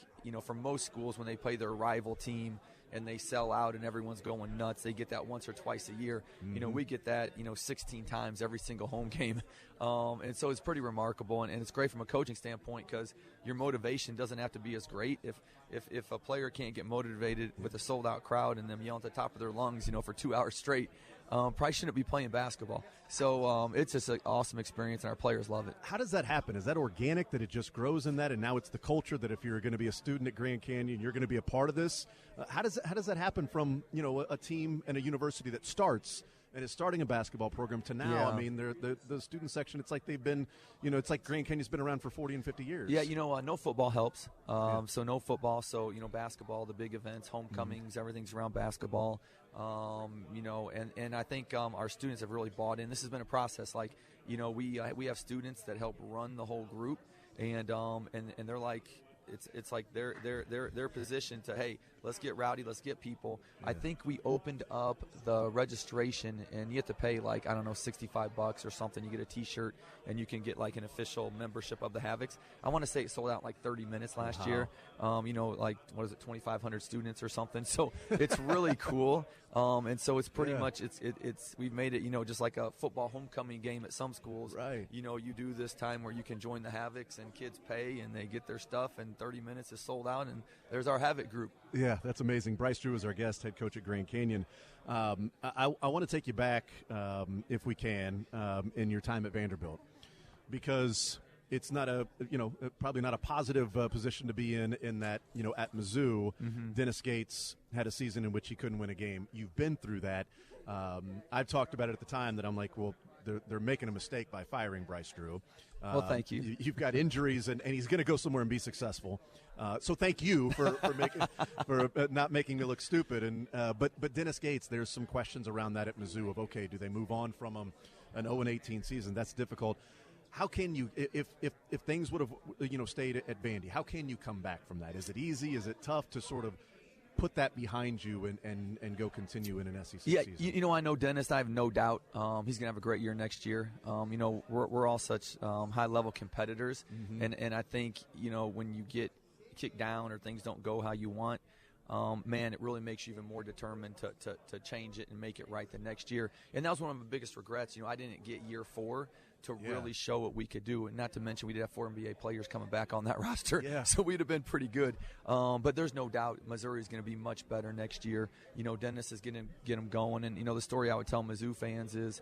for most schools when they play their rival team, and they sell out and everyone's going nuts. They get that once or twice a year. We get that 16 times every single home game, and so it's pretty remarkable, and it's great from a coaching standpoint because your motivation doesn't have to be as great. If a player can't get motivated with a sold out crowd and them yelling at the top of their lungs for 2 hours straight, probably shouldn't be playing basketball. So it's just an awesome experience, and our players love it. How does that happen? Is that organic, that it just grows in that, and now it's the culture that if you're going to be a student at Grand Canyon, you're going to be a part of this? How does that happen from a team and a university that starts and is starting a basketball program to now? Yeah. I mean, the student section, it's like they've been, it's like Grand Canyon's been around for 40 and 50 years. Yeah, no football helps. So no football. So, basketball, the big events, homecomings, everything's around basketball. And I think our students have really bought in. This has been a process. Like, we have students that help run the whole group, and they're like, it's like they're positioned to, hey, let's get rowdy, let's get people. I think we opened up the registration, and you have to pay like, I don't know, $65 or something. You get a T-shirt, and you can get like an official membership of the Havocs. I want to say it sold out in like 30 minutes last year. Like, what is it, 2,500 students or something. So it's really cool. And so it's pretty much it's we've made it just like a football homecoming game at some schools. Right. You do this time where you can join the Havocs, and kids pay and they get their stuff, and 30 minutes is sold out, and there's our Havoc group. Yeah, that's amazing. Bryce Drew is our guest, head coach at Grand Canyon. I want to take you back, if we can, in your time at Vanderbilt, because it's not probably not a positive position to be in that, at Mizzou, Dennis Gates had a season in which he couldn't win a game. You've been through that. I've talked about it at the time that I'm like, well, they're making a mistake by firing Bryce Drew. Well, thank you. You've got injuries, and he's going to go somewhere and be successful. So thank you for not making me look stupid. And but Dennis Gates, there's some questions around that at Mizzou of, okay, do they move on from an 0-18 season? That's difficult. How can you, if things would have stayed at Vandy, how can you come back from that? Is it easy? Is it tough to sort of put that behind you and go continue in an SEC season? Yeah, I know Dennis. I have no doubt he's going to have a great year next year. We're all such high-level competitors, and I think, when you get kicked down or things don't go how you want, man, it really makes you even more determined to change it and make it right the next year. And that was one of my biggest regrets. I didn't get year 4 to really show what we could do. And not to mention we did have 4 NBA players coming back on that roster. Yeah. So we'd have been pretty good. But there's no doubt Missouri is going to be much better next year. Dennis is going to get them going. And, the story I would tell Mizzou fans is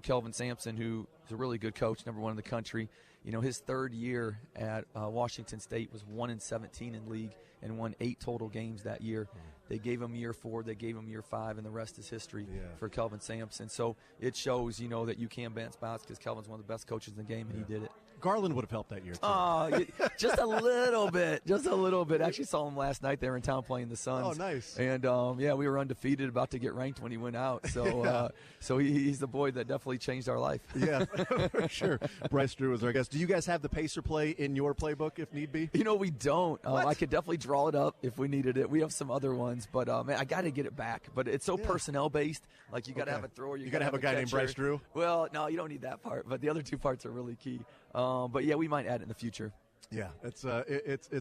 Kelvin Sampson, who is a really good coach, number 1 in the country. His third year at Washington State was 1-17 in league and won 8 total games that year. They gave him year 4, they gave him year 5, and the rest is history for Kelvin Sampson. So it shows, that you can bounce because Kelvin's one of the best coaches in the game, and he did it. Garland would have helped that year, too. Just a little bit. Just a little bit. Actually saw him last night. They were in town playing the Suns. Oh, nice. And, we were undefeated, about to get ranked when he went out. So so he's the boy that definitely changed our life. Yeah, for sure. Bryce Drew is our guest. Do you guys have the Pacer play in your playbook if need be? We don't. I could definitely draw it up if we needed it. We have some other ones, but, man, I got to get it back. But it's so personnel-based. Like, you got to have a thrower. You got to have a guy named Bryce Drew? Well, no, you don't need that part. But the other 2 parts are really key. But, yeah, we might add it in the future. Yeah, it's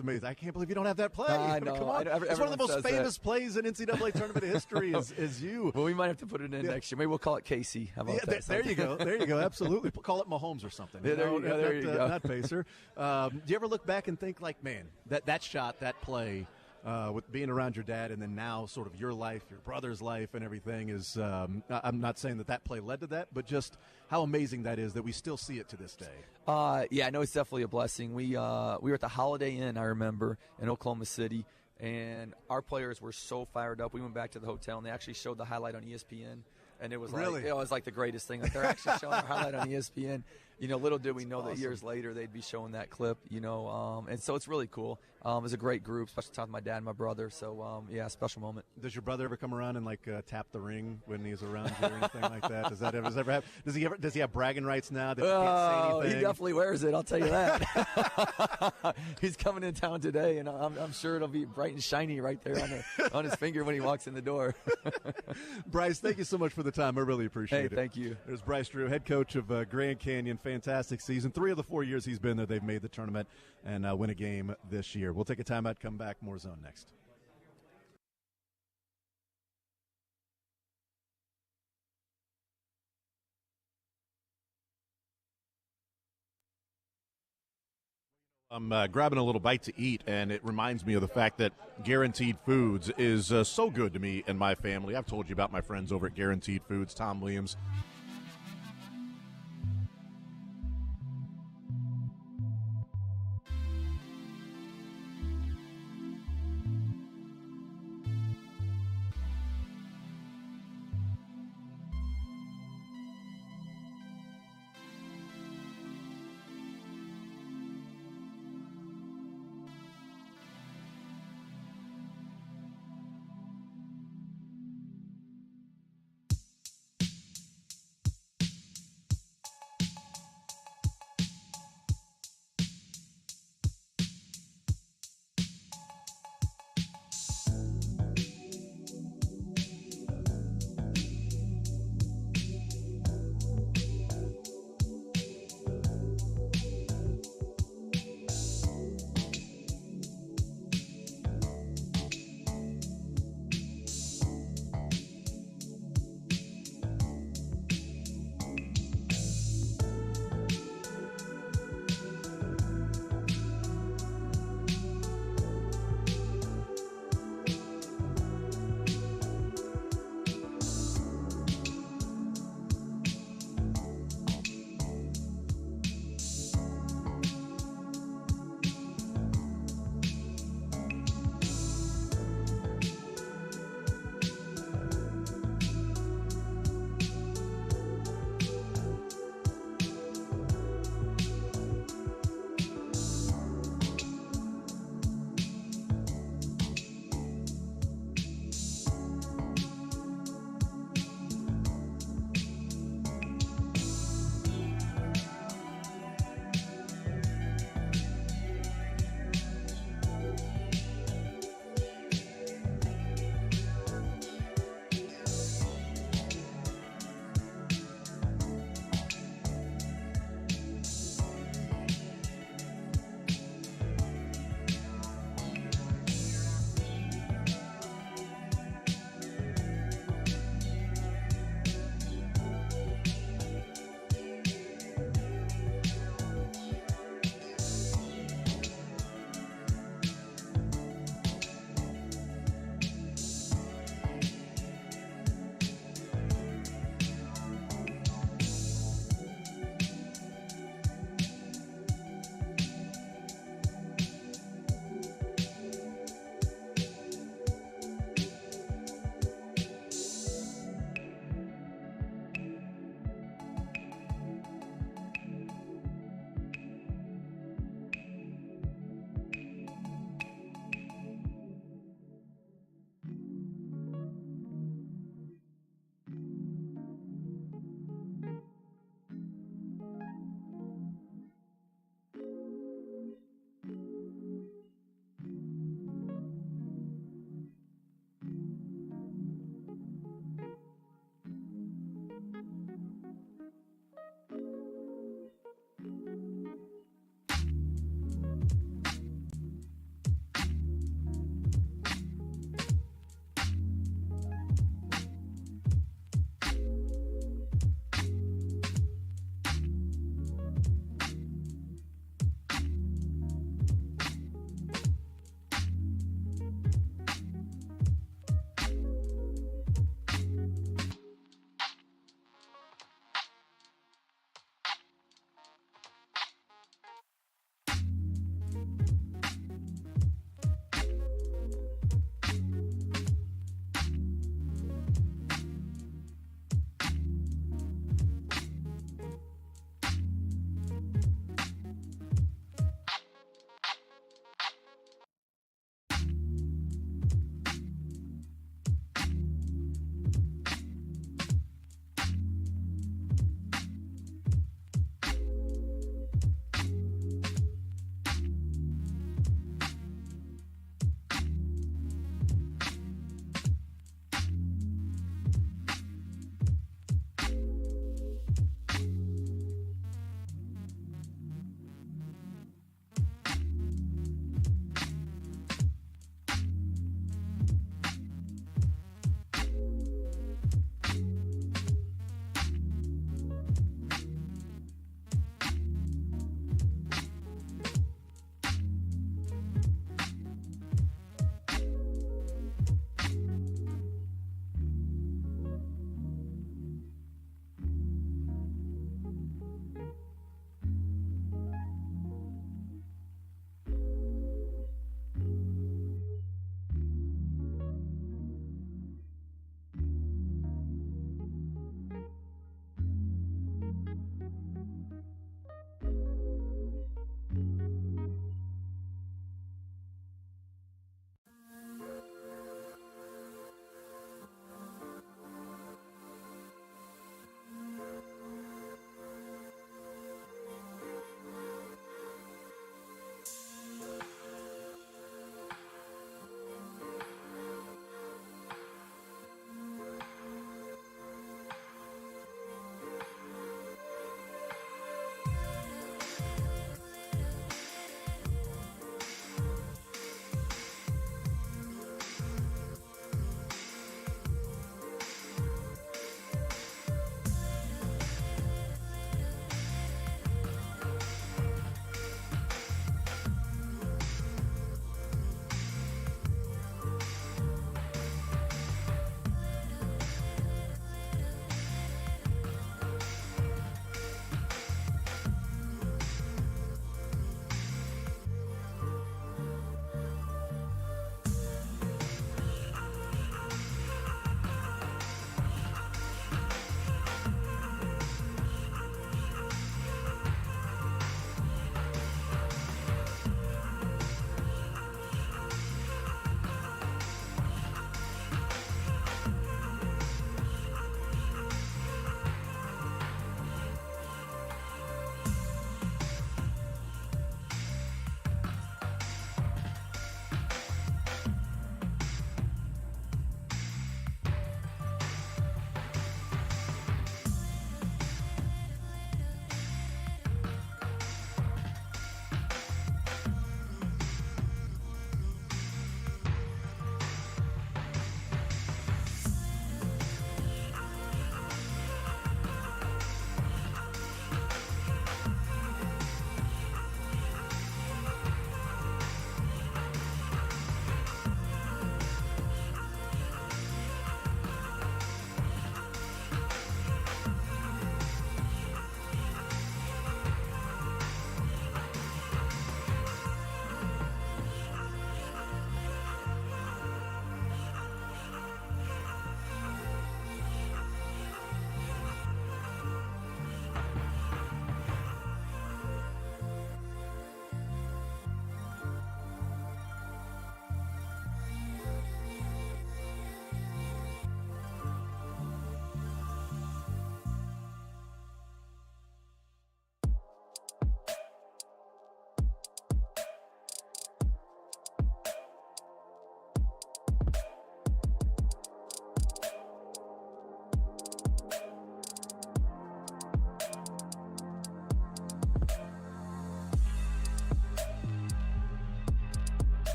amazing. I can't believe you don't have that play. I know. Come on. It's one of the most famous plays in NCAA tournament history is you. Well, we might have to put it in next year. Maybe we'll call it Casey. How about that? There you go. There you go. Absolutely. Call it Mahomes or something. Yeah, there you go. Not Pacer. Do you ever look back and think, like, man, that shot, that play, with being around your dad, and then now sort of your life, your brother's life, and everything is, I'm not saying that play led to that, but just how amazing that is that we still see it to this day. Yeah, I know it's definitely a blessing. We were at the Holiday Inn, I remember, in Oklahoma City, and our players were so fired up. We went back to the hotel, and they actually showed the highlight on ESPN. And it was like the greatest thing. Like, they're actually showing our highlight on ESPN. Little did we know that years later they'd be showing that clip. And so it's really cool. It was a great group, especially time with my dad and my brother. So special moment. Does your brother ever come around and tap the ring when he's around you or anything like that? Does that ever happen? Does he have bragging rights now that he can't say anything? He definitely wears it. I'll tell you that. He's coming in town today, and I'm sure it'll be bright and shiny right there on his finger when he walks in the door. Bryce, thank you so much for the time. I really appreciate it. Thank you. There's Bryce Drew, head coach of Grand Canyon. Fantastic season. 3 of the 4 years he's been there, they've made the tournament and win a game this year. We'll take a timeout, come back, more Zone next. I'm grabbing a little bite to eat, and it reminds me of the fact that Guaranteed Foods is so good to me and my family. I've told you about my friends over at Guaranteed Foods, Tom Williams.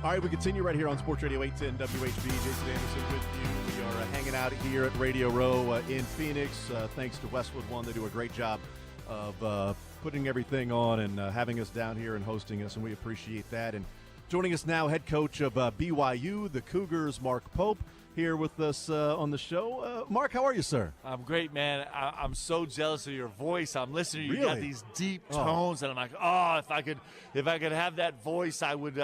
All right, we continue right here on Sports Radio 810 WHB. Jason Anderson with you. We are hanging out here at Radio Row in Phoenix. Thanks to Westwood One. They do a great job of putting everything on and having us down here and hosting us, and we appreciate that. And joining us now, head coach of BYU, the Cougars, Mark Pope, here with us on the show. Mark, how are you, sir? I'm great, man. I'm so jealous of your voice. I'm listening to you. Really? You got these deep tones, and I'm like, oh, if I could have that voice, I would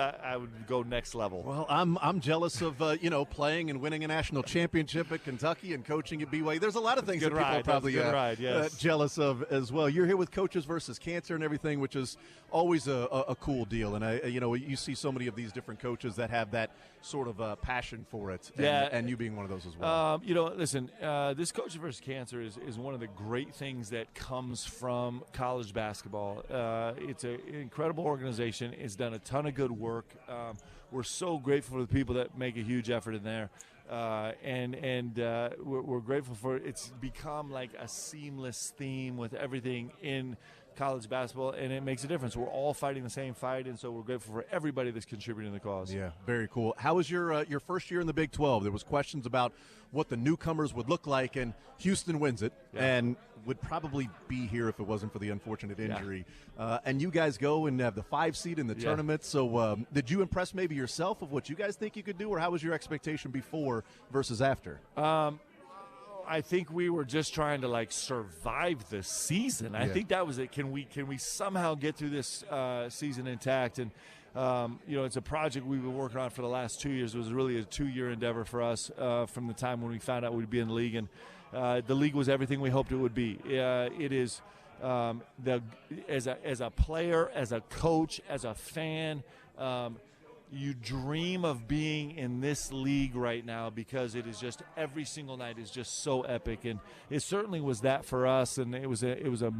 go next level. Well, I'm jealous of playing and winning a national championship at Kentucky and coaching at BYU. There's a lot of things that people are probably jealous of as well. You're here with Coaches versus Cancer and everything, which is always a cool deal. And you see so many of these different coaches that have that sort of passion for it. And you being one of those as well. Listen, this Coaches versus Cancer is one of the great things that comes from college basketball. It's an incredible organization. It's done a ton of good work. We're so grateful for the people that make a huge effort in there. We're grateful for it. It's become like a seamless theme with everything in college basketball, and it makes a difference. We're all fighting the same fight, and so we're grateful for everybody that's contributing to the cause. Yeah, very cool. How was your first year in the Big 12? There was questions about what the newcomers would look like, and Houston wins it, and would probably be here if it wasn't for the unfortunate injury. And you guys go and have the 5 seed in the tournament. So did you impress maybe yourself of what you guys think you could do, or how was your expectation before versus after? I think we were just trying to survive the season. I think that was it. Can we somehow get through this season intact? And it's a project we've been working on for the last 2 years. It was really a 2-year endeavor for us from the time when we found out we'd be in the league, and the league was everything we hoped it would be. It is as a player, as a coach, as a fan. You dream of being in this league right now because it is just every single night is just so epic, and it certainly was that for us. And it was a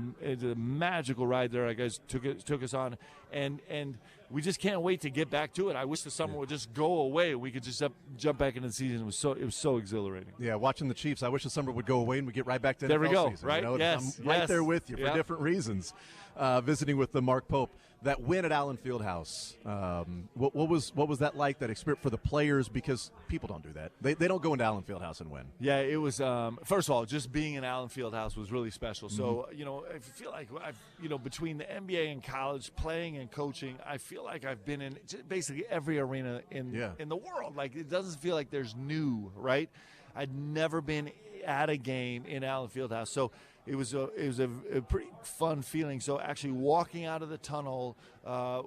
magical ride there. I guess took us on, and we just can't wait to get back to it. I wish the summer would just go away. We could just jump back into the season. It was so exhilarating. Yeah, watching the Chiefs. I wish the summer would go away and we get right back to there NFL we go. season. Right? I'm right there with you for different reasons. Visiting with the Mark Pope. That win at Allen Fieldhouse, what was that like, that experience for the players? Because people don't do that. They don't go into Allen Fieldhouse and win. Yeah, it was, first of all, just being in Allen Fieldhouse was really special. So, I feel like between the NBA and college, playing and coaching, I feel like I've been in basically every arena in the world. Like, it doesn't feel like there's new, right? I'd never been at a game in Allen Fieldhouse. So it was a pretty fun feeling. So actually walking out of the tunnel,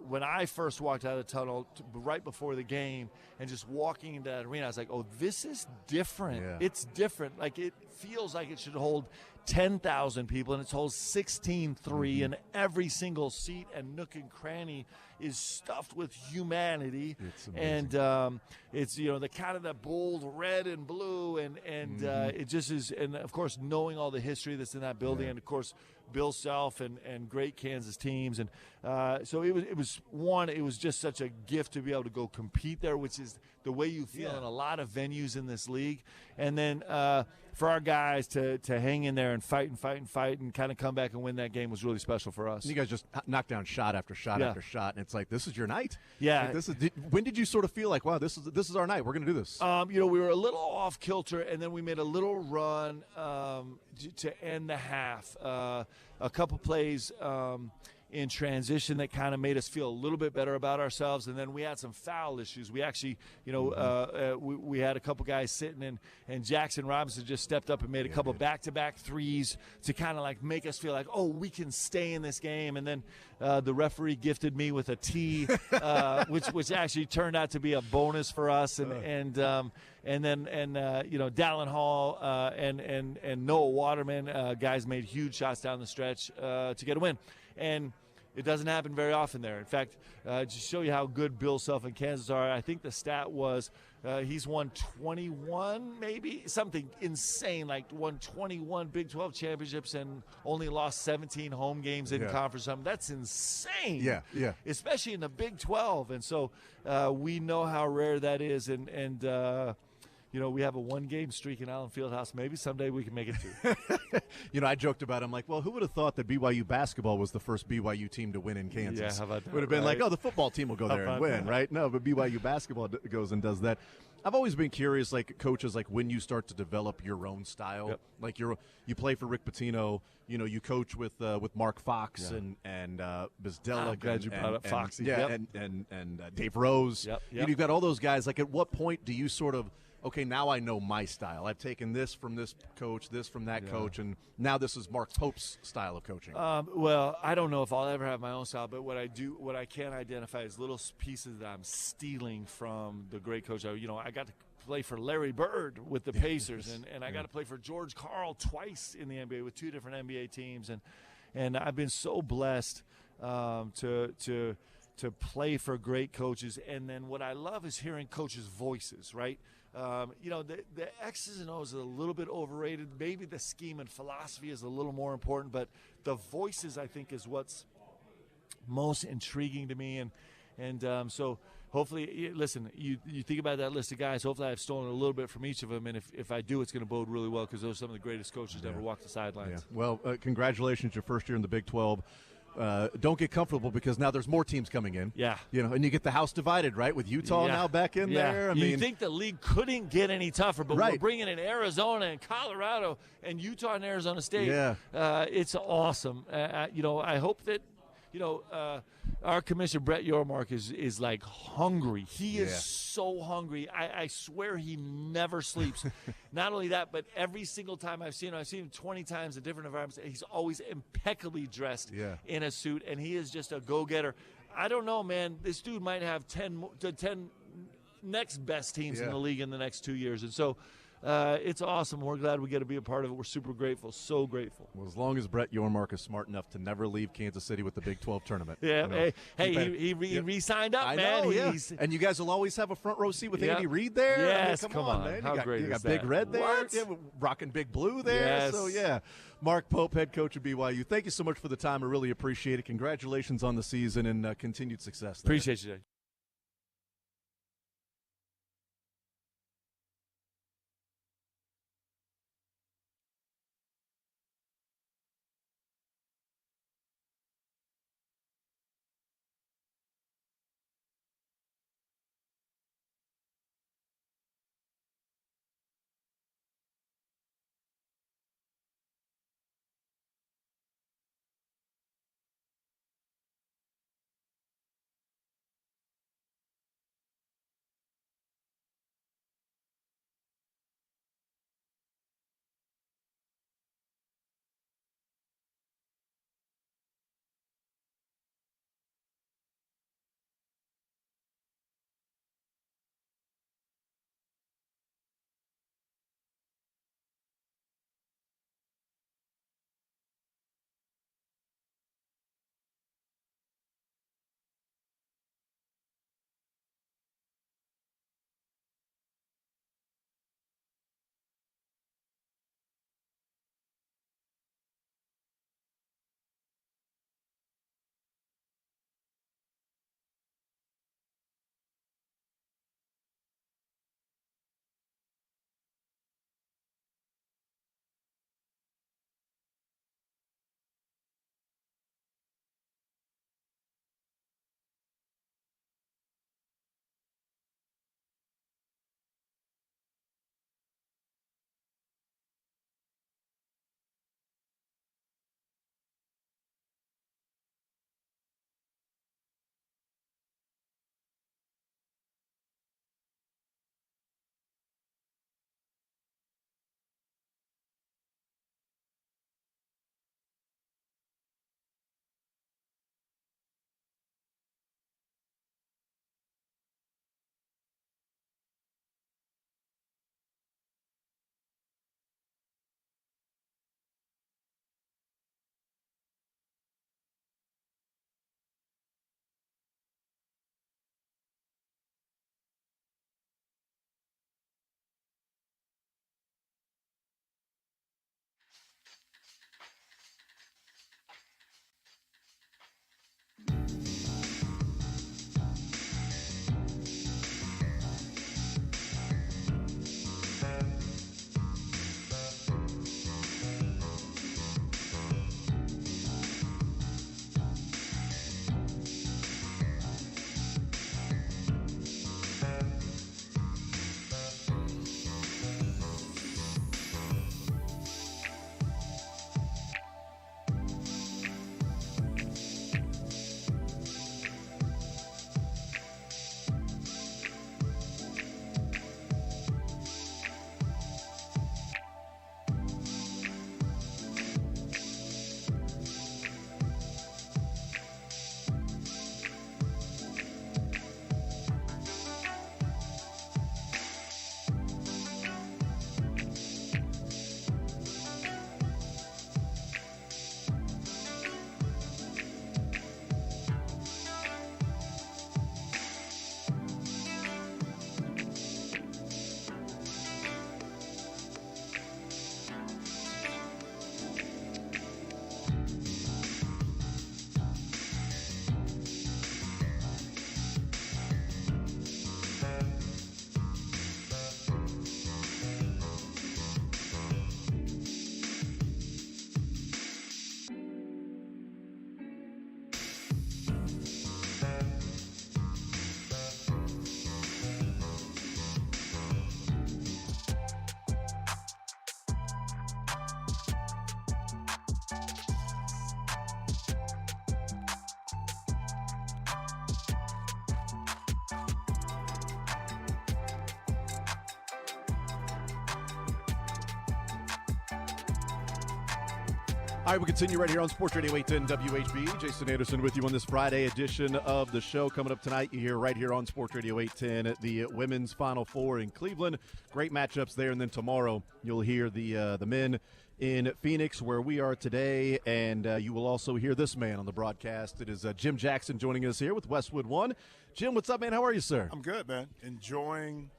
when I first walked out of the tunnel right before the game and just walking into that arena, I was like, oh, this is different. Yeah. It's different. Like, it feels like it should hold 10,000 people, and it holds 16,300, and every single seat and nook and cranny is stuffed with humanity. It's amazing. And it's the kind of that bold red and blue, and it just is. And of course, knowing all the history that's in that building, and of course Bill Self and great Kansas teams, and so it was just such a gift to be able to go compete there, which is the way you feel in a lot of venues in this league. And then for our guys to hang in there and fight and kind of come back and win that game was really special for us. And you guys just knocked down shot after shot after shot, and it's like, this is your night. Yeah. Like, when did you sort of feel like, wow, this is our night, we're going to do this? We were a little off kilter, and then we made a little run to end the half. A couple plays in transition that kind of made us feel a little bit better about ourselves, and then we had some foul issues. We actually, we had a couple guys sitting, and Jackson Robinson just stepped up and made a couple back-to-back threes to kind of like make us feel like, oh, we can stay in this game. And then the referee gifted me with a tee, which actually turned out to be a bonus for us. And then Dallin Hall and Noah Waterman, guys made huge shots down the stretch to get a win. And it doesn't happen very often there. In fact, to show you how good Bill Self and Kansas are, I think the stat was he's won 21, maybe something insane, like won 21 Big 12 championships and only lost 17 home games in conference. That's insane. Yeah. Especially in the Big 12. And so we know how rare that is. And we have a 1-game streak in Allen Fieldhouse. Maybe someday we can make it 2. I joked about it. I'm like, well, who would have thought that BYU basketball was the first BYU team to win in Kansas? Yeah, how about that? Would have been like, right? oh, the football team will go there and win, right? No, but BYU basketball goes and does that. I've always been curious, like coaches, like when you start to develop your own style. Yep. Like you play for Rick Pitino, you coach with Mark Fox and Bizdella. I'm glad you brought up Foxy. Yeah, Yep. and Dave Rose. Yep. You've got all those guys. Like, at what point do you sort of, okay, now I know my style. I've taken this from this coach, this from that coach, and now this is Mark Pope's style of coaching. Well, I don't know if I'll ever have my own style, but what I can identify is little pieces that I'm stealing from the great coach. I got to play for Larry Bird with the Pacers, and I got to play for George Karl twice in the NBA with 2 different NBA teams, and I've been so blessed to play for great coaches. And then what I love is hearing coaches' voices, right? The X's and O's are a little bit overrated. Maybe the scheme and philosophy is a little more important, but the voices, I think, is what's most intriguing to me. And so hopefully, listen, you think about that list of guys. Hopefully I've stolen a little bit from each of them, and if I do, it's going to bode really well because those are some of the greatest coaches to ever walk the sidelines. Yeah. Well, congratulations, your first year in the Big 12. Don't get comfortable because now there's more teams coming in. Yeah. And you get the house divided, right? With Utah now back in there. You think the league couldn't get any tougher, but Right. we're bringing in Arizona and Colorado and Utah and Arizona State. Yeah. It's awesome. I hope that our commissioner Brett Yormark is like hungry. He is so hungry. I swear he never sleeps. Not only that, but every single time I've seen him 20 times in different environments. He's always impeccably dressed in a suit, and he is just a go-getter. I don't know, man. This dude might have 10 next best teams in the league in the next 2 years, and so. It's awesome. We're glad we get to be a part of it. We're super grateful. So grateful. Well, as long as Brett Yormark is smart enough to never leave Kansas City with the Big 12 tournament. Yeah. He re-signed up, man. And you guys will always have a front row seat with Andy Reid there. Yes, come on, man. How great you got is Big that? Red there. What? Yeah, rocking Big Blue there. Yes. So, Mark Pope, head coach of BYU. Thank you so much for the time. I really appreciate it. Congratulations on the season and continued success there. Appreciate you, Jay. All right, we'll continue right here on Sports Radio 810 WHB. Jason Anderson with you on this Friday edition of the show. Coming up tonight, you hear right here on Sports Radio 810 the women's Final Four in Cleveland. Great matchups there. And then tomorrow, you'll hear the men in Phoenix, where we are today. And you will also hear this man on the broadcast. It is Jim Jackson joining us here with Westwood One. Jim, what's up, man? How are you, sir? I'm good, man. Enjoying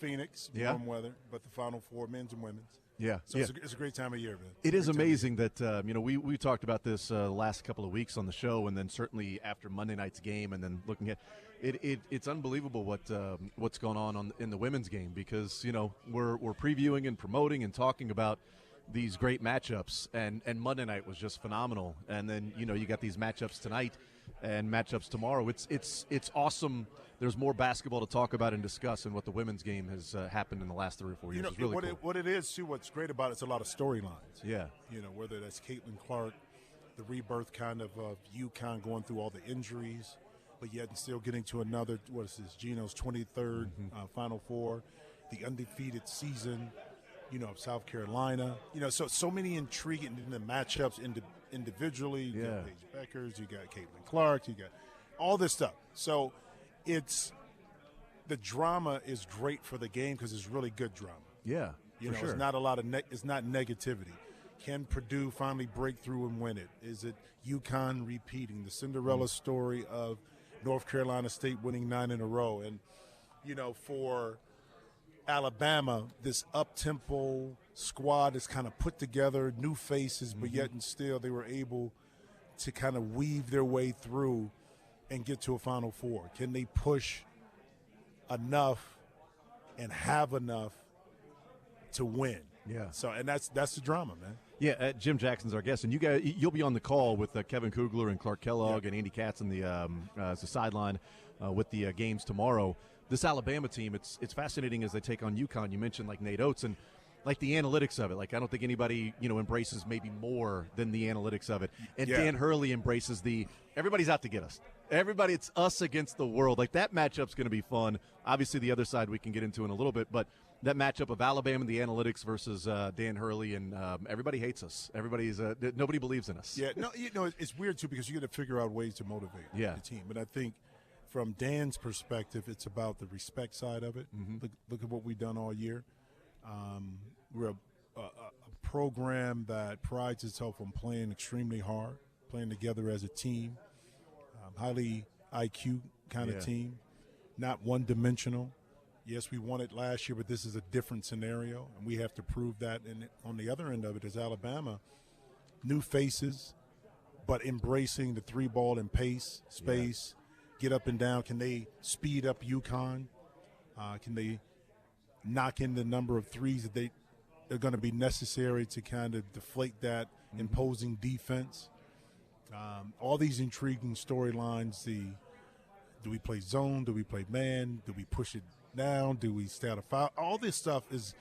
Phoenix, warm weather, but the Final Four, men's and women's. Yeah. So it's a great time of year, man. It is amazing that, we talked about this the last couple of weeks on the show, and then certainly after Monday night's game, and then looking at it's unbelievable what's going on in the women's game, because, we're previewing and promoting and talking about these great matchups, and Monday night was just phenomenal. And then, you got these matchups tonight and matchups tomorrow. It's awesome. There's more basketball to talk about and discuss, and what the women's game has happened in the last 3 or 4 years. It's really cool. What it is, too, what's great about it's a lot of storylines. Yeah. Whether that's Caitlin Clark, the rebirth kind of UConn going through all the injuries, but yet still getting to another, Gino's 23rd Final Four, the undefeated season, of South Carolina. So many intriguing matchups individually. You got Paige Beckers, you got Caitlin Clark, you got all this stuff. So the drama is great for the game because it's really good drama. Yeah, for sure. It's not a lot of it's not negativity. Can Purdue finally break through and win it? Is it UConn repeating the Cinderella story of North Carolina State winning 9 in a row? And for Alabama, this up-tempo squad is kind of put together, new faces, but yet and still they were able to kind of weave their way through and get to a Final Four. Can they push enough and have enough to win? Yeah. So, and that's the drama, man. Yeah, Jim Jackson's our guest, and you'll be on the call with Kevin Kugler and Clark Kellogg and Andy Katz on the sideline with the games tomorrow. This Alabama team, it's fascinating as they take on UConn. You mentioned like Nate Oates and like the analytics of it. Like I don't think anybody embraces maybe more than the analytics of it. And Dan Hurley embraces everybody's out to get us. Everybody, it's us against the world. Like that matchup's going to be fun. Obviously, the other side we can get into in a little bit, but that matchup of Alabama, the analytics versus Dan Hurley, and everybody hates us. Nobody believes in us. Yeah, no, it's weird too because you got to figure out ways to motivate the team. But I think from Dan's perspective, it's about the respect side of it. Look at what we've done all year. We're a program that prides itself on playing extremely hard, playing together as a team, highly IQ kind of team, not one-dimensional. Yes, we won it last year, but this is a different scenario, and we have to prove that. And on the other end of it is Alabama, new faces, but embracing the three ball and pace, space, get up and down. Can they speed up UConn? Can they knock in the number of threes that they're going to be necessary to kind of deflate that imposing defense? All these intriguing storylines. Do we play zone? Do we play man? Do we push it down? Do we stay out of foul? All this stuff is,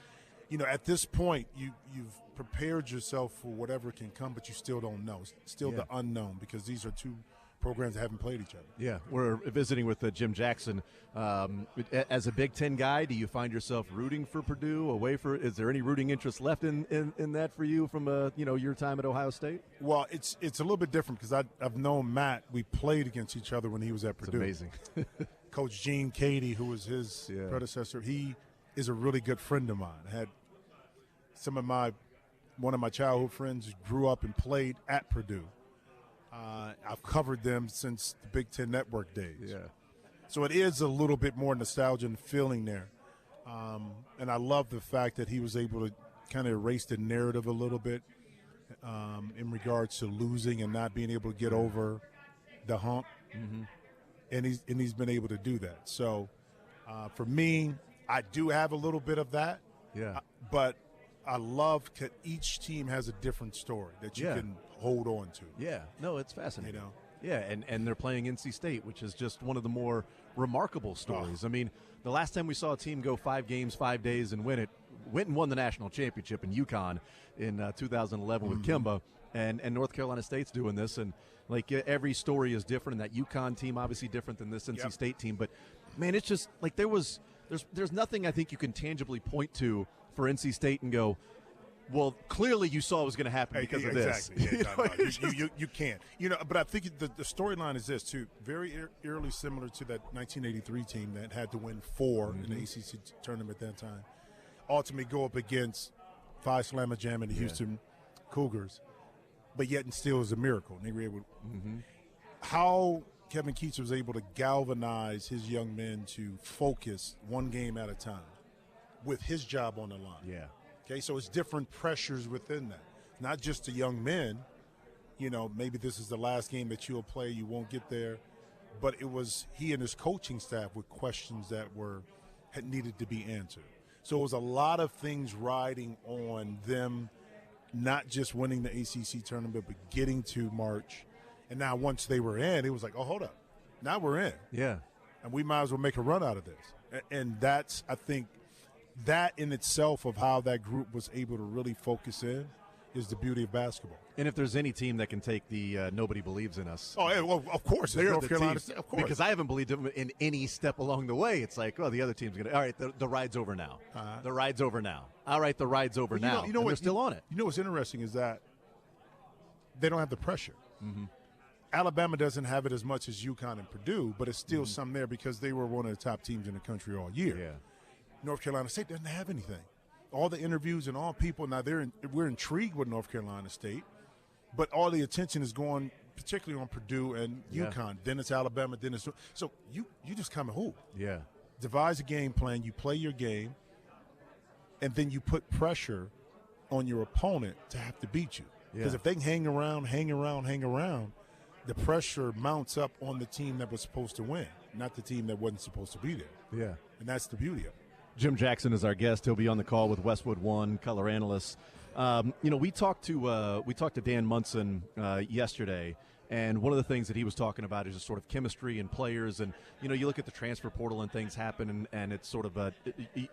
at this point, you've prepared yourself for whatever can come, but you still don't know. It's still the unknown because these are two programs that haven't played each other. Yeah, we're visiting with Jim Jackson. As a Big Ten guy, do you find yourself rooting for Purdue? Is there any rooting interest left in that for you from your time at Ohio State? Well, it's a little bit different because I've known Matt. We played against each other when he was at Purdue. It's amazing. Coach Gene Cady, who was his predecessor, he is a really good friend of mine. I had one of my childhood friends grew up and played at Purdue. I've covered them since the Big Ten Network days. Yeah. So it is a little bit more nostalgia and feeling there. And I love the fact that he was able to kind of erase the narrative a little bit in regards to losing and not being able to get over the hump. And he's been able to do that. So for me, I do have a little bit of that. Yeah. But I love that each team has a different story that you can hold on to. Yeah. No, it's fascinating. Yeah, and they're playing NC State, which is just one of the more remarkable stories. I mean, the last time we saw a team go 5 games, 5 days, and win it, went and won the national championship in UConn in 2011 with Kimba, and North Carolina State's doing this. And, like, every story is different, and that UConn team obviously different than this NC State team. But, man, it's just, like, there's nothing I think you can tangibly point to for NC State and go, well, clearly you saw it was going to happen because of this. Exactly. Yeah, you can't. But I think the storyline is this, too. Very eerily similar to that 1983 team that had to win 4 in the ACC tournament at that time. Ultimately go up against Phi Slamma Jam and the Houston Cougars, but yet and still is a miracle. And they were able how Kevin Keatts was able to galvanize his young men to focus one game at a time with his job on the line. Yeah. Okay, so it's different pressures within that. Not just the young men, maybe this is the last game that you'll play, you won't get there. But it was he and his coaching staff with questions that had needed to be answered. So it was a lot of things riding on them, not just winning the ACC tournament, but getting to March. And now once they were in, it was like, oh, hold up. Now we're in. Yeah. And we might as well make a run out of this. And that's, I think, that in itself of how that group was able to really focus in is the beauty of basketball. And if there's any team that can take the nobody believes in us. Oh, yeah, well, of course. They're North the Carolina team. State, of course. Because I haven't believed them in any step along the way. It's like, well, the other team's going to, all right, the ride's over now. The ride's over now. All right, the ride's over now. You know what, they're still on it. You know what's interesting is that they don't have the pressure. Mm-hmm. Alabama doesn't have it as much as UConn and Purdue, but it's still some there because they were one of the top teams in the country all year. Yeah. North Carolina State doesn't have anything. All the interviews and all people, now we're intrigued with North Carolina State, but all the attention is going particularly on Purdue and UConn. Then it's Alabama, then it's – so you just come and hoop. Yeah. Devise a game plan, you play your game, and then you put pressure on your opponent to have to beat you. Because if they can hang around, the pressure mounts up on the team that was supposed to win, not the team that wasn't supposed to be there. Yeah. And that's the beauty of it. Jim Jackson is our guest. He'll be on the call with Westwood One color analyst. We talked to Dan Munson yesterday, and one of the things that he was talking about is just sort of chemistry and players. And you look at the transfer portal and things happen, and it's sort of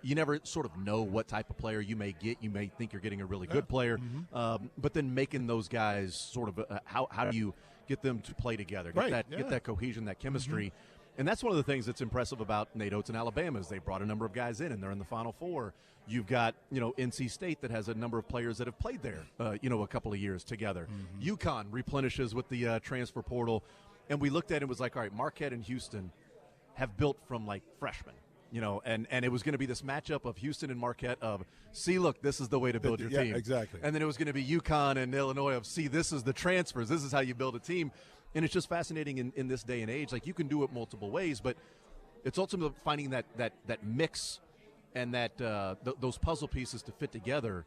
you never sort of know what type of player you may get. You may think you're getting a really good player, but then making those guys sort of how do you get them to play together, get that cohesion, that chemistry. And that's one of the things that's impressive about Nate Oates and Alabama is they brought a number of guys in, and they're in the Final Four. You've got, NC State that has a number of players that have played there, a couple of years together. UConn replenishes with the transfer portal. And we looked at it and was like, all right, Marquette and Houston have built from, like, freshmen. And it was going to be this matchup of Houston and Marquette of, see, look, this is the way to build your team. Exactly. And then it was going to be UConn and Illinois of, see, this is the transfers. This is how you build a team. And it's just fascinating in this day and age. Like, you can do it multiple ways, but it's ultimately finding that mix and that those puzzle pieces to fit together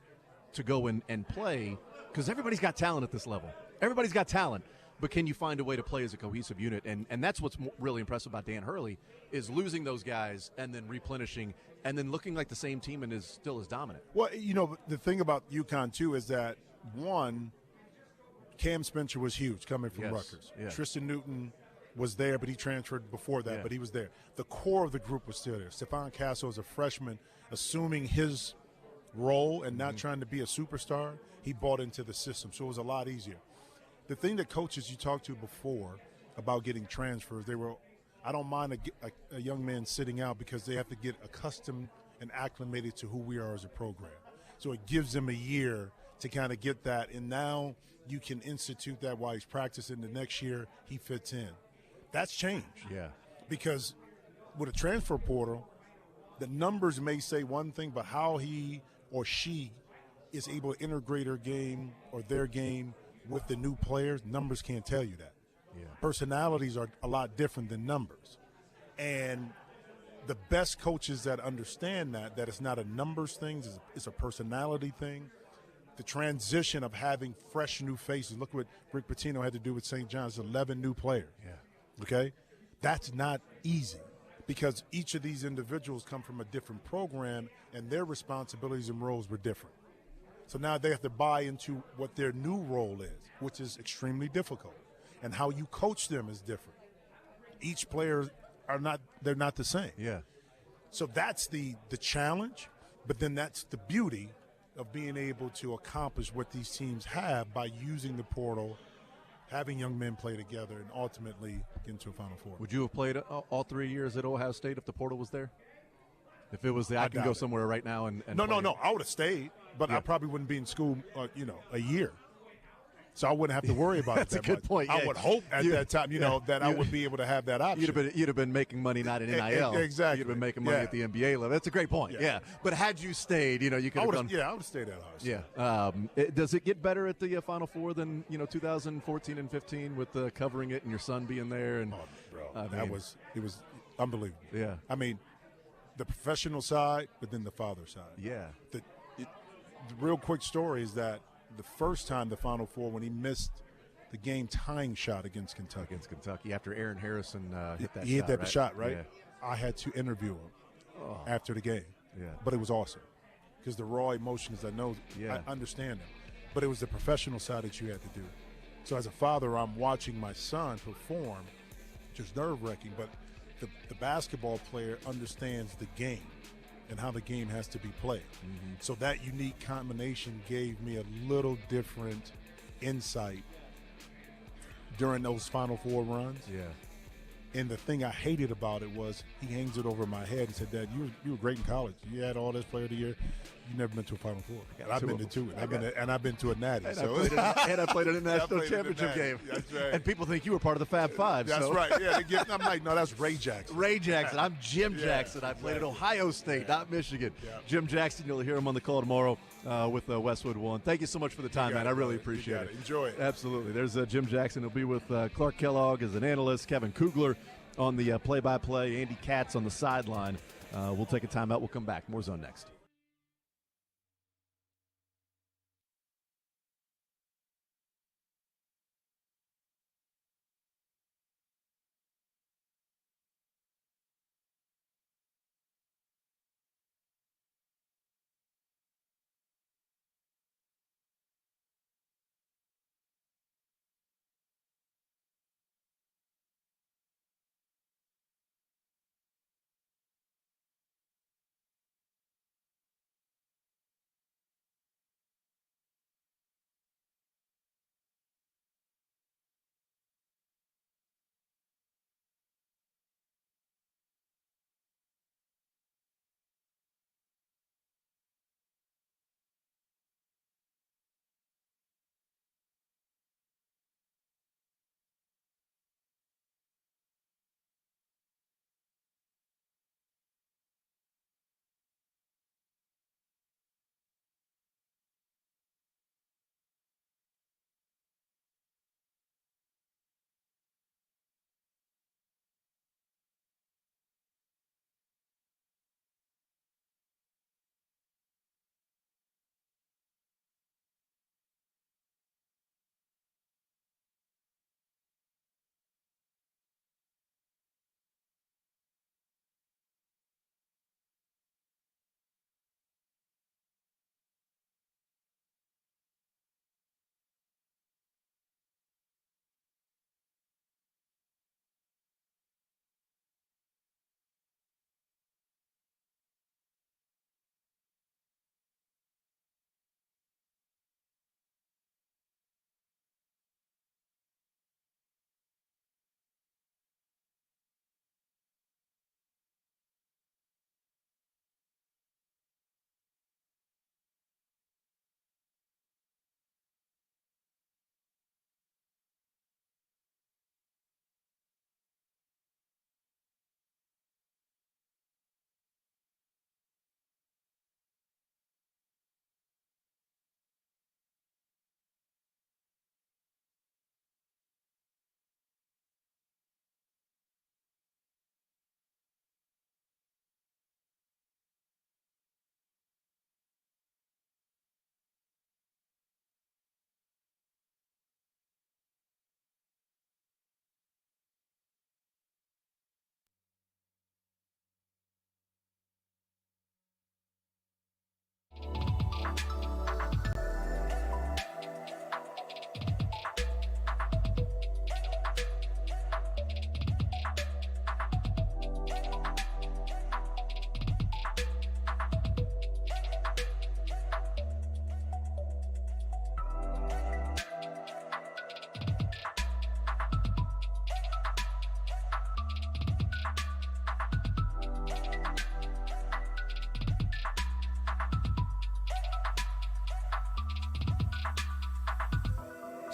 to go and play, because everybody's got talent at this level. Everybody's got talent. But can you find a way to play as a cohesive unit? And that's what's really impressive about Dan Hurley is losing those guys and then replenishing and then looking like the same team and is still as dominant. Well, the thing about UConn, too, is that, one, Cam Spencer was huge coming from Rutgers. Yeah. Tristan Newton was there, but he transferred before that, but he was there. The core of the group was still there. Stephon Castle is a freshman, assuming his role and not trying to be a superstar. He bought into the system, so it was a lot easier. The thing that coaches you talked to before about getting transfers, I don't mind a young man sitting out because they have to get accustomed and acclimated to who we are as a program. So it gives them a year to kind of get that, and now you can institute that while he's practicing. The next year, he fits in. That's changed. Yeah. Because with a transfer portal, the numbers may say one thing, but how he or she is able to integrate her game or their game with the new players, numbers can't tell you that. Yeah. Personalities are a lot different than numbers. And the best coaches that understand that it's not a numbers thing, it's a personality thing. The transition of having fresh new faces. Look what Rick Pitino had to do with St. John's, 11 new players. Yeah. Okay? That's not easy because each of these individuals come from a different program and their responsibilities and roles were different. So now they have to buy into what their new role is, which is extremely difficult. And how you coach them is different. Each player they're not the same. Yeah. So that's the challenge, but then that's the beauty of being able to accomplish what these teams have by using the portal, having young men play together, and ultimately get into a Final Four. Would you have played all 3 years at Ohio State if the portal was there? If it was the I can doubt go it. somewhere right now and No, play. I would have stayed, but Yeah. I probably wouldn't be in school, a year. So I wouldn't have to worry about That's it a that good much. point. I Yeah. would hope at You- that time, that I would be able to have that option. You'd have been making money not in NIL. Exactly. You'd have been making money Yeah. at the NBA level. That's a great point. Yeah. But had you stayed, you could have done. I would have stayed at Ohio State. Yeah. Does it get better at the Final Four than 2014 and 15 with covering it and your son being there? And it was unbelievable. Yeah. I mean, the professional side, but then the father side. Yeah. The real quick story is that the first time the Final Four, when he missed the game-tying shot against Kentucky. After Aaron Harrison hit that he hit that shot, right? Yeah. I had to interview him after the game. Yeah. But it was awesome because the raw emotions, I understand them. But it was the professional side that you had to do. So as a father, I'm watching my son perform, which is nerve-wracking, but the basketball player understands the game and how the game has to be played. Mm-hmm. So that unique combination gave me a little different insight during those Final Four runs. Yeah. And the thing I hated about it was he hangs it over my head and said, Dad, you were great in college. You had all this player of the year. You never been to a Final Four. And I've been to two. And I've been to a natty. And, so. I played in a national played in the championship natty. game. That's right. And people think you were part of the Fab Five. That's so. right. Yeah, I'm like, no, that's Ray Jackson. Ray Jackson. I'm Jim Yeah, Jackson. I played at Ohio State, not Michigan. Yeah. Jim Jackson, you'll hear him on the call tomorrow with Westwood One. Thank you so much for the time, man. I really appreciate it. Enjoy it. Absolutely. There's Jim Jackson. He'll be with Clark Kellogg as an analyst, Kevin Kugler on the play-by-play, Andy Katz on the sideline. We'll take a timeout. We'll come back. More Zone next.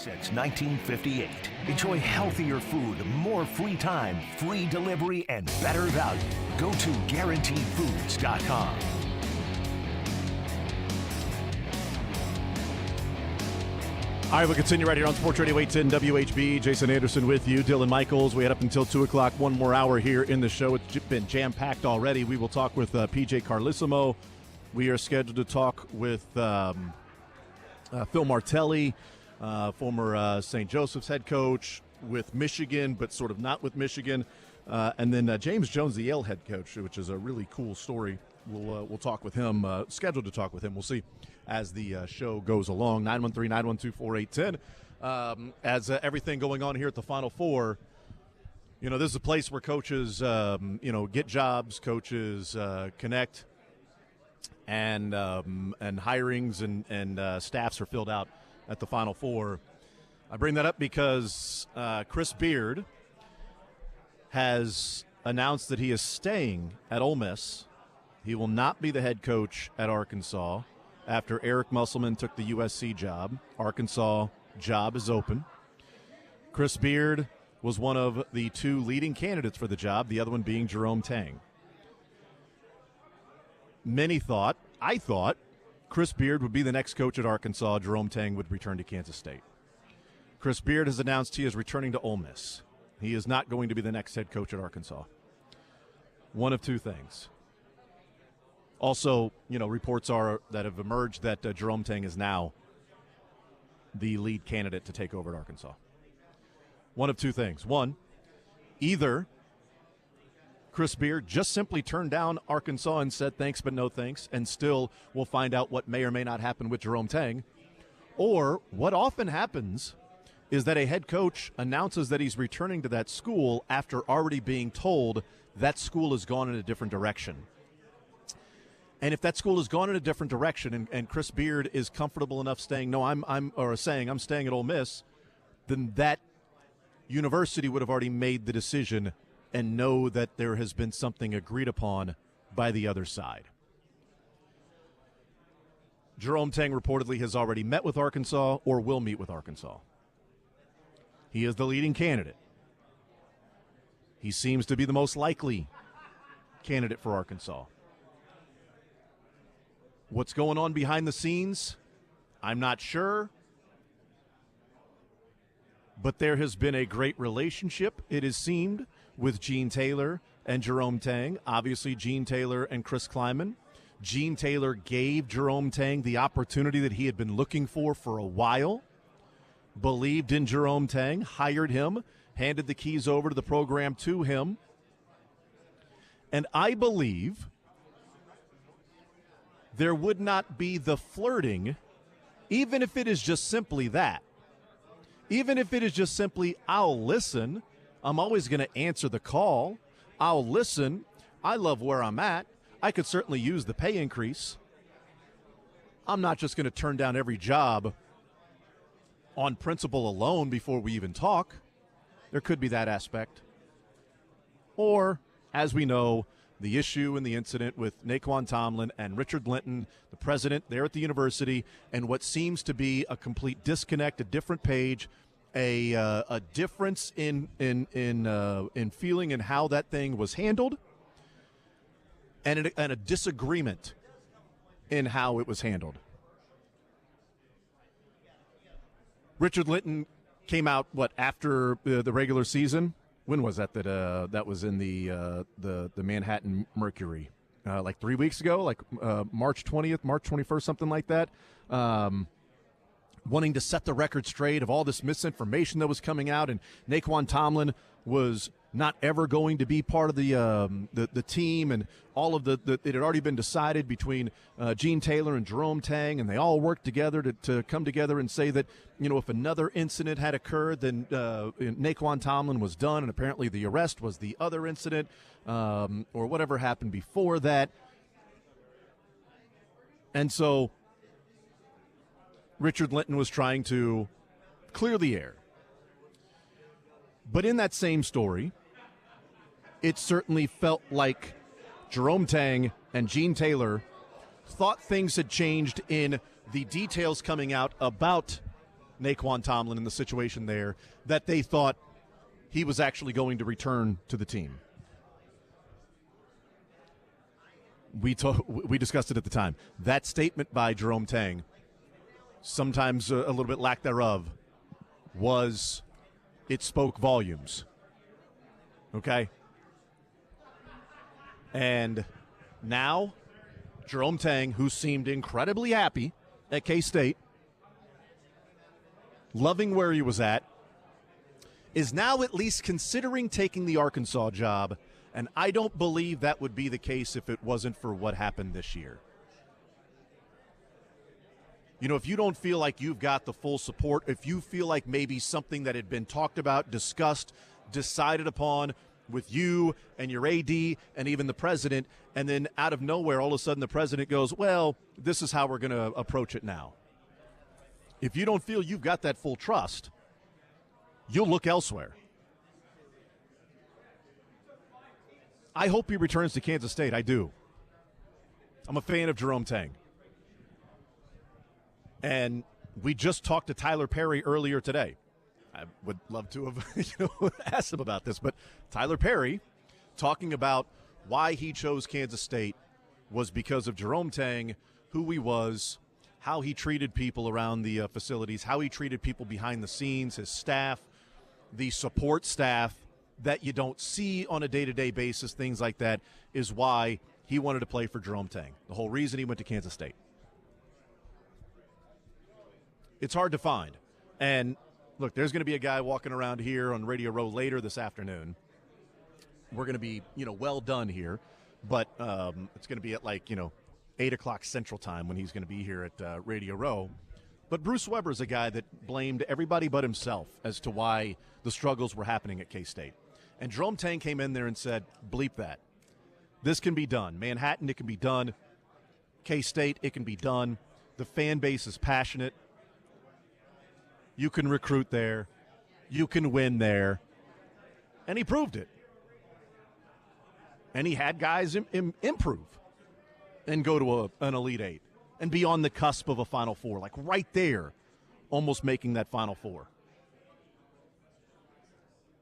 since 1958. Enjoy healthier food, more free time, free delivery, and better value. Go to GuaranteedFoods.com. All right, we'll continue right here on Sports Radio 810 WHB. Jason Anderson with you. Dylan Michaels. We head up until 2 o'clock. One more hour here in the show. It's been jam-packed already. We will talk with PJ Carlesimo. We are scheduled to talk with Phil Martelli, former St. Joseph's head coach with Michigan, but sort of not with Michigan. And then James Jones, the Yale head coach, which is a really cool story. We'll talk with him, scheduled to talk with him. We'll see as the show goes along. 913-912-4810. As everything going on here at the Final Four, you know, this is a place where coaches, get jobs, coaches connect, and hirings and staffs are filled out at the Final Four. I bring that up because Chris Beard has announced that he is staying at Ole Miss. He will not be the head coach at Arkansas after Eric Musselman took the USC job. Arkansas job is open. Chris Beard was one of the two leading candidates for the job, the other one being Jerome Tang. I thought, Chris Beard would be the next coach at Arkansas. Jerome Tang would return to Kansas State. Chris Beard has announced he is returning to Ole Miss. He is not going to be the next head coach at Arkansas. One of two things. Also, reports that have emerged that Jerome Tang is now the lead candidate to take over at Arkansas. One of two things. One, either Chris Beard just simply turned down Arkansas and said thanks but no thanks, and still we'll find out what may or may not happen with Jerome Tang. Or what often happens is that a head coach announces that he's returning to that school after already being told that school has gone in a different direction. And if that school has gone in a different direction and Chris Beard is comfortable enough saying I'm staying at Ole Miss, then that university would have already made the decision and know that there has been something agreed upon by the other side. Jerome Tang reportedly has already met with Arkansas or will meet with Arkansas. He is the leading candidate. He seems to be the most likely candidate for Arkansas. What's going on behind the scenes, I'm not sure. But there has been a great relationship, it has seemed, with Gene Taylor and Jerome Tang. Obviously, Gene Taylor and Chris Klieman. Gene Taylor gave Jerome Tang the opportunity that he had been looking for a while, believed in Jerome Tang, hired him, handed the keys over to the program to him. And I believe there would not be the flirting, even if it is just simply that. Even if it is just simply, I'll listen. I'm always going to answer the call. I'll listen. I love where I'm at. I could certainly use the pay increase. I'm not just going to turn down every job on principle alone before we even talk. There could be that aspect. Or, as we know, the issue and the incident with Naquan Tomlin and Richard Linton, the president there at the university, and what seems to be a complete disconnect, a different page, a difference in feeling and how that thing was handled, and a disagreement in how it was handled. Richard Linton came out after the regular season? When was that? That was in the Manhattan Mercury, like 3 weeks ago, like March 20th, March 21st, something like that. Wanting to set the record straight of all this misinformation that was coming out, and Naquan Tomlin was not ever going to be part of the team, and all of it had already been decided between Gene Taylor and Jerome Tang, and they all worked together to come together and say that, if another incident had occurred, then Naquan Tomlin was done, and apparently the arrest was the other incident, or whatever happened before that. And so Richard Linton was trying to clear the air. But in that same story, it certainly felt like Jerome Tang and Gene Taylor thought things had changed in the details coming out about Naquan Tomlin in the situation there that they thought he was actually going to return to the team. We discussed it at the time. That statement by Jerome Tang, sometimes a little bit lack thereof, it spoke volumes. Okay? And now, Jerome Tang, who seemed incredibly happy at K-State, loving where he was at, is now at least considering taking the Arkansas job, and I don't believe that would be the case if it wasn't for what happened this year. You know, if you don't feel like you've got the full support, if you feel like maybe something that had been talked about, discussed, decided upon with you and your AD and even the president, and then out of nowhere, all of a sudden the president goes, well, this is how we're going to approach it now. If you don't feel you've got that full trust, you'll look elsewhere. I hope he returns to Kansas State. I do. I'm a fan of Jerome Tang. And we just talked to Tyler Perry earlier today. I would love to have asked him about this, but Tyler Perry talking about why he chose Kansas State was because of Jerome Tang, who he was, how he treated people around the facilities, how he treated people behind the scenes, his staff, the support staff that you don't see on a day-to-day basis, things like that, is why he wanted to play for Jerome Tang. The whole reason he went to Kansas State. It's hard to find. And look, there's going to be a guy walking around here on Radio Row later this afternoon. We're going to be, well done here, but it's going to be at 8 o'clock Central Time when he's going to be here at Radio Row. But Bruce Weber is a guy that blamed everybody but himself as to why the struggles were happening at K-State. And Jerome Tang came in there and said, bleep that. This can be done. Manhattan, it can be done. K-State, it can be done. The fan base is passionate. You can recruit there. You can win there. And he proved it. And he had guys improve and go to an Elite Eight and be on the cusp of a Final Four, like right there, almost making that Final Four.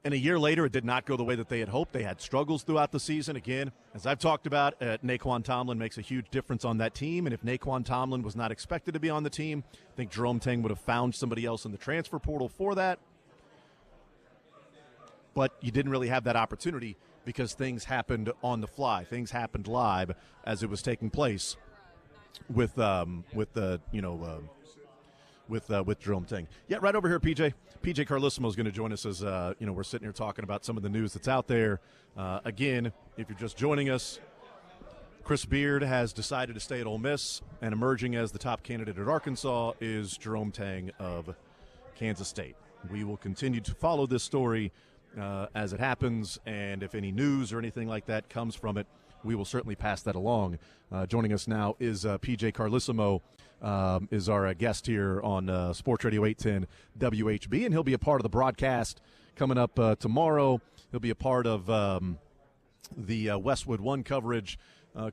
And a year later, it did not go the way that they had hoped. They had struggles throughout the season. Again, as I've talked about, Naquan Tomlin makes a huge difference on that team. And if Naquan Tomlin was not expected to be on the team, I think Jerome Tang would have found somebody else in the transfer portal for that. But you didn't really have that opportunity because things happened on the fly. Things happened live as it was taking place with Jerome Tang. Yeah, right over here, PJ. PJ Carlissimo is going to join us as we're sitting here talking about some of the news that's out there. Again, if you're just joining us, Chris Beard has decided to stay at Ole Miss, and emerging as the top candidate at Arkansas is Jerome Tang of Kansas State. We will continue to follow this story as it happens, and if any news or anything like that comes from it, we will certainly pass that along. Joining us now is PJ Carlissimo, is our guest here on Sports Radio 810 WHB, and he'll be a part of the broadcast coming up tomorrow. He'll be a part of the Westwood One coverage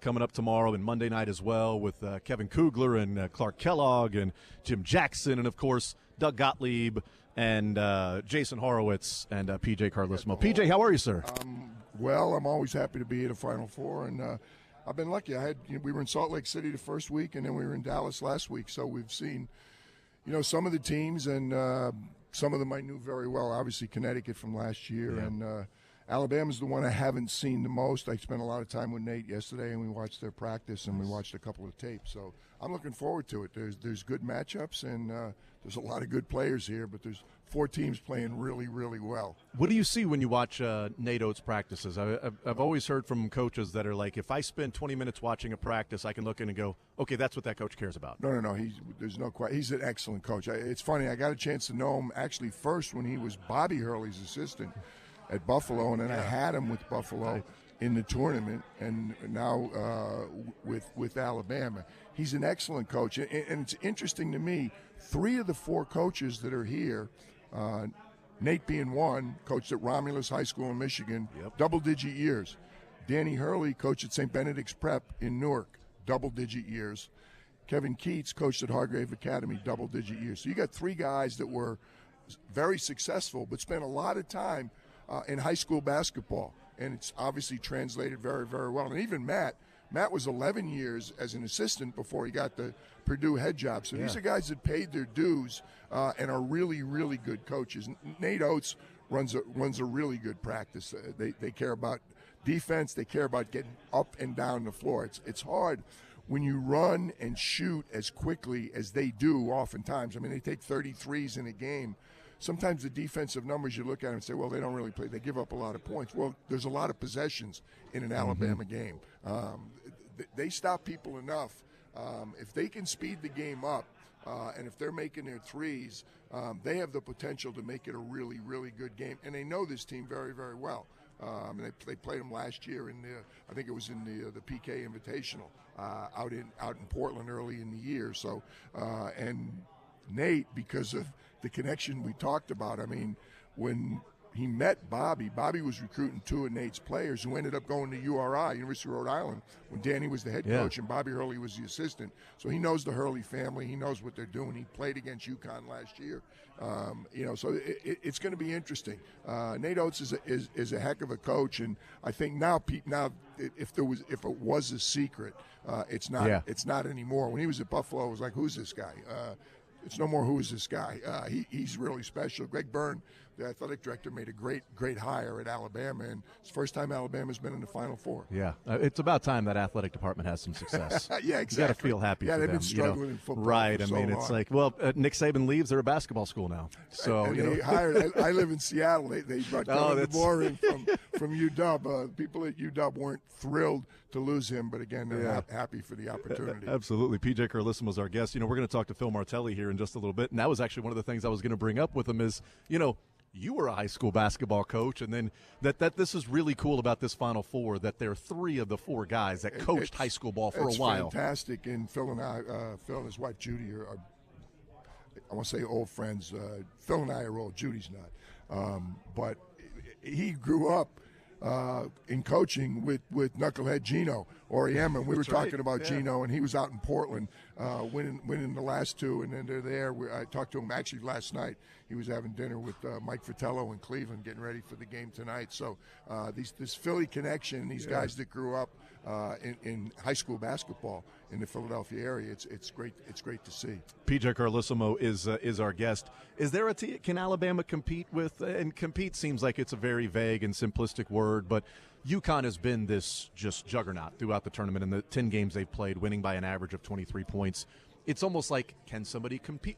coming up tomorrow and Monday night as well with Kevin Kugler and Clark Kellogg and Jim Jackson and, of course, Doug Gottlieb and Jason Horowitz and PJ Carlissimo. PJ, how are you, sir? Well, I'm always happy to be at a Final Four, and I've been lucky. We were in Salt Lake City the first week, and then we were in Dallas last week. So we've seen, some of the teams, and some of them I knew very well. Obviously, Connecticut from last year, and Alabama's the one I haven't seen the most. I spent a lot of time with Nate yesterday, and we watched their practice, and we watched a couple of tapes. So I'm looking forward to it. There's good matchups, and there's a lot of good players here, but there's 4 teams playing really, really well. What do you see when you watch Nate Oates' practices? I've always heard from coaches that are like, if I spend 20 minutes watching a practice, I can look in and go, okay, that's what that coach cares about. No. There's no question. He's an excellent coach. It's funny. I got a chance to know him actually first when he was Bobby Hurley's assistant at Buffalo, and then I had him with Buffalo in the tournament, and now with Alabama. He's an excellent coach, and it's interesting to me, 3 of the 4 coaches that are here, Nate being one, coached at Romulus High School in Michigan, double-digit years. Danny Hurley coached at St. Benedict's Prep in Newark, double-digit years. Kevin Keats coached at Hargrave Academy double-digit years. So you got 3 guys that were very successful but spent a lot of time in high school basketball, and it's obviously translated very, very well. And even Matt was 11 years as an assistant before he got the Purdue head job. So these are guys that paid their dues and are really, really good coaches. Nate Oates runs a really good practice. They care about defense. They care about getting up and down the floor. It's hard when you run and shoot as quickly as they do oftentimes. I mean, they take 33s in a game. Sometimes the defensive numbers, you look at them and say, well, they don't really play. They give up a lot of points. Well, there's a lot of possessions in an Alabama game. They stop people enough. If they can speed the game up, and if they're making their threes, they have the potential to make it a really, really good game. And they know this team very, very well. They played them last year I think it was in the PK Invitational out in Portland early in the year. So and Nate, because of the connection we talked about, I mean, when he met Bobby was recruiting 2 of Nate's players who ended up going to URI, University of Rhode Island, when Danny was the head coach and Bobby Hurley was the assistant. So he knows the Hurley family. He knows what they're doing. He played against UConn last year. So it's going to be interesting. Nate Oates is a heck of a coach, and I think now if it was a secret, it's not. Yeah. It's not anymore. When he was at Buffalo, it was like, who's this guy? It's no more who is this guy. He's really special. Greg Byrne, the athletic director, made a great hire at Alabama, and it's the first time Alabama's been in the Final Four. Yeah, it's about time that athletic department has some success. Yeah, exactly. You got to feel happy for them. Yeah, they've been struggling in football. Right. For so it's long. like, well, Nick Saban leaves, they're a basketball school now. So and they hired. I live in Seattle. They brought Kevin DeBoer in from UW. People at UW weren't thrilled to lose him, but again, they're happy for the opportunity. Absolutely. PJ Carlissimo is our guest. We're going to talk to Phil Martelli here in just a little bit, and that was actually one of the things I was going to bring up with him is, you were a high school basketball coach, and then that this is really cool about this Final Four, that there are 3 of the 4 guys that coached high school ball for a while. It's fantastic, and Phil and his wife Judy are I want to say old friends. Phil and I are old. Judy's not. But he grew up in coaching with knucklehead Gino Auriemma, and we were talking about Gino, and he was out in Portland winning the last 2, and then they're there. I talked to him actually last night. He was having dinner with Mike Fratello in Cleveland, getting ready for the game tonight. So this Philly connection, these guys that grew up in high school basketball in the Philadelphia area, it's great. It's great to see. PJ Carlissimo is our guest. Is there can Alabama compete with? And compete seems like it's a very vague and simplistic word, but UConn has been this just juggernaut throughout the tournament. In the 10 games they've played, winning by an average of 23 points. It's almost like, can somebody compete?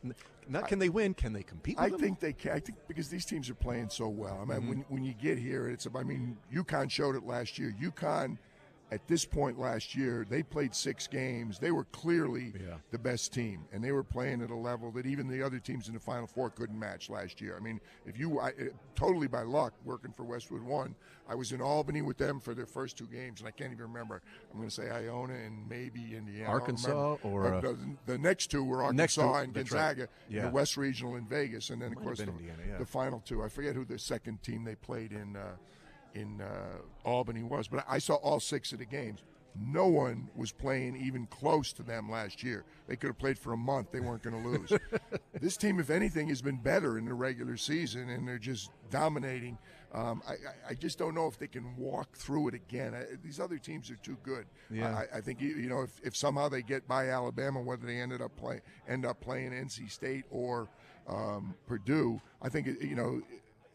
Not can they win, can they compete with them? think they can. I think because these teams are playing so well. I mean, when you get here, UConn showed it last year. UConn, at this point last year, they played 6 games. They were clearly the best team, and they were playing at a level that even the other teams in the Final Four couldn't match last year. I mean, totally by luck, working for Westwood One, I was in Albany with them for their first 2 games, and I can't even remember. I'm going to say Iona and maybe Indiana. Arkansas or the next 2 were Arkansas and Gonzaga, right. the West Regional in Vegas, and then of course Indiana, the final 2. I forget who the second team they played in Albany was, but I saw all 6 of the games. No one was playing even close to them last year. They could have played for a month. They weren't going to lose. This team, if anything, has been better in the regular season, and they're just dominating. I just don't know if they can walk through it again. These other teams are too good. Yeah. I think if somehow they get by Alabama, whether they end up playing NC State or Purdue, I think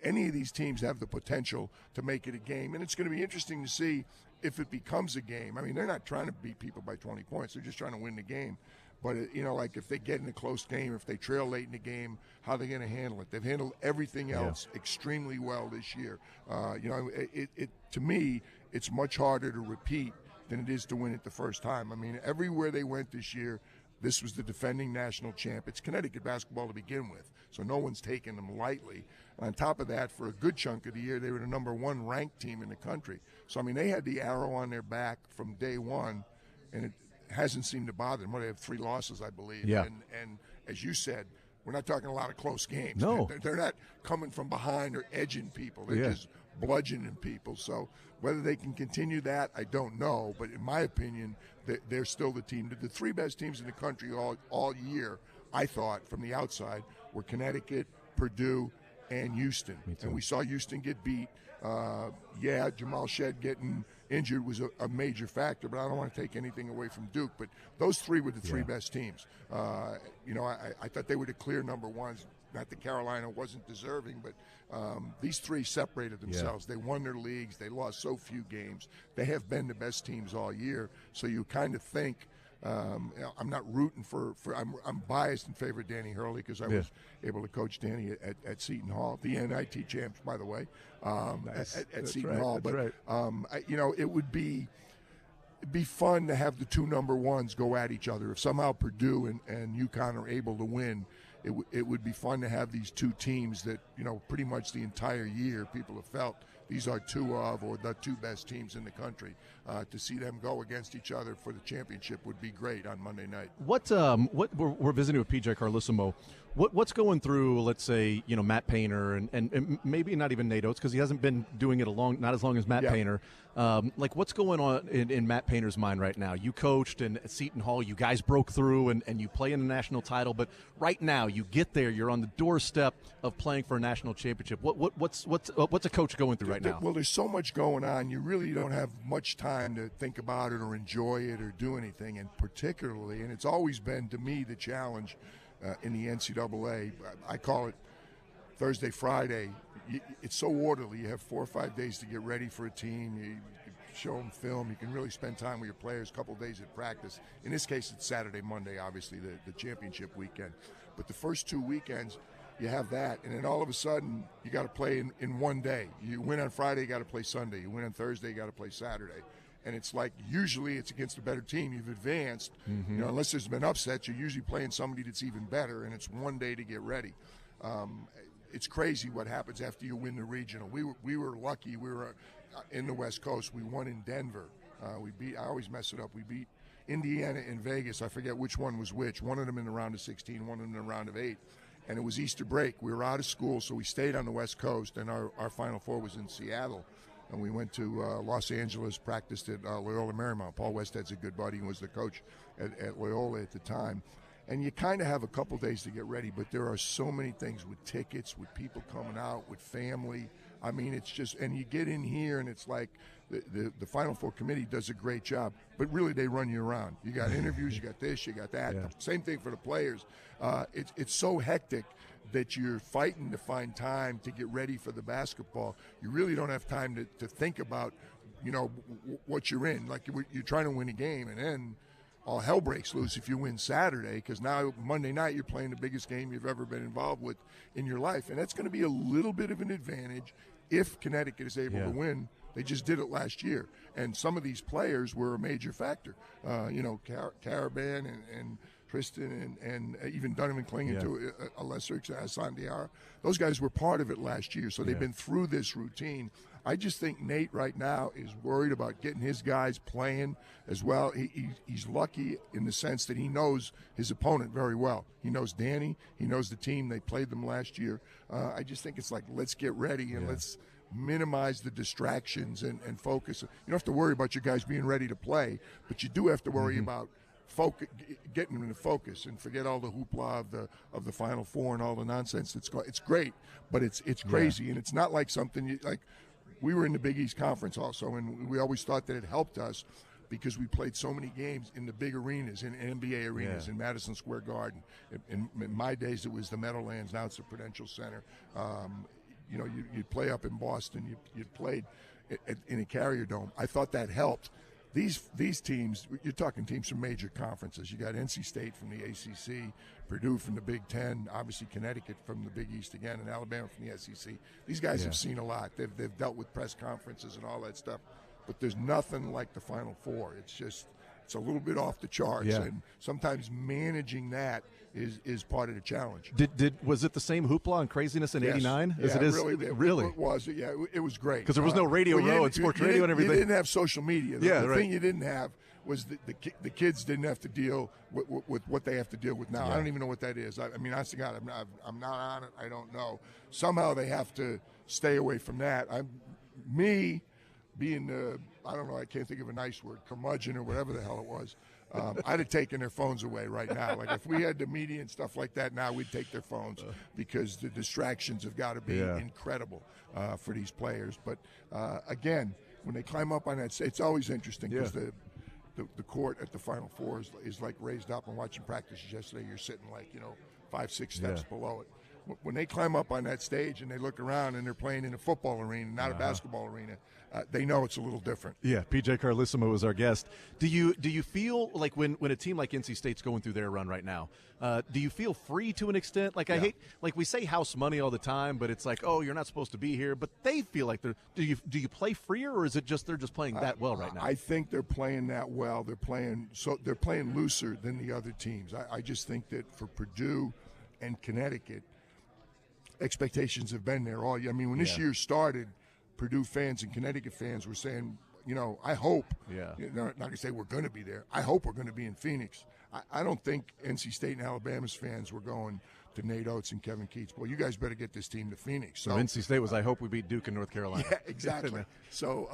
any of these teams have the potential to make it a game, and it's going to be interesting to see if it becomes a game. I mean, they're not trying to beat people by 20 points. They're just trying to win the game. But, like if they get in a close game, if they trail late in the game, how are they going to handle it? They've handled everything else extremely well this year. To me, it's much harder to repeat than it is to win it the first time. I mean, everywhere they went this year, this was the defending national champ. It's Connecticut basketball to begin with, so no one's taking them lightly. On top of that, for a good chunk of the year, they were the number 1 ranked team in the country. So, I mean, they had the arrow on their back from day one, and it hasn't seemed to bother them. Well, they have 3 losses, I believe. Yeah. And as you said, We're not talking a lot of close games. No. They're not coming from behind or edging people. They're just bludgeoning people. So whether they can continue that, I don't know. But in my opinion, they're still the team. The three best teams in the country all year, I thought, from the outside, were Connecticut, Purdue, and Houston. And we saw Houston get beat. Jamal Shead getting injured was a major factor, but I don't want to take anything away from Duke. But those three were the three best teams. I thought they were the clear number ones. Not that Carolina wasn't deserving, but these three separated themselves. They won their leagues. They lost so few games. They have been the best teams all year. So you kind of think, I'm not rooting for I'm biased in favor of Danny Hurley because I was able to coach Danny at Seton Hall, the NIT champs, by the way, at Seton Hall. But it would be fun to have the two number ones go at each other. If somehow Purdue and UConn are able to win, it would be fun to have these two teams that, pretty much the entire year people have felt these are the two best teams in the country. To see them go against each other for the championship would be great on Monday night. What we're visiting with PJ Carlesimo. What's going through, let's say, Matt Painter and maybe not even Nate Oates because he hasn't been doing it not as long as Matt Painter. What's going on in Matt Painter's mind right now? You coached at Seton Hall, you guys broke through and you play in a national title, but right now you get there, you're on the doorstep of playing for a national championship. What's a coach going through right now? Well, there's so much going on. You really don't have much time to think about it or enjoy it or do anything, and particularly, and it's always been to me the challenge in the NCAA. I call it Thursday, Friday. It's so orderly. You have 4 or 5 days to get ready for a team. You show them film. You can really spend time with your players, a couple of days at practice. In this case, it's Saturday, Monday, obviously, the championship weekend. But the first 2 weekends, you have that, and then all of a sudden, you got to play in one day. You win on Friday, you got to play Sunday. You win on Thursday, you got to play Saturday. And it's like usually it's against a better team. You've advanced. Unless there's been upsets, you're usually playing somebody that's even better, and it's one day to get ready. It's crazy what happens after you win the regional. We were lucky. We were in the West Coast. We won in Denver. I always mess it up. We beat Indiana in Vegas. I forget which one was which. One of them in the round of 16, one of them in the round of 8. And it was Easter break. We were out of school, so we stayed on the West Coast, and our Final Four was in Seattle. And we went to Los Angeles, practiced at Loyola Marymount. Paul Westhead's a good buddy and was the coach at Loyola at the time. And you kind of have a couple days to get ready, but there are so many things with tickets, with people coming out, with family. I mean, it's just, and you get in here and it's like the Final Four committee does a great job, but really they run you around. You got interviews, you got this, you got that. Yeah. Same thing for the players. It's so hectic that you're fighting to find time to get ready for the basketball. You really don't have time to think about, what you're in. Like you're trying to win a game, and then all hell breaks loose if you win Saturday, because now Monday night you're playing the biggest game you've ever been involved with in your life. And that's going to be a little bit of an advantage if Connecticut is able to win. They just did it last year. And some of these players were a major factor. Caravan and Tristan and even Donovan Clingan to a lesser extent, Hassan Diarra. Those guys were part of it last year, so they've been through this routine. I just think Nate right now is worried about getting his guys playing as well. He's lucky in the sense that he knows his opponent very well. He knows Danny. He knows the team. They played them last year. I just think it's like, let's get ready and let's minimize the distractions and focus. You don't have to worry about your guys being ready to play, but you do have to worry about getting them into focus and forget all the hoopla of the Final Four and all the nonsense. It's great, but it's crazy, and it's not like something like we were in the Big East Conference also, and we always thought that it helped us because we played so many games in the big arenas, in NBA arenas, in Madison Square Garden. In my days, it was the Meadowlands. Now it's the Prudential Center. You'd play up in Boston. You'd played in a Carrier Dome. I thought that helped. These teams, you're talking teams from major conferences. You got NC State from the ACC, Purdue from the Big Ten, obviously Connecticut from the Big East again, and Alabama from the SEC. These guys have seen a lot. They've dealt with press conferences and all that stuff. But there's nothing like the Final Four. It's a little bit off the charts, and sometimes managing that is part of the challenge. Was it the same hoopla and craziness in '89 as it is? Really? It was. Yeah, it was great. Because there was no Radio Row and sports radio and everything. You didn't have social media. The thing you didn't have was the kids didn't have to deal with what they have to deal with now. Yeah. I don't even know what that is. I mean, honest to God, I'm not on it. I don't know. Somehow they have to stay away from that. Me being, I don't know, I can't think of a nice word, curmudgeon or whatever the hell it was. I'd have taken their phones away right now. Like if we had the media and stuff like that now, we'd take their phones because the distractions have got to be incredible for these players. But again, when they climb up on that, it's always interesting because the court at the Final Four is like raised up. And watching practices yesterday, you're sitting like 5-6 steps below it. When they climb up on that stage and they look around and they're playing in a football arena, not a basketball arena, they know it's a little different. Yeah, PJ Carlesimo is our guest. Do you feel like when a team like NC State's going through their run right now, do you feel free to an extent? Like I hate, like we say house money all the time, but it's like, oh, you're not supposed to be here. But they feel like they're. Do you play freer, or is it just they're just playing that well right now? I think they're playing that well. They're playing looser than the other teams. I just think that for Purdue and Connecticut, expectations have been there all year. I mean, when this year started, Purdue fans and Connecticut fans were saying, I hope, not going to say we're going to be there. I hope we're going to be in Phoenix. I don't think NC State and Alabama's fans were going to Nate Oates and Kevin Keats. Well, you guys better get this team to Phoenix. So NC State was, I hope we beat Duke in North Carolina. Yeah, exactly. So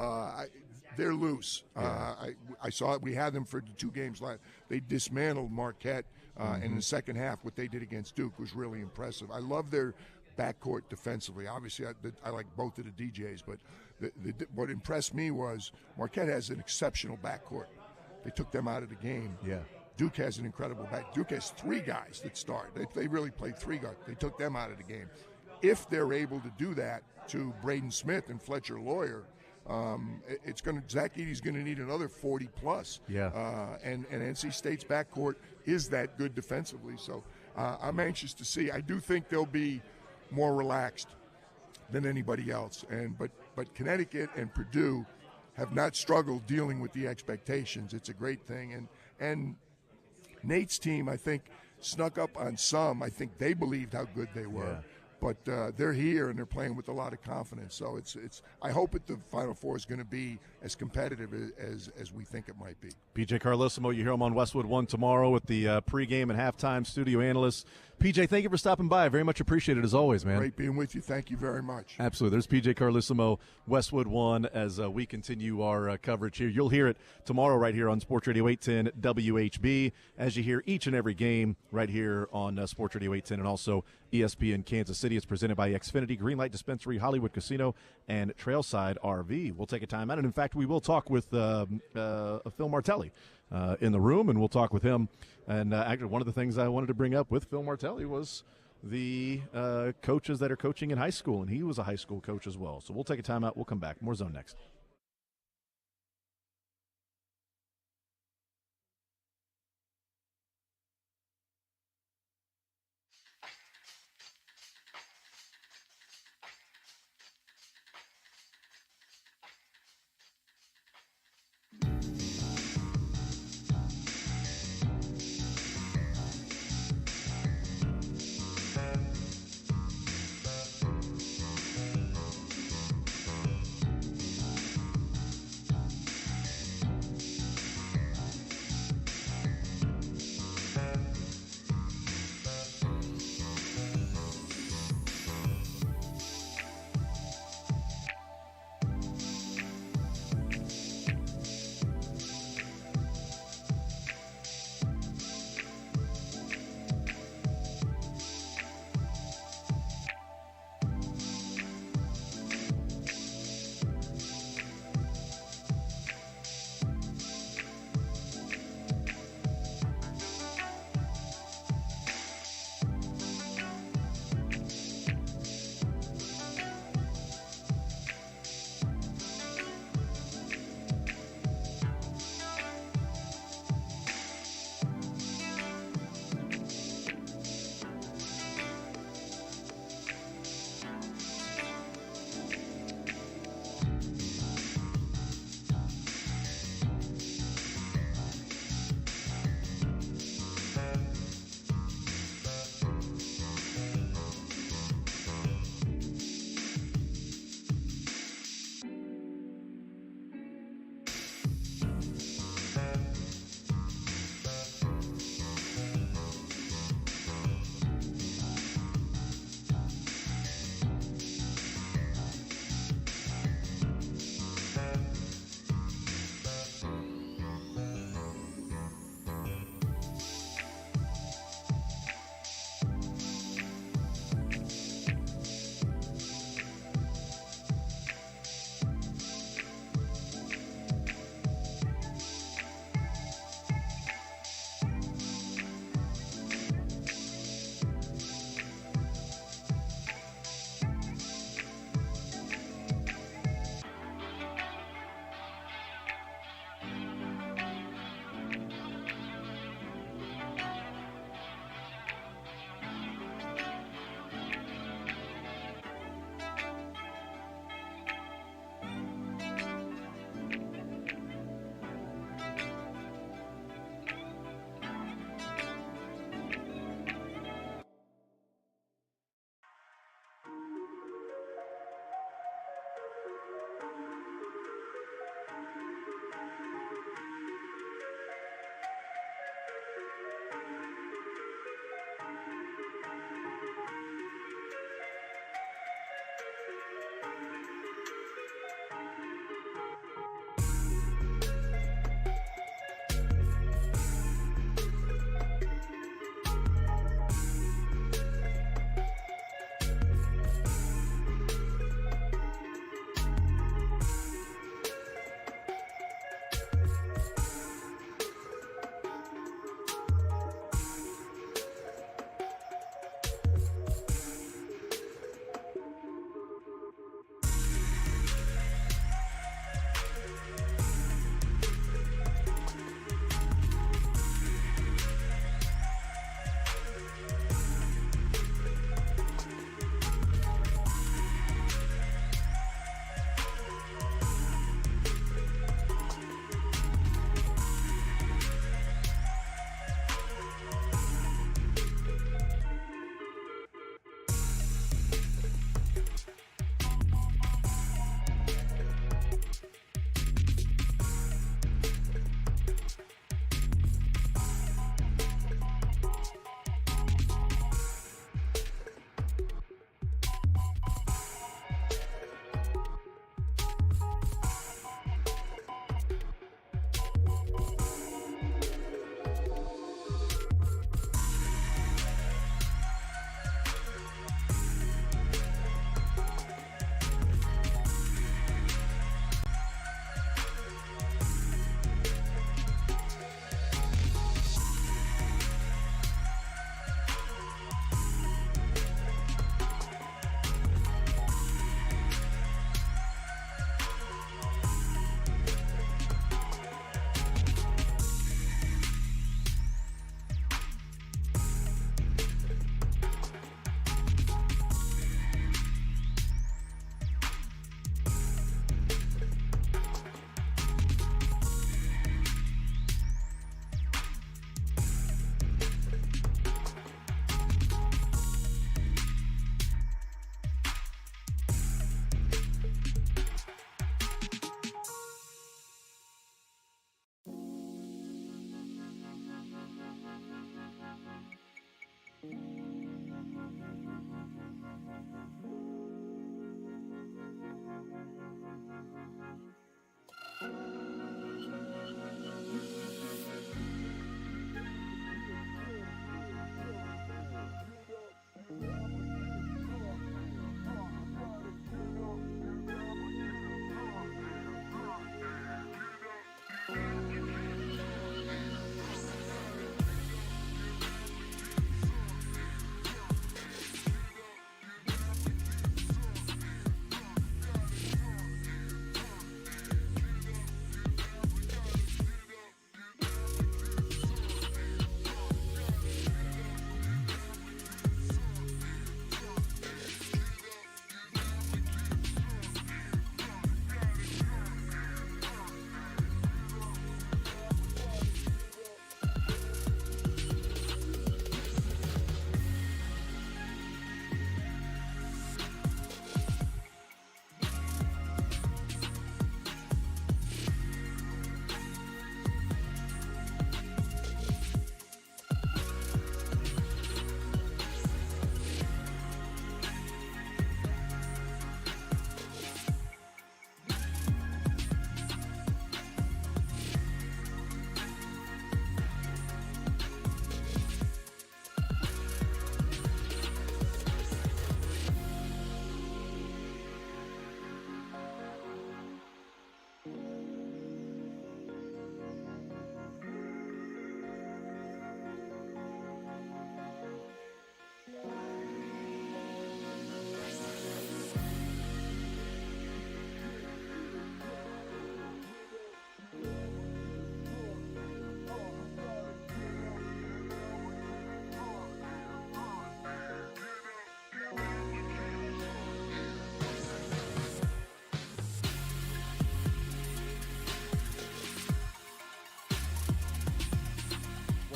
they're loose. I saw it. We had them for the 2 games last. They dismantled Marquette, and in the second half, what they did against Duke was really impressive. I love their backcourt defensively. Obviously, I like both of the DJs, but what impressed me was Marquette has an exceptional backcourt. They took them out of the game. Yeah. Duke has an incredible back. Duke has 3 guys that start. They really played 3 guys. They took them out of the game. If they're able to do that to Braden Smith and Fletcher Lawyer, Zach Edey's going to need another 40 plus. Yeah. And NC State's backcourt is that good defensively. So I'm anxious to see. I do think they'll be more relaxed than anybody else. But Connecticut and Purdue have not struggled dealing with the expectations. It's a great thing. And Nate's team, I think, snuck up on some. I think they believed how good they were. Yeah. But they're here and they're playing with a lot of confidence. So it's. I hope that the Final Four is going to be as competitive as we think it might be. PJ Carlesimo, you hear him on Westwood One tomorrow with the pregame and halftime studio analysts. PJ, thank you for stopping by. Very much appreciated as always, man. Great being with you. Thank you very much. Absolutely. There's PJ Carlesimo, Westwood One, as we continue our coverage here. You'll hear it tomorrow right here on Sports Radio 810 WHB, as you hear each and every game right here on Sports Radio 810 and also ESPN Kansas City. It's presented by Xfinity, Greenlight Dispensary, Hollywood Casino, and Trailside RV. We'll take a time out, and in fact, we will talk with Phil Martelli in the room, and we'll talk with him. And actually, one of the things I wanted to bring up with Phil Martelli was the coaches that are coaching in high school, and he was a high school coach as well. So we'll take a time out. We'll come back. More Zone next.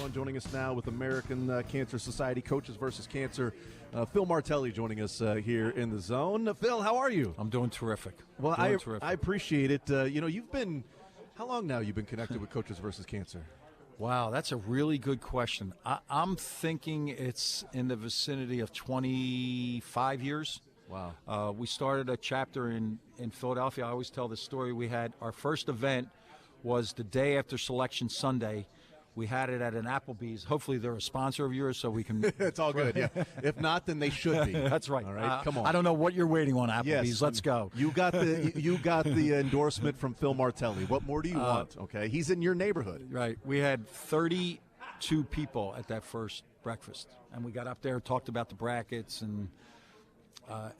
on. Joining us now with American Cancer Society Coaches versus Cancer, Phil Martelli joining us here in the zone. Phil, how are you? I'm doing terrific. Well, I appreciate it. You've been, how long now you've been connected with Coaches versus Cancer? Wow, that's a really good question. I'm thinking it's in the vicinity of 25 years. Wow. We started a chapter in Philadelphia. I always tell this story. We had our first event was the day after Selection Sunday. We had it at an Applebee's. Hopefully they're a sponsor of yours so we can. It's all good, yeah. If not, then they should be. That's right. All right, come on. I don't know what you're waiting on, Applebee's. Yes. Let's go. You got the endorsement from Phil Martelli. What more do you want? Okay, he's in your neighborhood. Right. We had 32 people at that first breakfast, and we got up there, talked about the brackets, and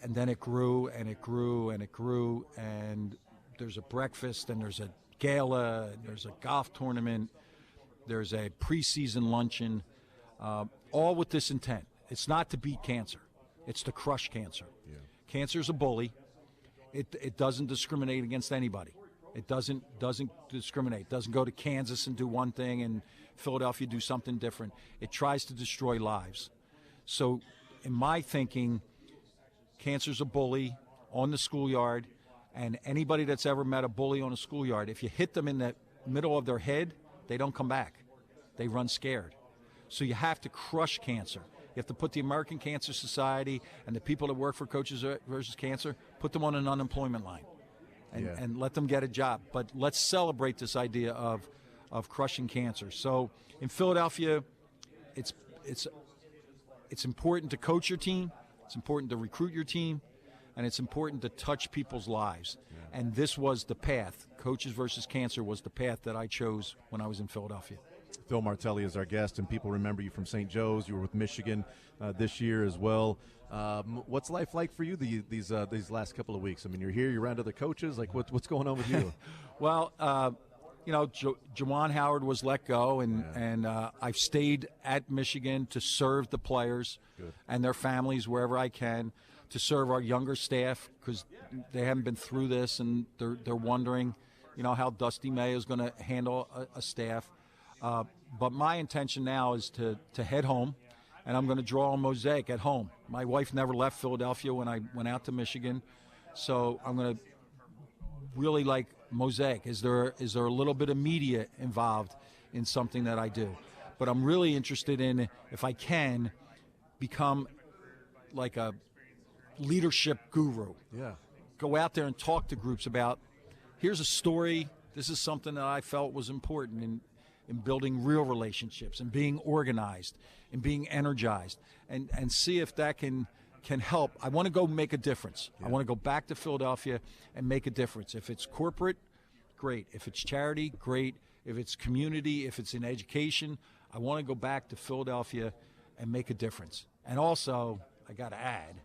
then it grew and it grew and it grew, and there's a breakfast and there's a gala, and there's a golf tournament, there's a preseason luncheon, all with this intent. It's not to beat cancer. It's to crush cancer. Yeah. Cancer's a bully. It doesn't discriminate against anybody. It doesn't discriminate. It doesn't go to Kansas and do one thing and Philadelphia do something different. It tries to destroy lives. So in my thinking, cancer's a bully on the schoolyard, and anybody that's ever met a bully on a schoolyard, if you hit them in the middle of their head, they don't come back. They run scared. So you have to crush cancer. You have to put the American Cancer Society and the people that work for Coaches versus Cancer, put them on an unemployment line and let them get a job. But let's celebrate this idea of crushing cancer. So in Philadelphia, it's important to coach your team, it's important to recruit your team, and it's important to touch people's lives. Yeah. And this was the path. Coaches versus Cancer was the path that I chose when I was in Philadelphia. Phil Martelli is our guest, and people remember you from St. Joe's. You were with Michigan this year as well. What's life like for you these last couple of weeks? I mean, you're here, you're around other coaches. Like, what's going on with you? Well, Juwan Howard was let go, and I've stayed at Michigan to serve the players and their families wherever I can, to serve our younger staff because they haven't been through this, and they're wondering, how Dusty May is going to handle a staff. But my intention now is to head home, and I'm going to draw a mosaic at home. My wife never left Philadelphia when I went out to Michigan, so I'm going to really like mosaic. Is there a little bit of media involved in something that I do? But I'm really interested in, if I can, become like a leadership guru. Yeah. Go out there and talk to groups about, here's a story, this is something that I felt was important in building real relationships and being organized and being energized, and see if that can help. I want to go make a difference. Yeah. I want to go back to Philadelphia and make a difference. If it's corporate, great. If it's charity, great. If it's community, if it's in education, I want to go back to Philadelphia and make a difference. And also, I got to add,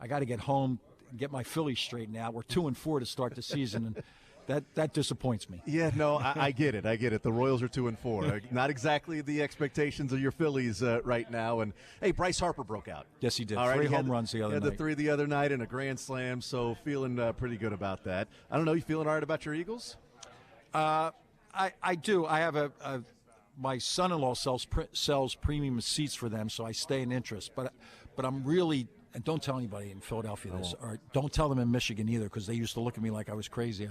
I got to get home and get my Phillies straightened out. We're 2-4 to start the season, and that disappoints me. Yeah, no, I get it. I get it. The Royals are 2-4. Not exactly the expectations of your Phillies right now. And hey, Bryce Harper broke out. Yes, he did. All right, 3 home runs the other night. The 3 the other night and a grand slam. So feeling pretty good about that. I don't know. You feeling all right about your Eagles? I do. I have my son-in-law sells premium seats for them, so I stay in interest. But I'm really. And don't tell anybody in Philadelphia this, or don't tell them in Michigan either, because they used to look at me like I was crazy.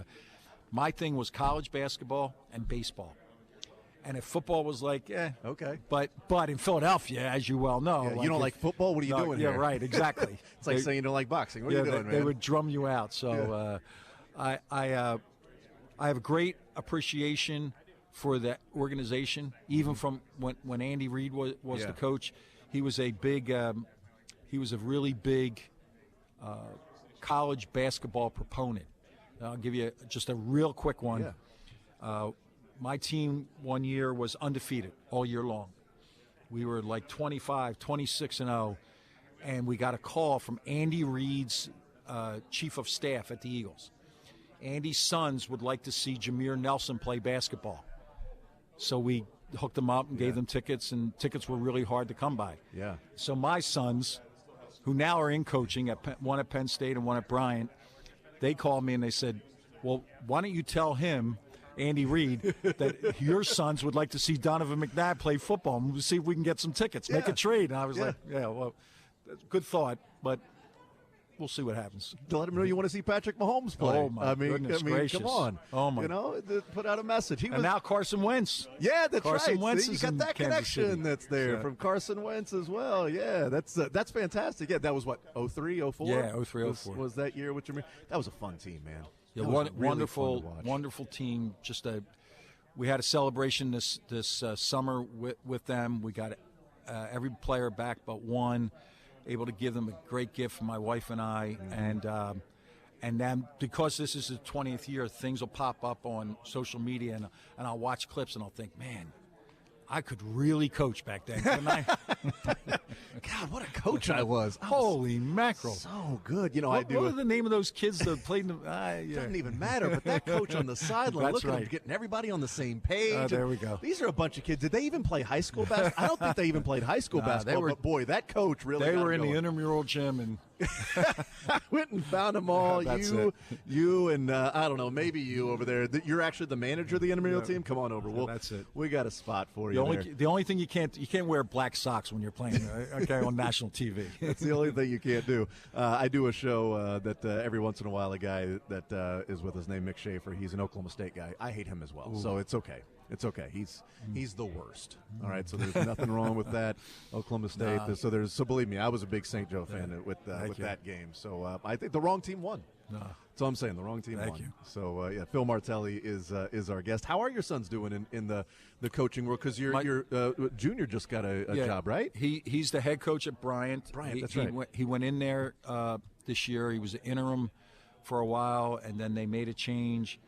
My thing was college basketball and baseball. And if football was like, okay. But in Philadelphia, as you well know. Yeah, you don't like football? What are you doing here? Yeah, right, exactly. It's like saying you don't like boxing. What are you doing, man? They would drum you out. So I have a great appreciation for the organization, even from when Andy Reid was the coach. He was a big he was a really big college basketball proponent. I'll give you just a real quick one. Yeah. My team one year was undefeated all year long. We were like 26-0, and we got a call from Andy Reid's chief of staff at the Eagles. Andy's sons would like to see Jameer Nelson play basketball. So we hooked them up and gave them tickets, and tickets were really hard to come by. Yeah. So my sons, who now are in coaching, one at Penn State and one at Bryant, they called me and they said, well, why don't you tell him Andy Reid that your sons would like to see Donovan McNabb play football. And we'll see if we can get some tickets, make a trade. And I was like, yeah, well, that's a good thought, but we'll see what happens. To let him know you want to see Patrick Mahomes play. Oh, my goodness gracious. Come on. Oh, my. You know, put out a message. And now Carson Wentz. Yeah, that's Carson right. Wentz See, you is got in that Kansas City. connection that's there from Carson Wentz as well. Yeah, that's fantastic. Yeah, that was what, 03, 04? Yeah, 03, 04. Was that year what you mean? That was a fun team, man. Yeah, That was really wonderful, fun to watch. wonderful team. We had a celebration this summer with them. We got every player back but one, able to give them a great gift for my wife and I, and then because this is the 20th year, things will pop up on social media, and I'll watch clips and I'll think, man, I could really coach back then, couldn't I? God, what a coach I was. Holy mackerel. So good. You know, What are the name of those kids that played in the Doesn't even matter, but that coach on the sideline, That's look at right. him getting everybody on the same page. There we go. These are a bunch of kids. Did they even play high school basketball? I don't think they even played high school basketball, but boy, that coach really They got were it in the going. intramural gym, and I went and found them all. That's you, and I don't know, maybe you over there. You're actually the manager of the intramural team. Come on over. That's it. We got a spot for you. The only thing you can't wear black socks when you're playing on national TV. That's the only thing you can't do. I do a show that every once in a while, a guy that is with us named Mick Schaefer. He's an Oklahoma State guy. I hate him as well, so it's okay. It's okay. He's the worst. All right, so there's nothing wrong with that. Oklahoma State. Nah. So believe me, I was a big St. Joe fan with that game. So I think the wrong team won. No. That's all I'm saying. The wrong team Thank won. you. So Phil Martelli is our guest. How are your sons doing in the coaching world? Because your junior just got a job, right? He's the head coach at Bryant. That's right. He went in there this year. He was an interim for a while, and then they made a change,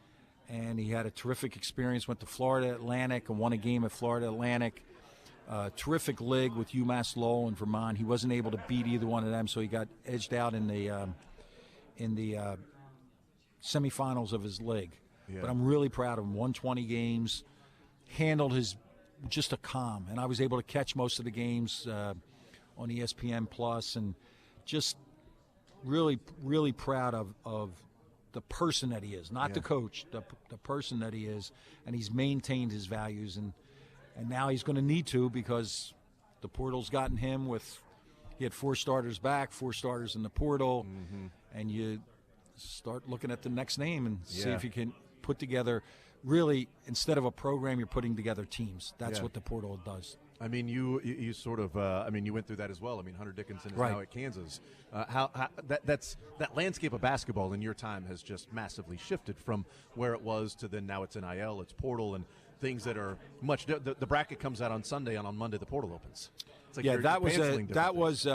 and he had a terrific experience. Went to Florida Atlantic and won a game at Florida Atlantic. Terrific league with UMass Lowell and Vermont. He wasn't able to beat either one of them, so he got edged out in the semifinals of his league. Yeah. But I'm really proud of him. Won 20 games, handled his just a calm, and I was able to catch most of the games on ESPN Plus, and just really, really proud of the person that he is, not the coach, the person that he is, and he's maintained his values, and now he's going to need to, because the portal's gotten him he had 4 starters back, 4 starters in the portal, and you start looking at the next name and see if you can put together, really, instead of a program, you're putting together teams. That's what the portal does. I mean, you sort of, you went through that as well. I mean, Hunter Dickinson is Right. now at Kansas. That landscape of basketball in your time has just massively shifted from where it was to then now it's NIL, it's portal, and things that are much. The bracket comes out on Sunday, and on Monday the portal opens. It's like you're that was canceling different things.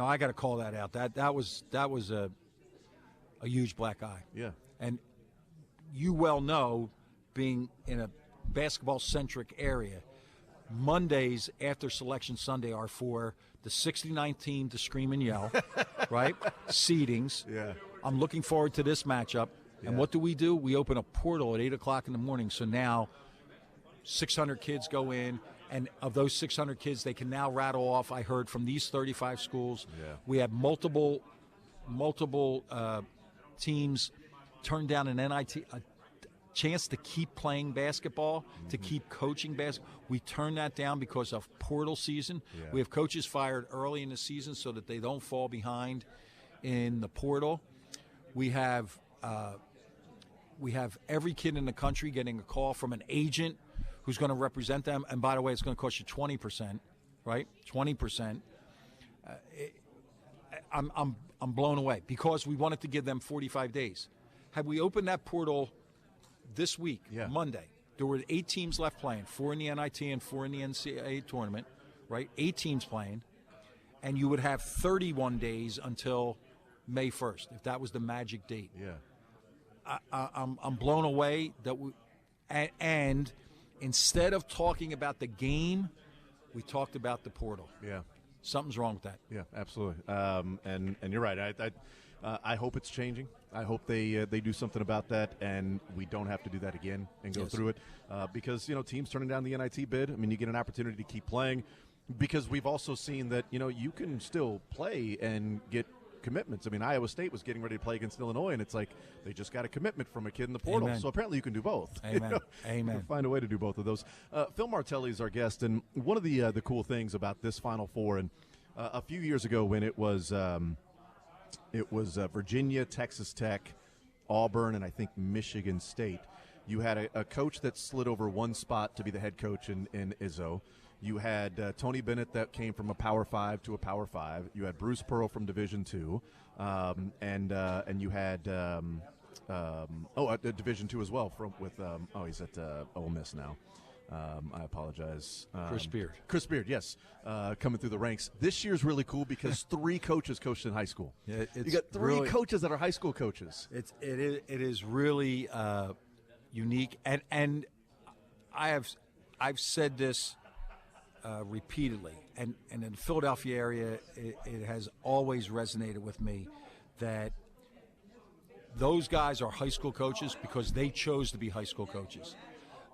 I got to call that out. That was a huge black eye. Yeah. And you well know, being in a basketball-centric area, Mondays after Selection Sunday are for the 69th team to scream and yell, right? Seedings. Yeah. I'm looking forward to this matchup. And what do? We open a portal at 8 o'clock in the morning. So now 600 kids go in, and of those 600 kids, they can now rattle off, I heard, from these 35 schools. Yeah. We have multiple teams turn down an NIT, a chance to keep playing basketball, to keep coaching basketball. We turn that down because of portal season. Yeah. We have coaches fired early in the season so that they don't fall behind in the portal. We have every kid in the country getting a call from an agent who's going to represent them. And by the way, it's going to cost you 20%, right? 20%. I'm blown away because we wanted to give them 45 days. Had we opened that portal this week, Monday, there were 8 teams left playing, 4 in the NIT and 4 in the NCAA tournament, right? 8 teams playing, and you would have 31 days until May 1st, if that was the magic date. Yeah. I'm blown away that and instead of talking about the game, we talked about the portal. Yeah. Something's wrong with that. Yeah, absolutely. And you're right. I hope it's changing. I hope they do something about that, and we don't have to do that again and go through it. Because, teams turning down the NIT bid, I mean, you get an opportunity to keep playing, because we've also seen that, you can still play and get commitments. I mean, Iowa State was getting ready to play against Illinois, and it's like they just got a commitment from a kid in the portal. Amen. So apparently you can do both. Amen. You can find a way to do both of those. Phil Martelli is our guest, and one of the cool things about this Final Four, and a few years ago when it was Virginia, Texas Tech, Auburn, and I think Michigan State. You had a coach that slid over one spot to be the head coach in Izzo. You had Tony Bennett that came from a Power 5 to a Power 5. You had Bruce Pearl from Division 2, and you had Division 2 as well he's at Ole Miss now. I apologize. Chris Beard. Chris Beard, yes, coming through the ranks. This year's really cool because 3 coaches coached in high school. Yeah, you got 3 coaches that are high school coaches. It is really unique, and I've said this repeatedly, and in the Philadelphia area, it has always resonated with me that those guys are high school coaches because they chose to be high school coaches.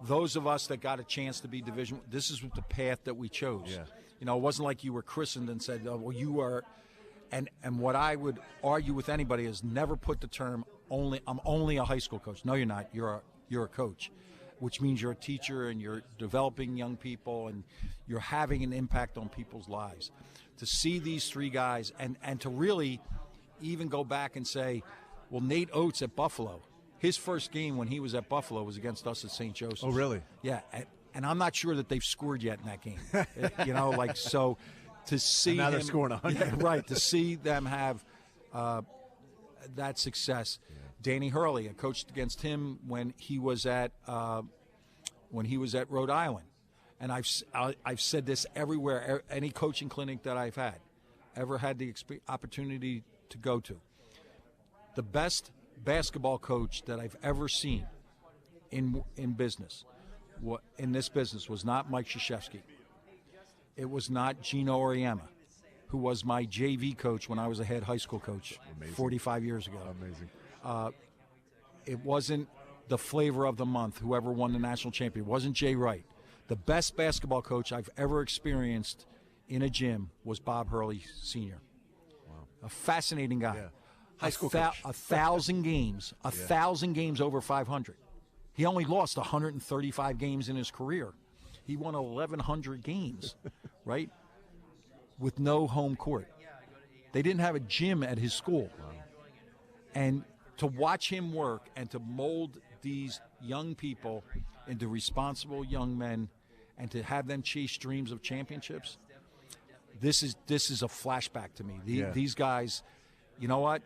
Those of us that got a chance to be division, this is the path that we chose. Yeah. You know, it wasn't like you were christened and said, "Oh, well, you are." And what I would argue with anybody is never put the term I'm only a high school coach. No, you're not. You're a coach, which means you're a teacher and you're developing young people and you're having an impact on people's lives. To see these 3 guys and to really even go back and say, well, Nate Oates at Buffalo, his first game when he was at Buffalo was against us at St. Joseph's. Oh, really? Yeah, and I'm not sure that they've scored yet in that game. So to see and now they're scoring 100. Yeah, right, to see them have that success. Yeah. Danny Hurley, I coached against him when he was at Rhode Island, and I've said this everywhere, any coaching clinic that I've ever had the opportunity to go to. The best basketball coach that I've ever seen in business, in this business, was not Mike Krzyzewski. It was not Gino Auriemma, who was my JV coach when I was a head high school coach 45 years ago. Amazing. It wasn't the flavor of the month, whoever won the national champion. It wasn't Jay Wright. The best basketball coach I've ever experienced in a gym was Bob Hurley Sr. Wow. A fascinating guy. Yeah. High school coach. 1,000 games, 1,000 games over 500. He only lost 135 games in his career. He won 1,100 games, right, with no home court. They didn't have a gym at his school. Wow. And to watch him work and to mold these young people into responsible young men and to have them chase dreams of championships, this is a flashback to me. These guys, you know what?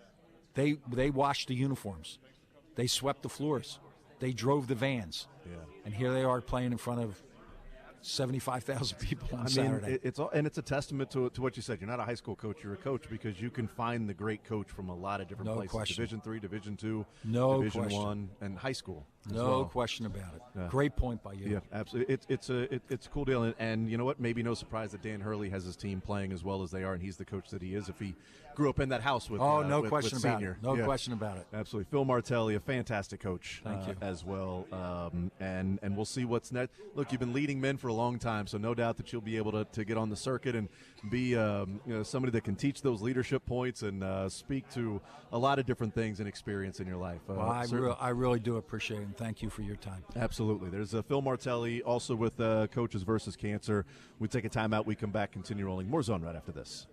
They washed the uniforms. They swept the floors. They drove the vans. Yeah. And here they are playing in front of 75,000 people on Saturday. It's a testament to what you said. You're not a high school coach. You're a coach because you can find the great coach from a lot of different places. Question. Division 3, Division 2, no Division question. 1, and high school. No question about it. Yeah. Great point by you. Yeah, absolutely. It's a cool deal. And you know what? Maybe no surprise that Dan Hurley has his team playing as well as they are, and he's the coach that he is if he grew up in that house with no with question about Senior. it. No question about it. Absolutely. Phil Martelli, a fantastic coach. Thank you. As well. And we'll see what's next. Look, you've been leading men for a long time, so no doubt that you'll be able to get on the circuit and be somebody that can teach those leadership points and speak to a lot of different things and experience in your life. Well, I really do appreciate it, and thank you for your time. Absolutely. There's Phil Martelli, also with Coaches versus Cancer. We take a timeout. We come back, continue rolling. More Zone right after this.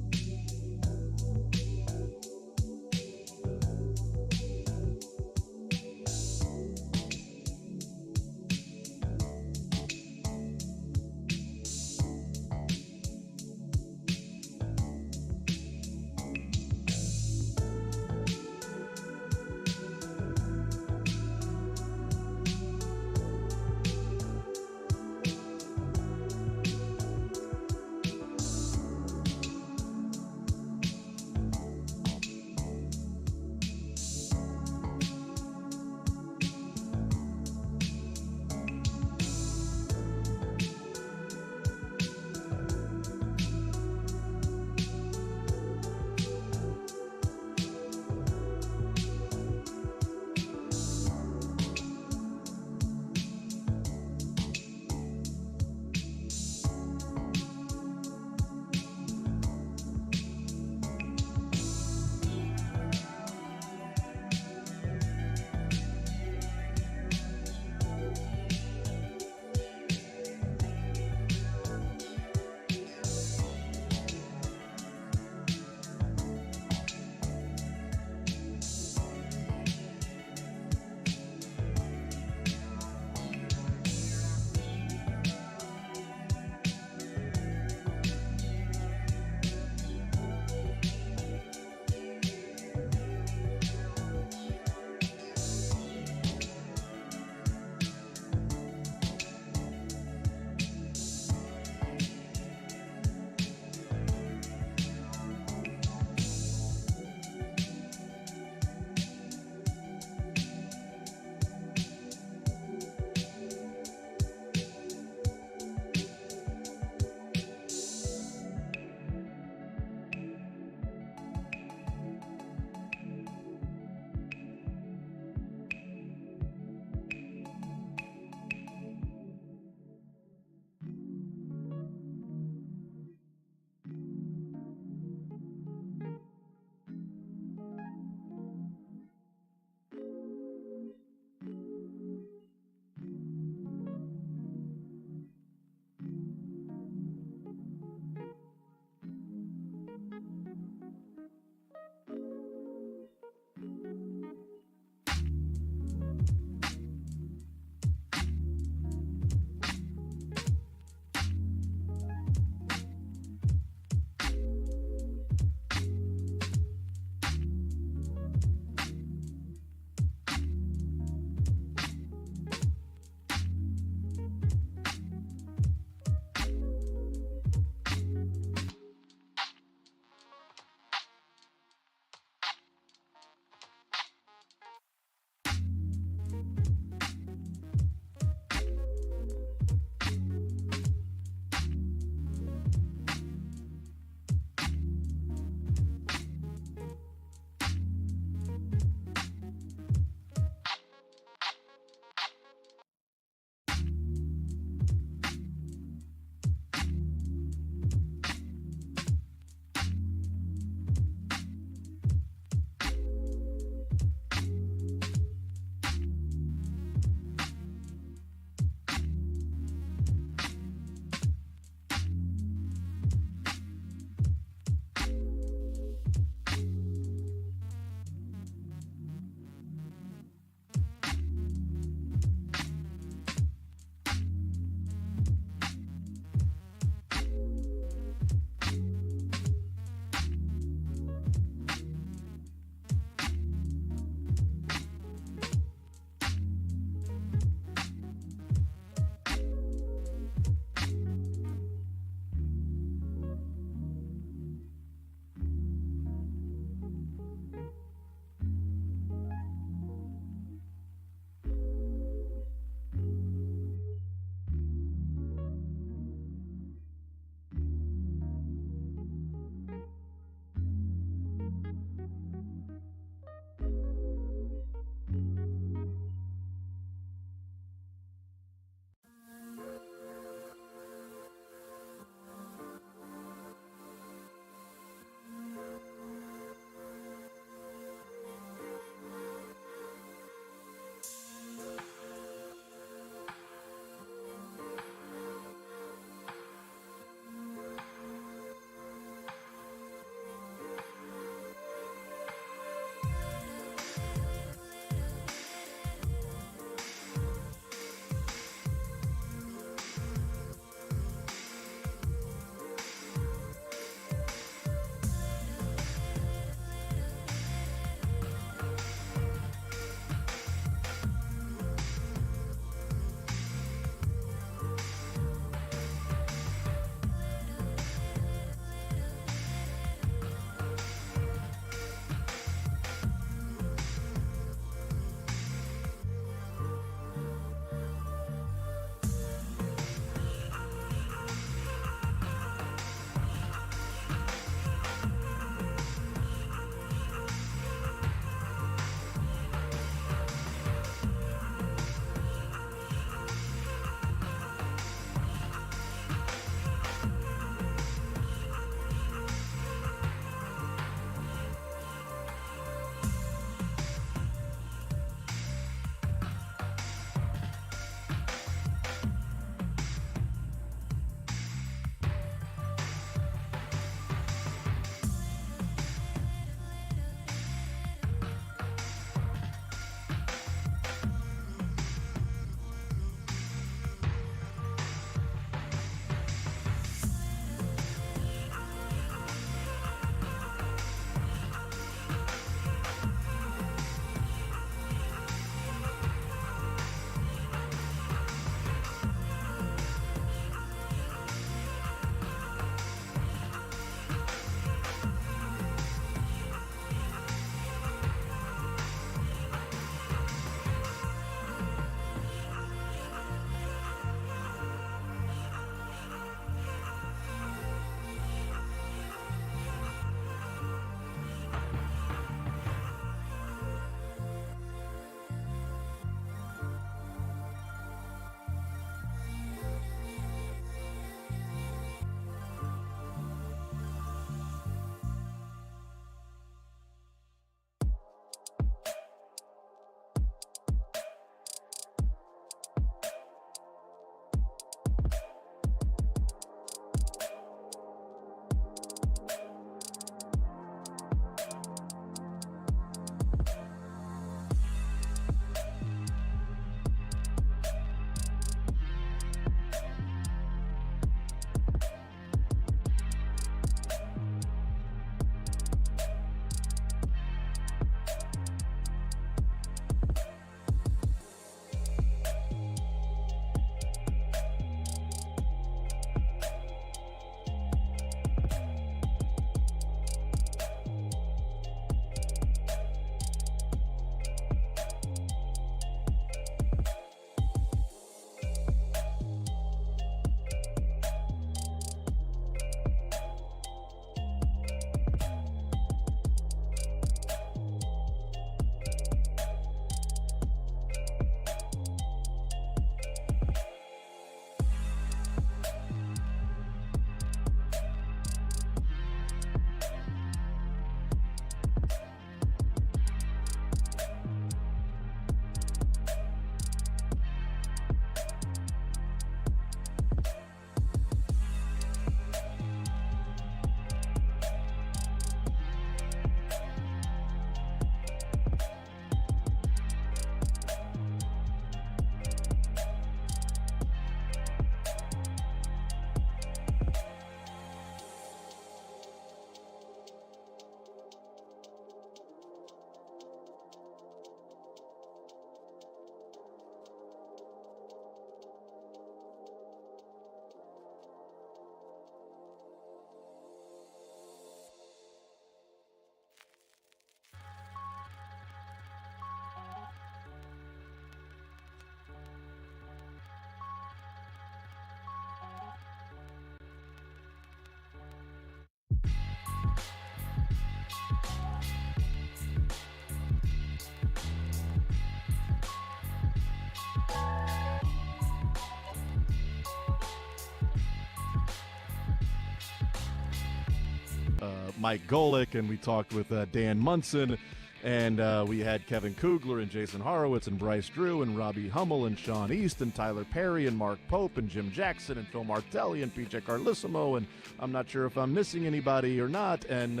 Mike Golick, and we talked with Dan Munson, and we had Kevin Kugler and Jason Horowitz and Bryce Drew and Robbie Hummel and Sean East and Tyler Perry and Mark Pope and Jim Jackson and Phil Martelli and PJ Carlissimo, and I'm not sure if I'm missing anybody or not, and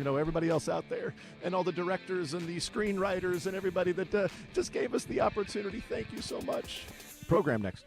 everybody else out there, and all the directors and the screenwriters and everybody that just gave us the opportunity. Thank you so much. Program next.